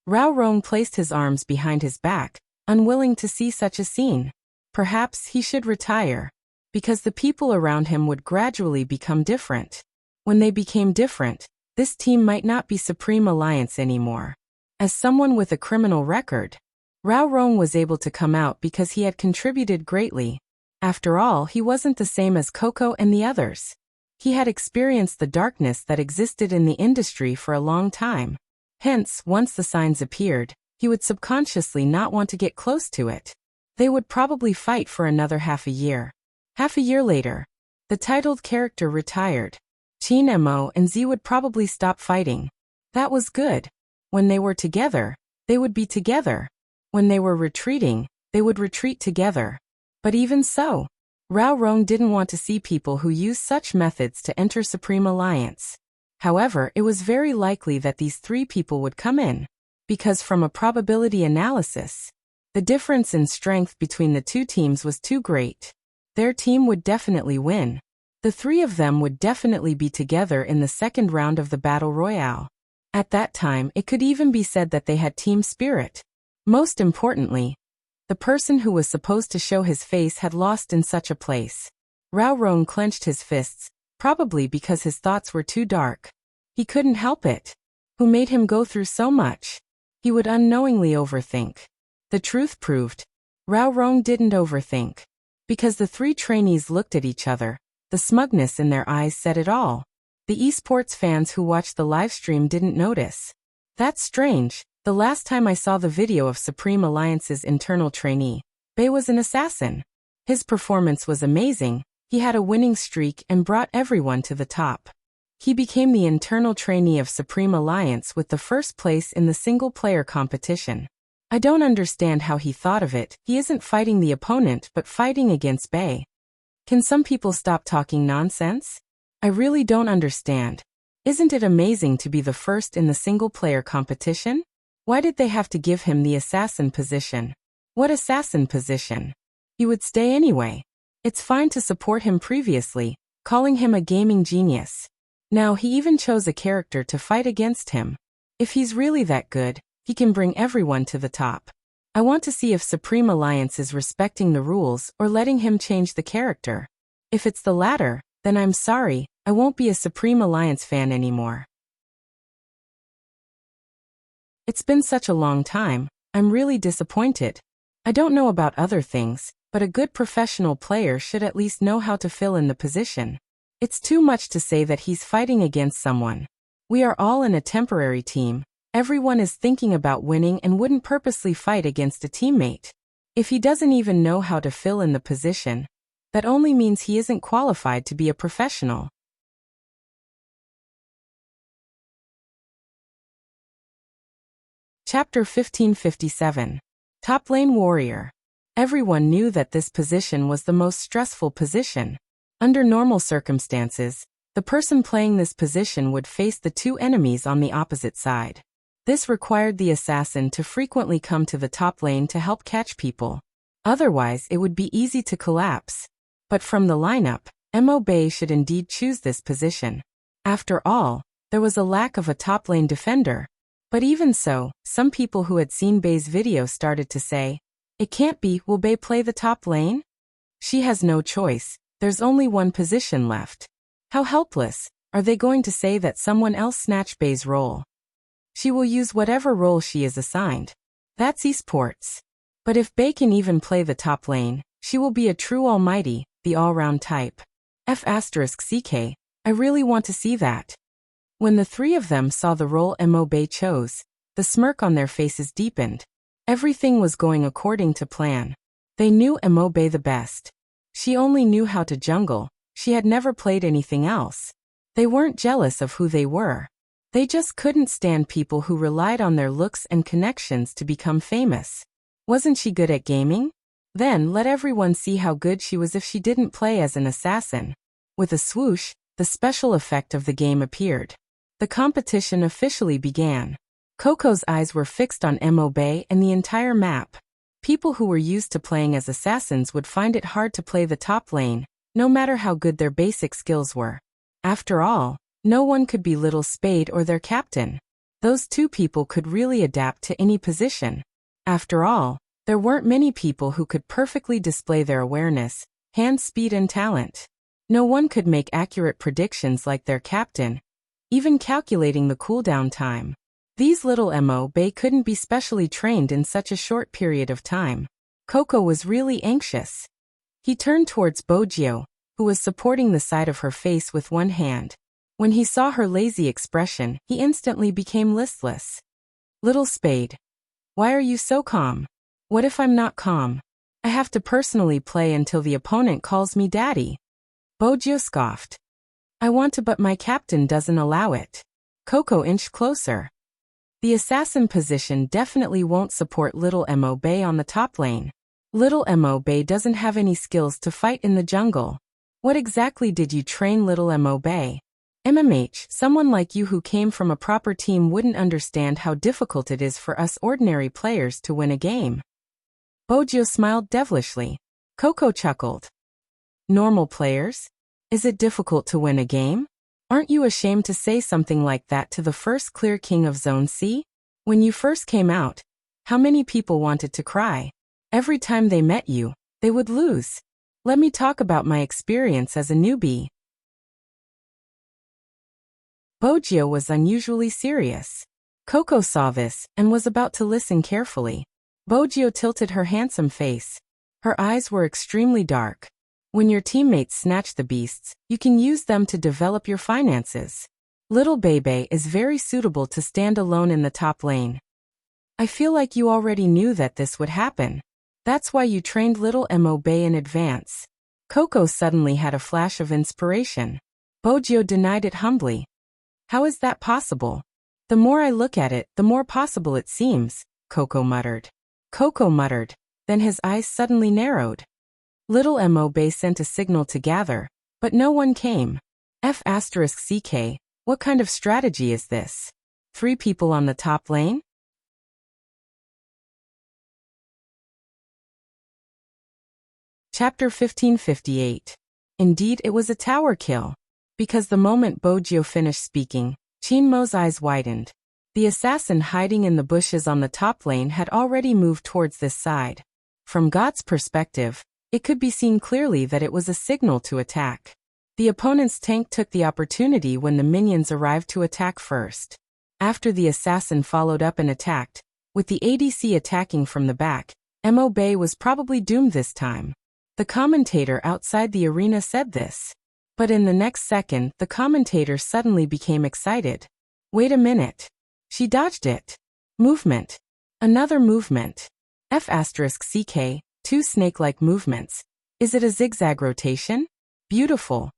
Rao Rong placed his arms behind his back, unwilling to see such a scene. Perhaps he should retire. Because the people around him would gradually become different. When they became different, this team might not be Supreme Alliance anymore. As someone with a criminal record, Rao Rong was able to come out because he had contributed greatly. After all, he wasn't the same as Coco and the others. He had experienced the darkness that existed in the industry for a long time. Hence, once the signs appeared, he would subconsciously not want to get close to it. They would probably fight for another half a year. Half a year later, the titled character retired. Qin Mo and Z would probably stop fighting. That was good. When they were together, they would be together. When they were retreating, they would retreat together. But even so, Rao Rong didn't want to see people who use such methods to enter Supreme Alliance. However, it was very likely that these three people would come in, because from a probability analysis, the difference in strength between the two teams was too great. Their team would definitely win. The three of them would definitely be together in the second round of the Battle Royale. At that time, it could even be said that they had team spirit. Most importantly, the person who was supposed to show his face had lost in such a place. Rao Rong clenched his fists, probably because his thoughts were too dark. He couldn't help it. Who made him go through so much? He would unknowingly overthink. The truth proved, Rao Rong didn't overthink. Because the three trainees looked at each other, the smugness in their eyes said it all. The esports fans who watched the livestream didn't notice. That's strange. The last time I saw the video of Supreme Alliance's internal trainee, Bei was an assassin. His performance was amazing. He had a winning streak and brought everyone to the top. He became the internal trainee of Supreme Alliance with the first place in the single-player competition. I don't understand how he thought of it. He isn't fighting the opponent but fighting against Bei. Can some people stop talking nonsense? I really don't understand. Isn't it amazing to be the first in the single-player competition? Why did they have to give him the assassin position? What assassin position? He would stay anyway. It's fine to support him previously, calling him a gaming genius. Now he even chose a character to fight against him. If he's really that good, he can bring everyone to the top. I want to see if Supreme Alliance is respecting the rules or letting him change the character. If it's the latter, then I'm sorry, I won't be a Supreme Alliance fan anymore. It's been such a long time, I'm really disappointed. I don't know about other things, but a good professional player should at least know how to fill in the position. It's too much to say that he's fighting against someone. We are all in a temporary team. Everyone is thinking about winning and wouldn't purposely fight against a teammate. If he doesn't even know how to fill in the position, that only means he isn't qualified to be a professional. Chapter 1557. Top Lane Warrior. Everyone knew that this position was the most stressful position. Under normal circumstances, the person playing this position would face the two enemies on the opposite side. This required the assassin to frequently come to the top lane to help catch people. Otherwise, it would be easy to collapse. But from the lineup, Mo Bei should indeed choose this position. After all, there was a lack of a top lane defender. But even so, some people who had seen Bei's video started to say, "It can't be, will Bei play the top lane? She has no choice, there's only one position left. How helpless, are they going to say that someone else snatched Bei's role? She will use whatever role she is assigned. That's esports. But if Bei can even play the top lane, she will be a true almighty, the all-round type. F***CK, I really want to see that." When the three of them saw the role Mo Bei chose, the smirk on their faces deepened. Everything was going according to plan. They knew Mo Bei the best. She only knew how to jungle, she had never played anything else. They weren't jealous of who they were. They just couldn't stand people who relied on their looks and connections to become famous. Wasn't she good at gaming? Then let everyone see how good she was if she didn't play as an assassin. With a swoosh, the special effect of the game appeared. The competition officially began. Coco's eyes were fixed on Mo Bei and the entire map. People who were used to playing as assassins would find it hard to play the top lane, no matter how good their basic skills were. After all, no one could be Little Spade or their captain. Those two people could really adapt to any position. After all, There weren't many people who could perfectly display their awareness, hand speed and talent. No one could make accurate predictions like their captain, even calculating the cooldown time. These little MOB couldn't be specially trained in such a short period of time. Coco was really anxious. He turned towards Bojio, who was supporting the side of her face with one hand. When he saw her lazy expression, he instantly became listless. Little Spade. Why are you so calm? What if I'm not calm? I have to personally play until the opponent calls me daddy. Bojio scoffed. I want to, but my captain doesn't allow it. Coco inched closer. The assassin position definitely won't support Little MOB on the top lane. Little MOB doesn't have any skills to fight in the jungle. What exactly did you train Little MOB? MMH, someone like you who came from a proper team wouldn't understand how difficult it is for us ordinary players to win a game. Bojio smiled devilishly. Coco chuckled. Normal players? Is it difficult to win a game? Aren't you ashamed to say something like that to the first clear king of Zone C? When you first came out, how many people wanted to cry? Every time they met you, they would lose. Let me talk about my experience as a newbie. Bojio was unusually serious. Coco saw this and was about to listen carefully. Bojio tilted her handsome face. Her eyes were extremely dark. When your teammates snatch the beasts, you can use them to develop your finances. Little Bebe is very suitable to stand alone in the top lane. I feel like you already knew that this would happen. That's why you trained Little MOB in advance. Coco suddenly had a flash of inspiration. Bojio denied it humbly. How is that possible? The more I look at it, the more possible it seems, Coco muttered. Coco muttered, then his eyes suddenly narrowed. Little MOB sent a signal to gather, but no one came. F*CK, what kind of strategy is this? 3 people on the top lane? Chapter 1558. Indeed, it was a tower kill. Because the moment Bojio finished speaking, Chinmo's eyes widened. The assassin hiding in the bushes on the top lane had already moved towards this side. From God's perspective, it could be seen clearly that it was a signal to attack. The opponent's tank took the opportunity when the minions arrived to attack first. After the assassin followed up and attacked, with the ADC attacking from the back, MOB was probably doomed this time. The commentator outside the arena said this. But in the next second, the commentator suddenly became excited. Wait a minute. She dodged it. Movement. Another movement. F*CK, 2 snake-like movements. Is it a zigzag rotation? Beautiful.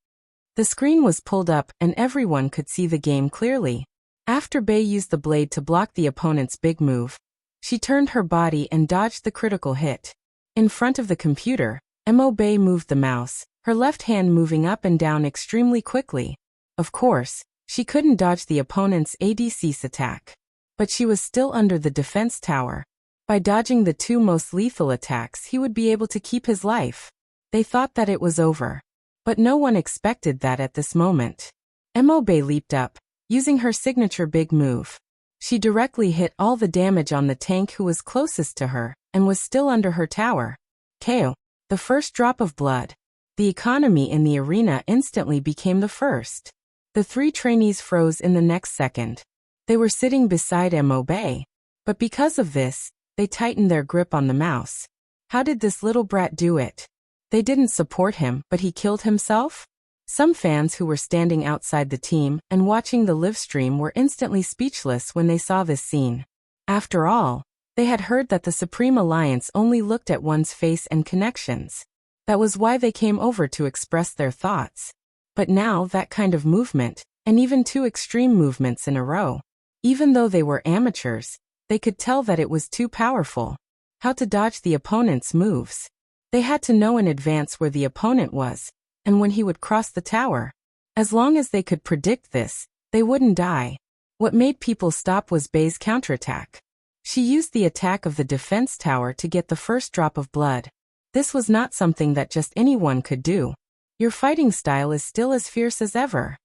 The screen was pulled up and everyone could see the game clearly. After Bei used the blade to block the opponent's big move, she turned her body and dodged the critical hit. In front of the computer, MOB moved the mouse, her left hand moving up and down extremely quickly. Of course, she couldn't dodge the opponent's ADC's attack. But she was still under the defense tower. By dodging the 2 most lethal attacks, he would be able to keep his life. They thought that it was over. But no one expected that at this moment. MOB leaped up, using her signature big move. She directly hit all the damage on the tank who was closest to her, and was still under her tower. KO. The first drop of blood. The economy in the arena instantly became the first. The 3 trainees froze in the next second. They were sitting beside MOB. But because of this, they tightened their grip on the mouse. How did this little brat do it? They didn't support him, but he killed himself? Some fans who were standing outside the team and watching the live stream were instantly speechless when they saw this scene. After all, they had heard that the Supreme Alliance only looked at one's face and connections. That was why they came over to express their thoughts. But now that kind of movement, and even 2 extreme movements in a row, even though they were amateurs, they could tell that it was too powerful. How to dodge the opponent's moves. They had to know in advance where the opponent was, and when he would cross the tower. As long as they could predict this, they wouldn't die. What made people stop was Bei's counterattack. She used the attack of the defense tower to get the first drop of blood. This was not something that just anyone could do. Your fighting style is still as fierce as ever.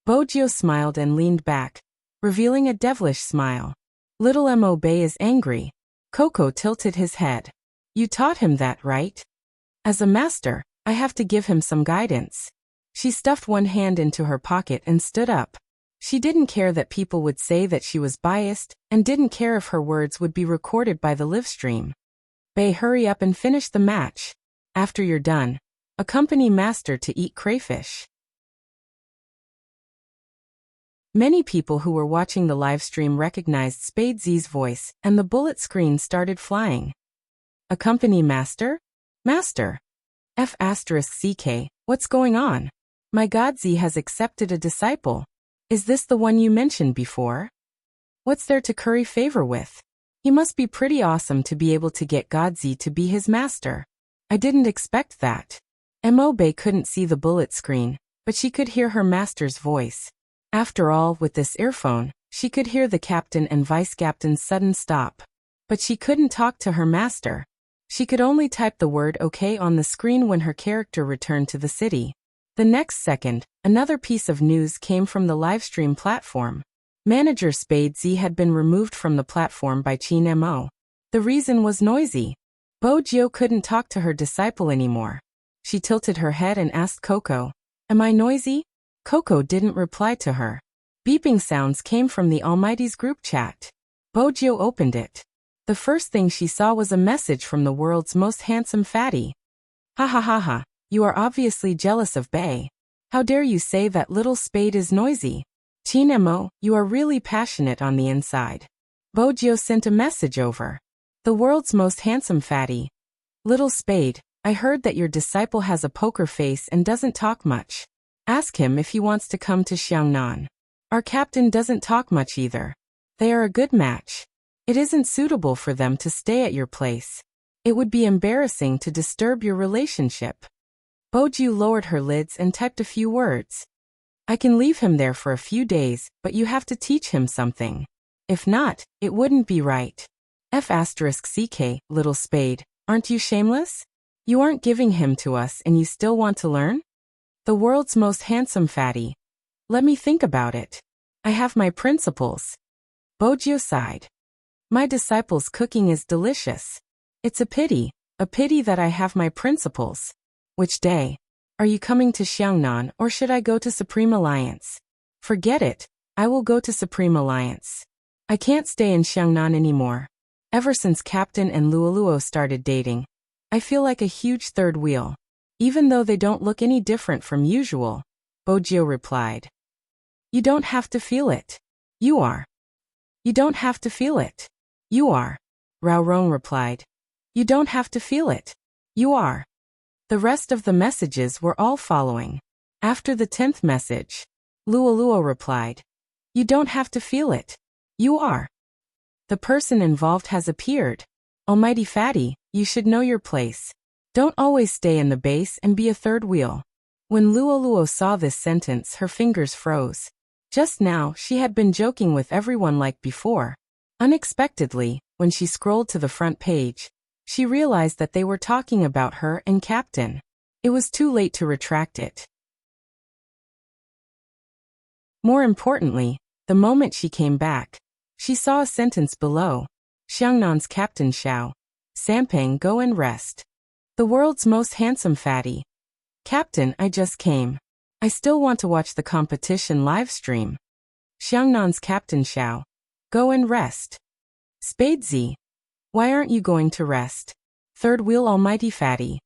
Bojio smiled and leaned back, revealing a devilish smile. Little MOB is angry. Coco tilted his head. You taught him that, right? As a master, I have to give him some guidance. She stuffed one hand into her pocket and stood up. She didn't care that people would say that she was biased, and didn't care if her words would be recorded by the livestream. Bae, hurry up and finish the match. After you're done, accompany master to eat crayfish. Many people who were watching the livestream recognized Spade Z's voice, and the bullet screen started flying. Accompany master? Master. F***CK, what's going on? My God, Z has accepted a disciple. Is this the one you mentioned before? What's there to curry favor with? He must be pretty awesome to be able to get God Z to be his master. I didn't expect that. Mo Bae couldn't see the bullet screen, but she could hear her master's voice. After all, with this earphone, she could hear the captain and vice-captain's sudden stop. But she couldn't talk to her master. She could only type the word OK on the screen when her character returned to the city. The next second, another piece of news came from the livestream platform. Manager Spade Z had been removed from the platform by Chin Mo. The reason was noisy. Bojo couldn't talk to her disciple anymore. She tilted her head and asked Coco, "Am I noisy?" Coco didn't reply to her. Beeping sounds came from the Almighty's group chat. Bojo opened it. The first thing she saw was a message from the world's most handsome fatty. Ha ha ha ha, you are obviously jealous of Bae. How dare you say that little Spade is noisy? Chin Mo, you are really passionate on the inside. Bojo sent a message over. The world's most handsome fatty. Little Spade, I heard that your disciple has a poker face and doesn't talk much. Ask him if he wants to come to Xiangnan. Our captain doesn't talk much either. They are a good match. It isn't suitable for them to stay at your place. It would be embarrassing to disturb your relationship. Boju lowered her lids and typed a few words. I can leave him there for a few days, but you have to teach him something. If not, it wouldn't be right. F***CK, little Spade, aren't you shameless? You aren't giving him to us and you still want to learn? The world's most handsome fatty. Let me think about it. I have my principles. Bojo sighed. My disciple's cooking is delicious. It's a pity that I have my principles. Which day? Are you coming to Xiangnan or should I go to Supreme Alliance? Forget it, I will go to Supreme Alliance. I can't stay in Xiangnan anymore. Ever since Captain and Luoluo started dating, I feel like a huge third wheel. Even though they don't look any different from usual, Bojo replied. You don't have to feel it. You are. You don't have to feel it. You are. Rao Rong replied. You don't have to feel it. You are. The rest of the messages were all following. After the 10th message, Luoluo replied. You don't have to feel it. You are. The person involved has appeared. Almighty Fatty, you should know your place. Don't always stay in the base and be a third wheel. When Luoluo saw this sentence, her fingers froze. Just now, she had been joking with everyone like before. Unexpectedly, when she scrolled to the front page, she realized that they were talking about her and Captain. It was too late to retract it. More importantly, the moment she came back, she saw a sentence below. Xiangnan's Captain Xiao. Sampang, go and rest. The world's most handsome fatty. Captain, I just came. I still want to watch the competition live stream. Xiangnan's Captain Xiao. Go and rest. Spade Z. Why aren't you going to rest? Third wheel Almighty Fatty.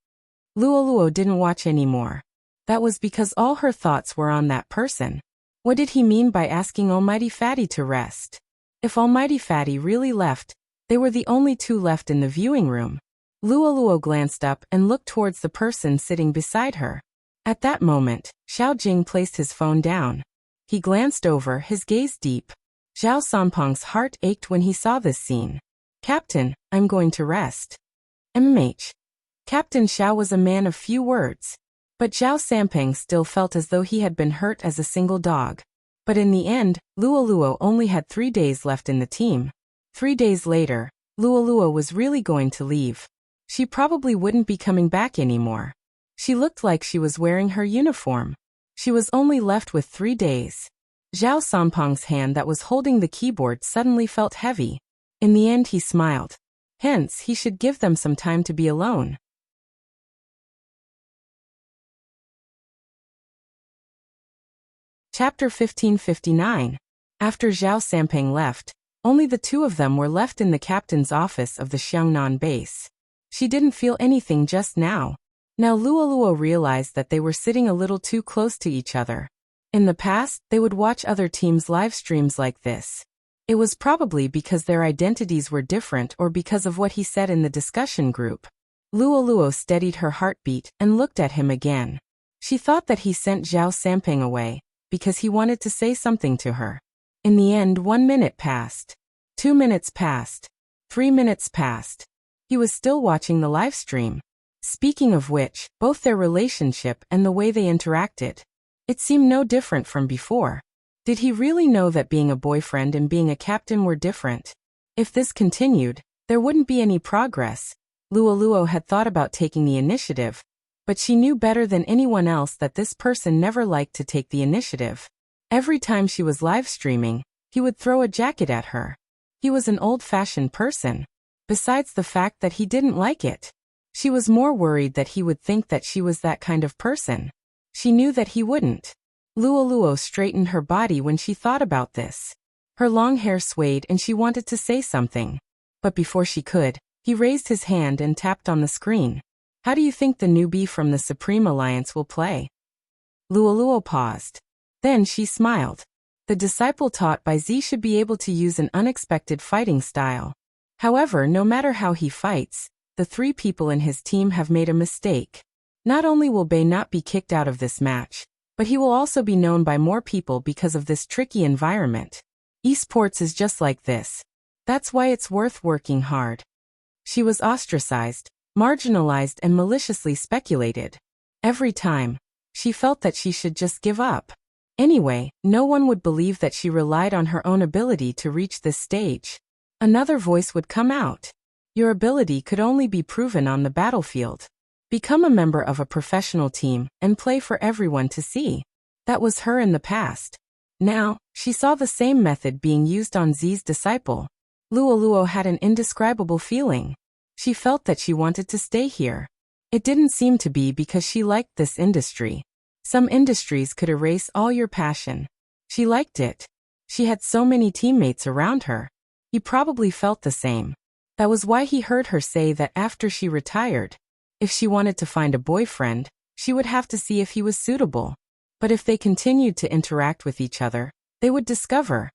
Luoluo didn't watch anymore. That was because all her thoughts were on that person. What did he mean by asking Almighty Fatty to rest? If Almighty Fatty really left, they were the only two left in the viewing room. Luoluo glanced up and looked towards the person sitting beside her. At that moment, Xiao Jing placed his phone down. He glanced over, his gaze deep. Zhao Sanpeng's heart ached when he saw this scene. Captain, I'm going to rest. MMH. Captain Xiao was a man of few words. But Zhao Sanpeng still felt as though he had been hurt as a single dog. But in the end, Luoluo only had 3 days left in the team. 3 days later, Luoluo was really going to leave. She probably wouldn't be coming back anymore. She looked like she was wearing her uniform. She was only left with 3 days. Zhao Sanpeng's hand that was holding the keyboard suddenly felt heavy. In the end he smiled. Hence, he should give them some time to be alone. Chapter 1559. After Zhao Samping left, only the two of them were left in the captain's office of the Xiangnan base. She didn't feel anything just now. Now Luoluo realized that they were sitting a little too close to each other. In the past, they would watch other teams' live streams like this. It was probably because their identities were different or because of what he said in the discussion group. Luoluo steadied her heartbeat and looked at him again. She thought that he sent Zhao Samping away because he wanted to say something to her. In the end, 1 minute passed. 2 minutes passed. 3 minutes passed. He was still watching the live stream. Speaking of which, both their relationship and the way they interacted, it seemed no different from before. Did he really know that being a boyfriend and being a captain were different? If this continued, there wouldn't be any progress. Luoluo had thought about taking the initiative, but she knew better than anyone else that this person never liked to take the initiative. Every time she was live streaming, he would throw a jacket at her. He was an old-fashioned person. Besides the fact that he didn't like it, she was more worried that he would think that she was that kind of person. She knew that he wouldn't. Luoluo straightened her body when she thought about this. Her long hair swayed and she wanted to say something. But before she could, he raised his hand and tapped on the screen. How do you think the newbie from the Supreme Alliance will play? Luoluo paused. Then she smiled. The disciple taught by Z should be able to use an unexpected fighting style. However, no matter how he fights, the 3 people in his team have made a mistake. Not only will Bei not be kicked out of this match, but he will also be known by more people because of this tricky environment. Esports is just like this. That's why it's worth working hard. She was ostracized, marginalized and maliciously speculated. Every time, she felt that she should just give up. Anyway, no one would believe that she relied on her own ability to reach this stage. Another voice would come out. Your ability could only be proven on the battlefield. Become a member of a professional team and play for everyone to see. That was her in the past. Now, she saw the same method being used on Z's disciple. Luoluo had an indescribable feeling. She felt that she wanted to stay here. It didn't seem to be because she liked this industry. Some industries could erase all your passion. She liked it. She had so many teammates around her. He probably felt the same. That was why he heard her say that after she retired, if she wanted to find a boyfriend, she would have to see if he was suitable. But if they continued to interact with each other, they would discover.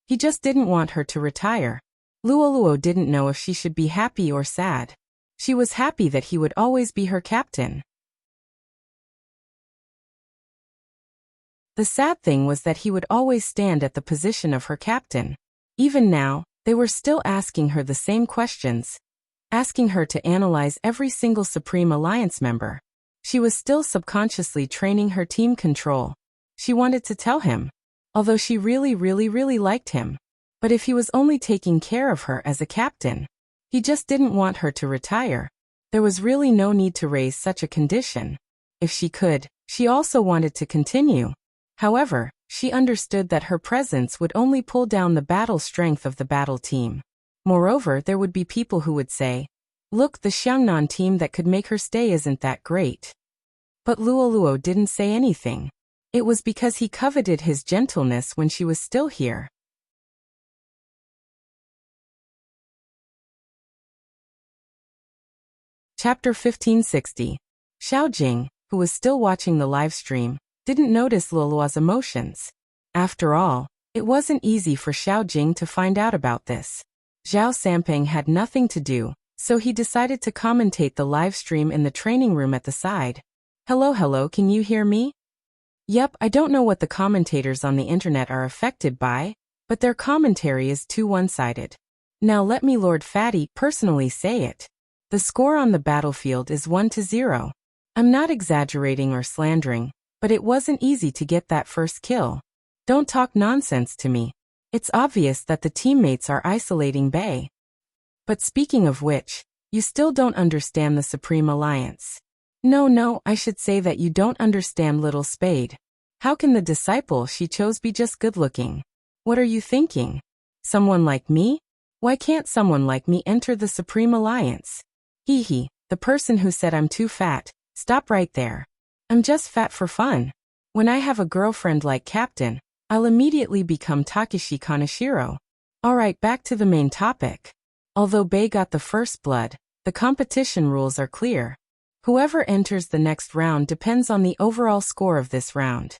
He just didn't want her to retire. Luoluo didn't know if she should be happy or sad. She was happy that he would always be her captain. The sad thing was that he would always stand at the position of her captain. Even now, they were still asking her the same questions, asking her to analyze every single Supreme Alliance member. She was still subconsciously training her team control. She wanted to tell him, although she really liked him. But if he was only taking care of her as a captain, he just didn't want her to retire. There was really no need to raise such a condition. If she could, she also wanted to continue. However, she understood that her presence would only pull down the battle strength of the battle team. Moreover, there would be people who would say, look, the Xiangnan team that could make her stay isn't that great. But Luoluo didn't say anything. It was because he coveted his gentleness when she was still here. Chapter 1560. Xiao Jing, who was still watching the live stream, didn't notice Luoluo's emotions. After all, it wasn't easy for Xiao Jing to find out about this. Zhao Samping had nothing to do, so he decided to commentate the live stream in the training room at the side. Hello, can you hear me? Yep, I don't know what the commentators on the internet are affected by, but their commentary is too one-sided. Now let me Lord Fatty personally say it. The score on the battlefield is 1-0. I'm not exaggerating or slandering, but it wasn't easy to get that first kill. Don't talk nonsense to me. It's obvious that the teammates are isolating Bei. But speaking of which, you still don't understand the Supreme Alliance. No, I should say that you don't understand Little Spade. How can the disciple she chose be just good-looking? What are you thinking? Someone like me? Why can't someone like me enter the Supreme Alliance? Hee hee, the person who said I'm too fat, stop right there. I'm just fat for fun. When I have a girlfriend like Captain, I'll immediately become Takeshi Kaneshiro. Alright, back to the main topic. Although Bei got the first blood, the competition rules are clear. Whoever enters the next round depends on the overall score of this round.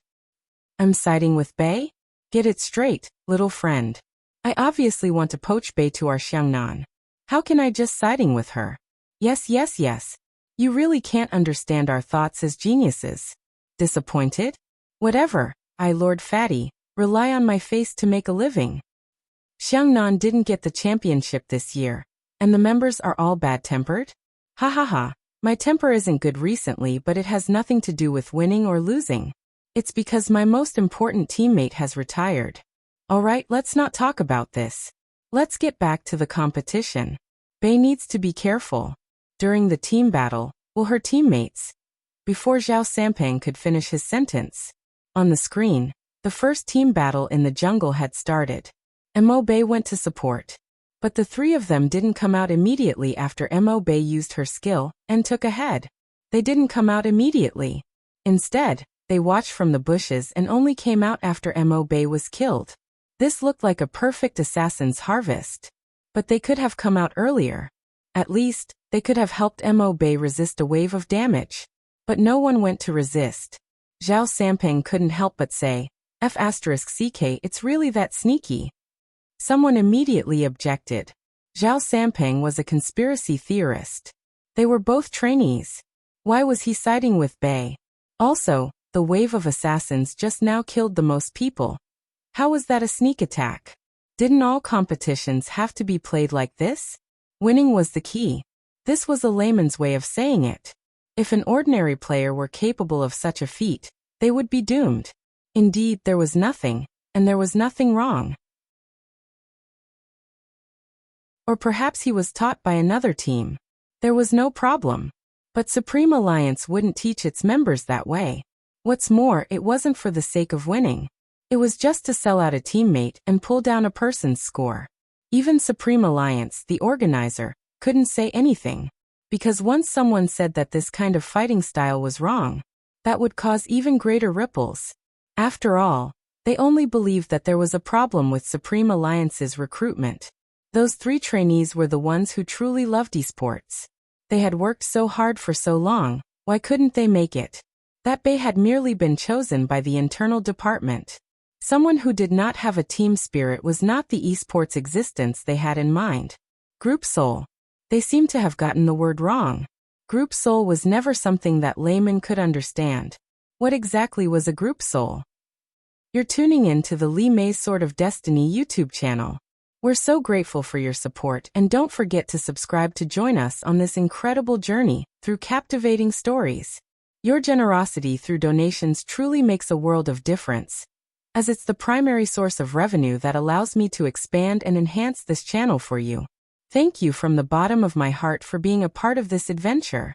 I'm siding with Bei? Get it straight, little friend. I obviously want to poach Bei to our Xiangnan. How can I just siding with her? Yes. You really can't understand our thoughts as geniuses. Disappointed? Whatever, I, Lord Fatty, rely on my face to make a living. Xiangnan didn't get the championship this year, and the members are all bad-tempered? Ha ha ha, my temper isn't good recently, but it has nothing to do with winning or losing. It's because my most important teammate has retired. Alright, let's not talk about this. Let's get back to the competition. Bei needs to be careful. During the team battle, will her teammates? Before Zhao Sampang could finish his sentence. On the screen, the first team battle in the jungle had started. Mo Bei went to support. But the three of them didn't come out immediately after Mo Bei used her skill and took ahead. They didn't come out immediately. Instead, they watched from the bushes and only came out after Mo Bei was killed. This looked like a perfect assassin's harvest. But they could have come out earlier. At least, they could have helped Mo Bei resist a wave of damage. But no one went to resist. Zhao Sampang couldn't help but say, F***CK, it's really that sneaky. Someone immediately objected. Zhao Sampang was a conspiracy theorist. They were both trainees. Why was he siding with Bei? Also, the wave of assassins just now killed the most people. How was that a sneak attack? Didn't all competitions have to be played like this? Winning was the key. This was a layman's way of saying it. If an ordinary player were capable of such a feat, they would be doomed. Indeed, there was nothing, and there was nothing wrong. Or perhaps he was taught by another team. There was no problem. But Supreme Alliance wouldn't teach its members that way. What's more, it wasn't for the sake of winning. It was just to sell out a teammate and pull down a person's score. Even Supreme Alliance, the organizer, couldn't say anything. Because once someone said that this kind of fighting style was wrong, that would cause even greater ripples. After all, they only believed that there was a problem with Supreme Alliance's recruitment. Those three trainees were the ones who truly loved esports. They had worked so hard for so long, why couldn't they make it? That Bei had merely been chosen by the internal department. Someone who did not have a team spirit was not the esports existence they had in mind. Group soul. They seemed to have gotten the word wrong. Group soul was never something that laymen could understand. What exactly was a group soul? You're tuning in to the Li Mei's Sword of Destiny YouTube channel. We're so grateful for your support, and don't forget to subscribe to join us on this incredible journey through captivating stories. Your generosity through donations truly makes a world of difference, as it's the primary source of revenue that allows me to expand and enhance this channel for you. Thank you from the bottom of my heart for being a part of this adventure.